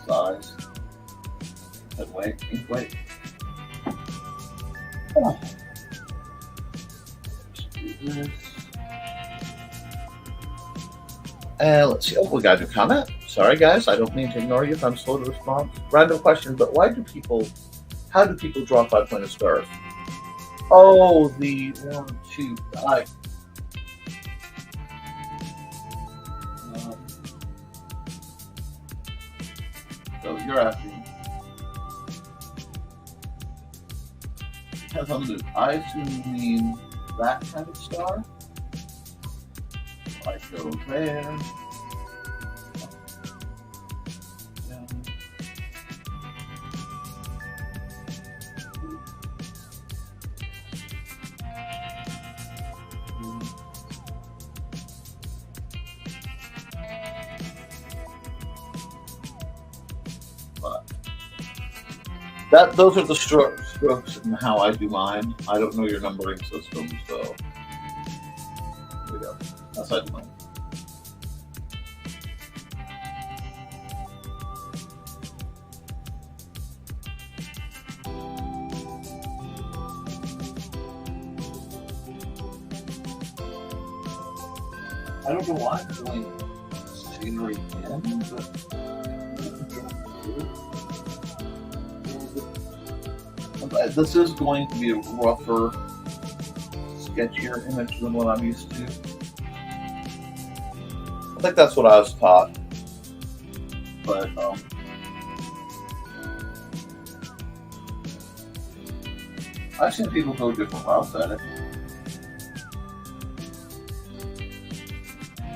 Size and weight. Wait. Oh. Just do this. Let's see. Oh, we got a new comment. Sorry, guys. I don't mean to ignore you if I'm slow to respond. Random question, but how do people draw 5-pointed stars? Oh, the 1, 2, so you're asking. Depends on the mood. I assume you mean that kind of star. I go there. Those are the strokes and how I do mine. I don't know your numbering system, so there we go. That's how I do mine. I don't know why I'm doing scenery in, but this is going to be a rougher, sketchier image than what I'm used to. I think that's what I was taught. But I've seen people go different routes at it.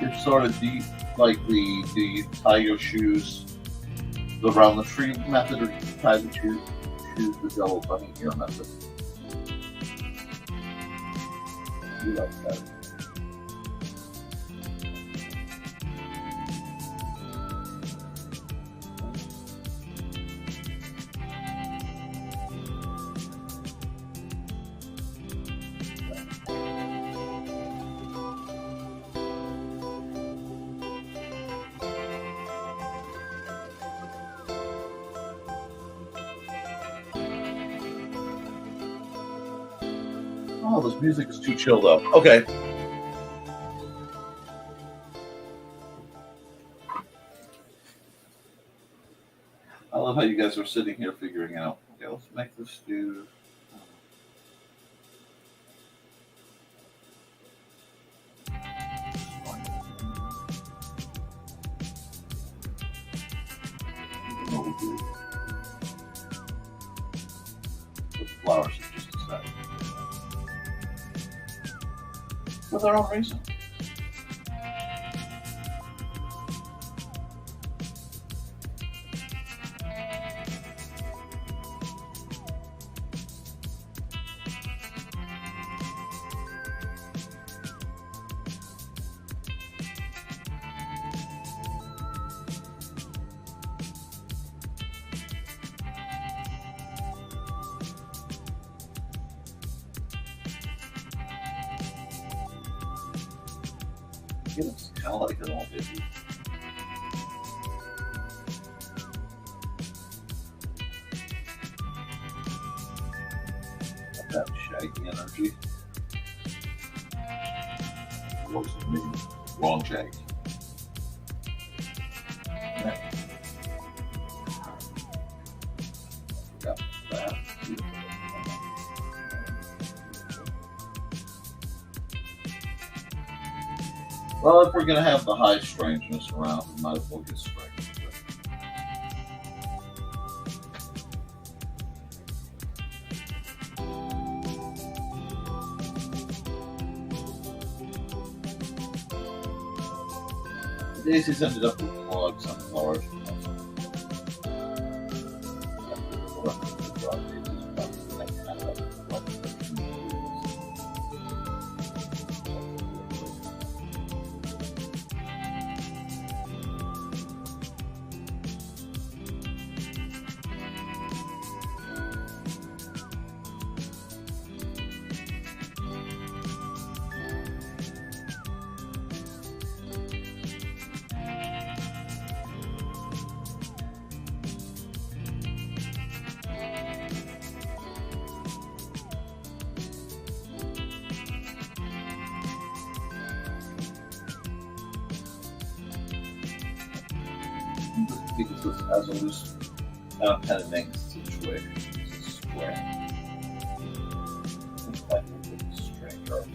It's sort of deep, like the tie your shoes around the tree method, or tie the shoes the yellow bunny ear method. You like that. Oh, this music is too chilled up. Okay. I love how you guys are sitting here figuring out. Okay, let's make this do. The flowers are just decided. For their own reason. It's kind of like an old baby. That shaggy energy. Looks to me wrong shag. Got that. Well, if we're going to have the high strangeness around, we might as well get strange. The daisies ended up with plugs and flowers. because this has a loose pen and ink. It's a twig. It's a square. It's like a string or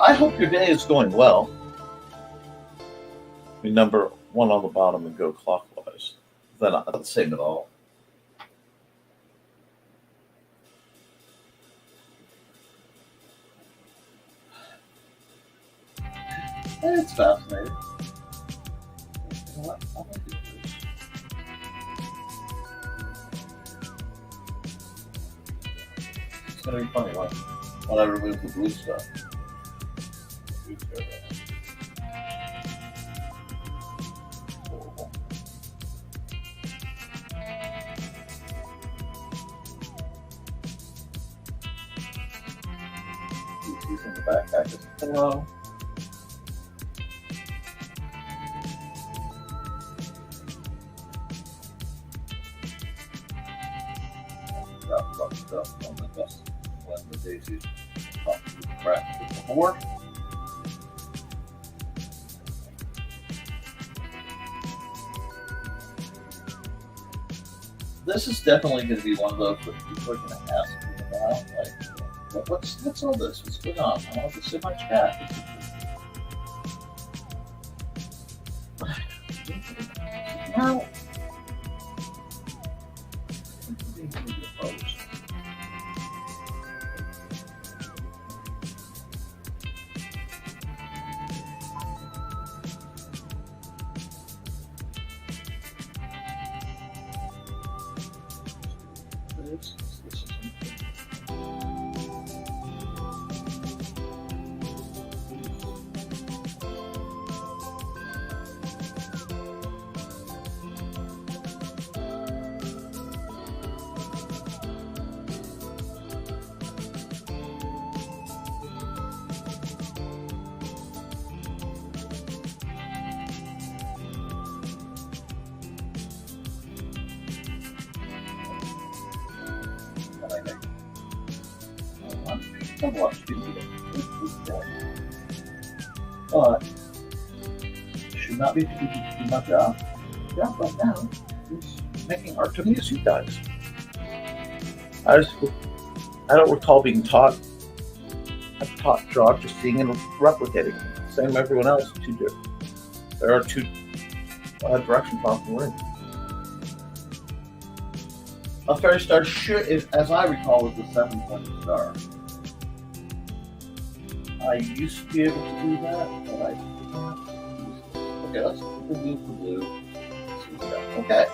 I hope your day is going well. We number 1 on the bottom and go clockwise. Then not the same at all. It's fascinating. You know what? I'll make it loose. It's gonna be funny when I remove the blue stuff. Using the backpack as a pillow. Got rough stuff on the dust when the daisies pop through the cracks before. This is definitely going to be one of those that people are going to ask me about. Like, what's all this? What's going on? I want to see my chat. Now, I've watched YouTube. But should not be too much out. Yeah, right now is making art to me as you guys. I don't recall being taught. I've taught drawing, just seeing and replicating. Same everyone else to do. There are 2 directions off the ring. A fairy star should, as I recall, was the 7-pointed star. I used to be able to do that, but I can't. Okay, let's remove the blue. Let's see what we got. Okay.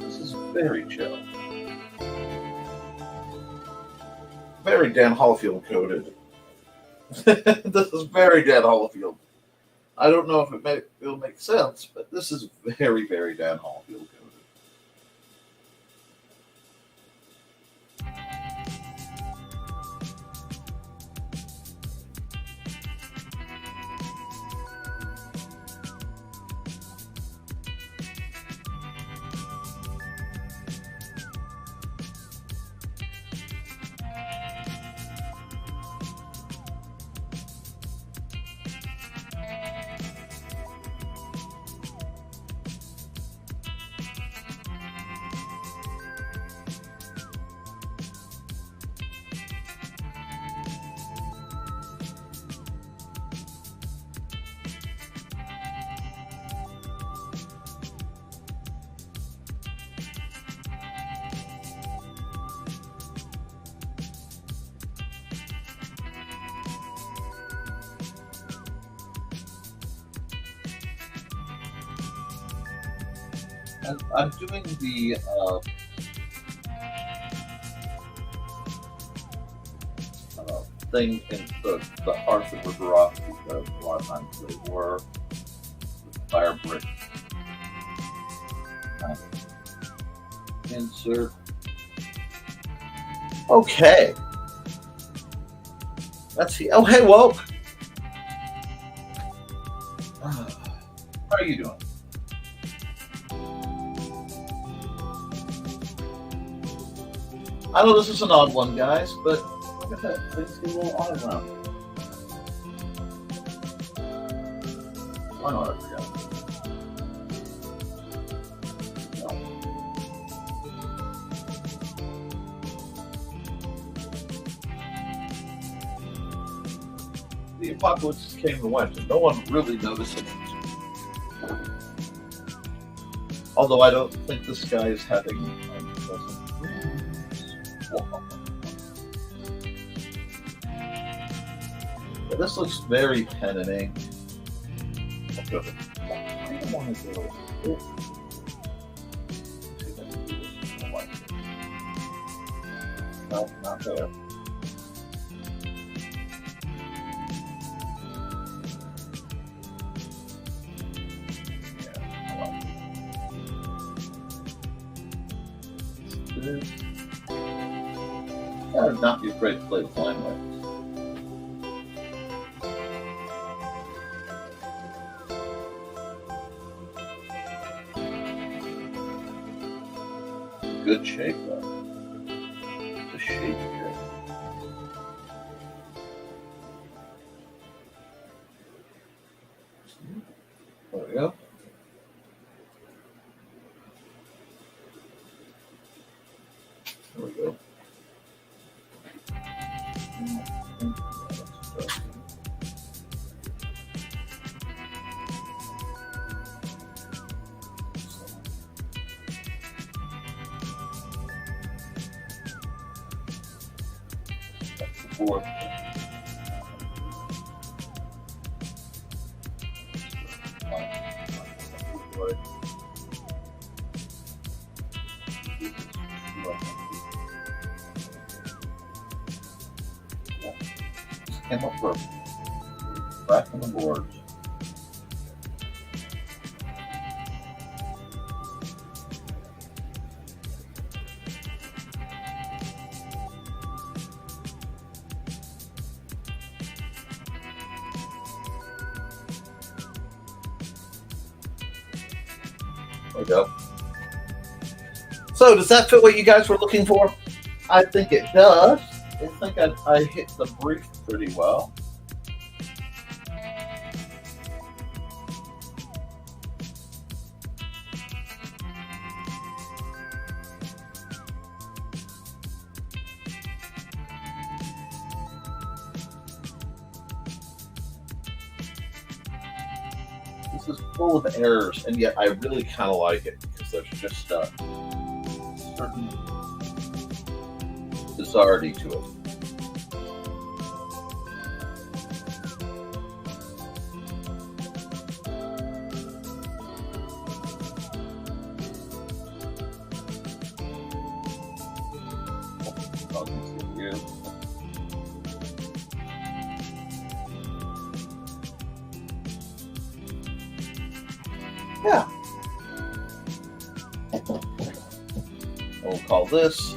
This is very chill. Very Dan Holofield coded. This is very Dan Holofield. I don't know if it'll make sense, but this is very, very Dan Holofield coded. I'm doing the thing in the hearts that were rough because a lot of times they were fire brick. Insert. Okay. Let's see. Oh, hey, Woke. How are you doing? I know this is an odd one, guys, but look at that. Things get a little odd around. Why not? I forgot. No. The apocalypse came and went, and no one really noticed it. Although I don't think this guy is having unpleasant dreams. But this looks very pen and ink. I don't want to do it. No, not there. I would not be afraid to play the flying way. Good shape, though. The shape here. There we go. There we go. That's the fourth. Came up for back on the boards. There we go. So, does that fit what you guys were looking for? I think it does. I think I hit the brief pretty well. This is full of errors, and yet I really kind of like it because there's just a certain bizarrety to it. Yeah. We'll call this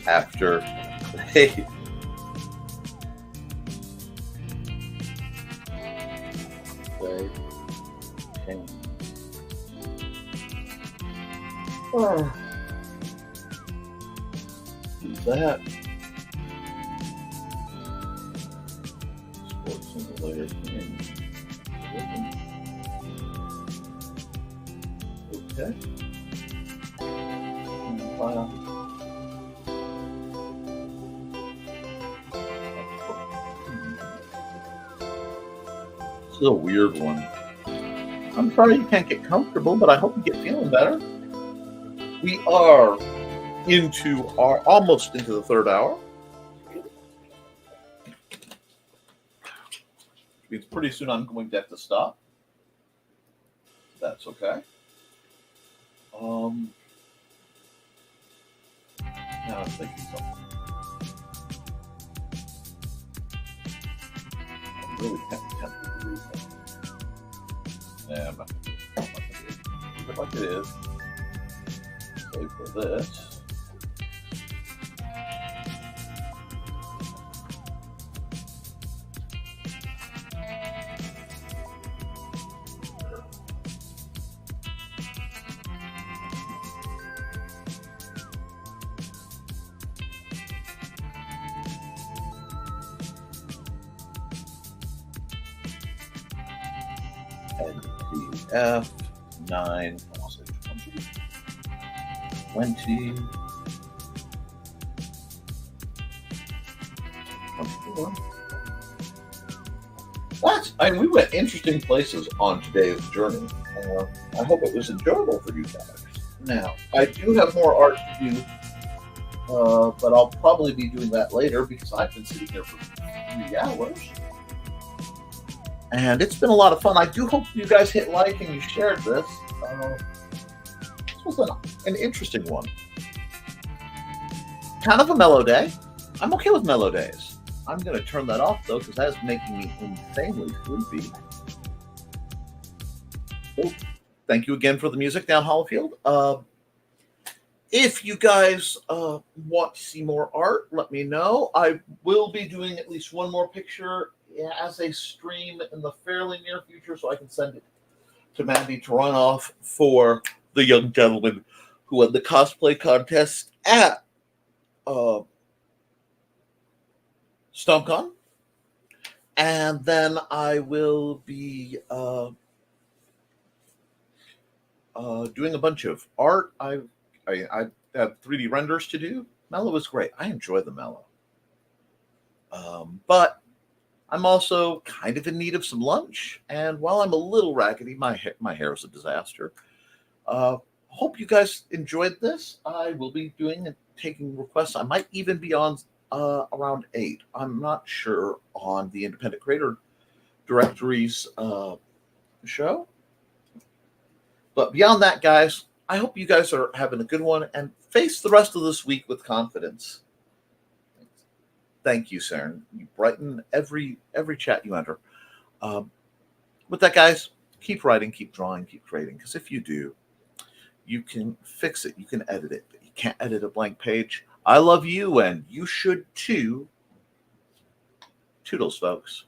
after hey. Do that. Sports simulator thing. Okay. This is a weird one. I'm sorry you can't get comfortable, but I hope you get feeling better. We are almost into the third hour. It's pretty soon I'm going to have to stop. That's okay. Now I'm thinking something. I'm really tempted to do something. Yeah, I'm not going to do it. Keep it like it is. Save for this. NPF 9, I'll say 20, 24. We went interesting places on today's journey. I hope it was enjoyable for you guys. Now, I do have more art to do, but I'll probably be doing that later because I've been sitting here for 3 hours. And it's been a lot of fun. I do hope you guys hit like and you shared this. This was an interesting one. Kind of a mellow day. I'm okay with mellow days. I'm going to turn that off, though, because that is making me insanely sleepy. Oh, thank you again for the music down Hollowfield. If you guys want to see more art, let me know. I will be doing at least one more picture as a stream in the fairly near future, so I can send it to Mandy to run off for the young gentleman who won the cosplay contest at StompCon. And then I will be doing a bunch of art. I have 3D renders to do. Mellow is great. I enjoy the Mellow. But I'm also kind of in need of some lunch. And while I'm a little raggedy, my hair is a disaster. Hope you guys enjoyed this. I will be doing and taking requests. I might even be on around 8. I'm not sure on the Independent Creator Directory's show. But beyond that, guys, I hope you guys are having a good one and face the rest of this week with confidence. Thank you, Saren. You brighten every chat you enter. With that, guys, keep writing, keep drawing, keep creating. Because if you do, you can fix it. You can edit it. But you can't edit a blank page. I love you, and you should too. Toodles, folks.